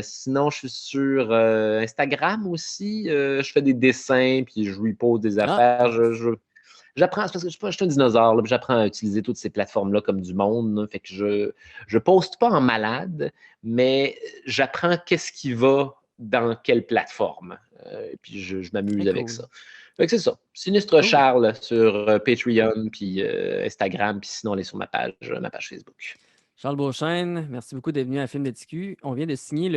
Sinon, je suis sur Instagram aussi. Je fais des dessins, puis je repose des Ah, affaires. nice. J'apprends, c'est parce que je suis un dinosaure, là, puis j'apprends à utiliser toutes ces plateformes-là comme du monde. Là. Fait que je poste pas en malade, mais j'apprends qu'est-ce qui va dans quelle plateforme. Puis je m'amuse Très avec cool. ça. Fait que c'est ça. Sinistre Cool. Charles sur Patreon, puis Instagram, puis sinon, allez sur ma page Facebook. Charles Beauchesne, merci beaucoup d'être venu à Film de TQ. On vient de finir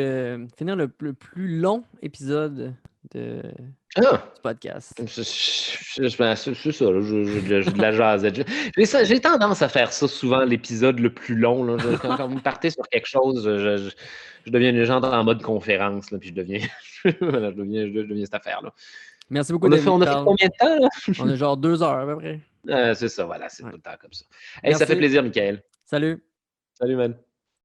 le plus long épisode Ah! du podcast. C'est ça, là, j'ai de la jasette. J'ai tendance à faire ça souvent, l'épisode le plus long. Là. Quand vous partez sur quelque chose, je deviens une légende en mode conférence, là, puis je deviens, voilà, je deviens cette affaire-là. Merci beaucoup d'être venu, On a fait Charles. combien de temps? Là? On a genre 2 heures à peu près. C'est ça, voilà, c'est Ouais. tout le temps comme ça. Hey, ça fait Merci. plaisir, Michael. Salut. Salut, man.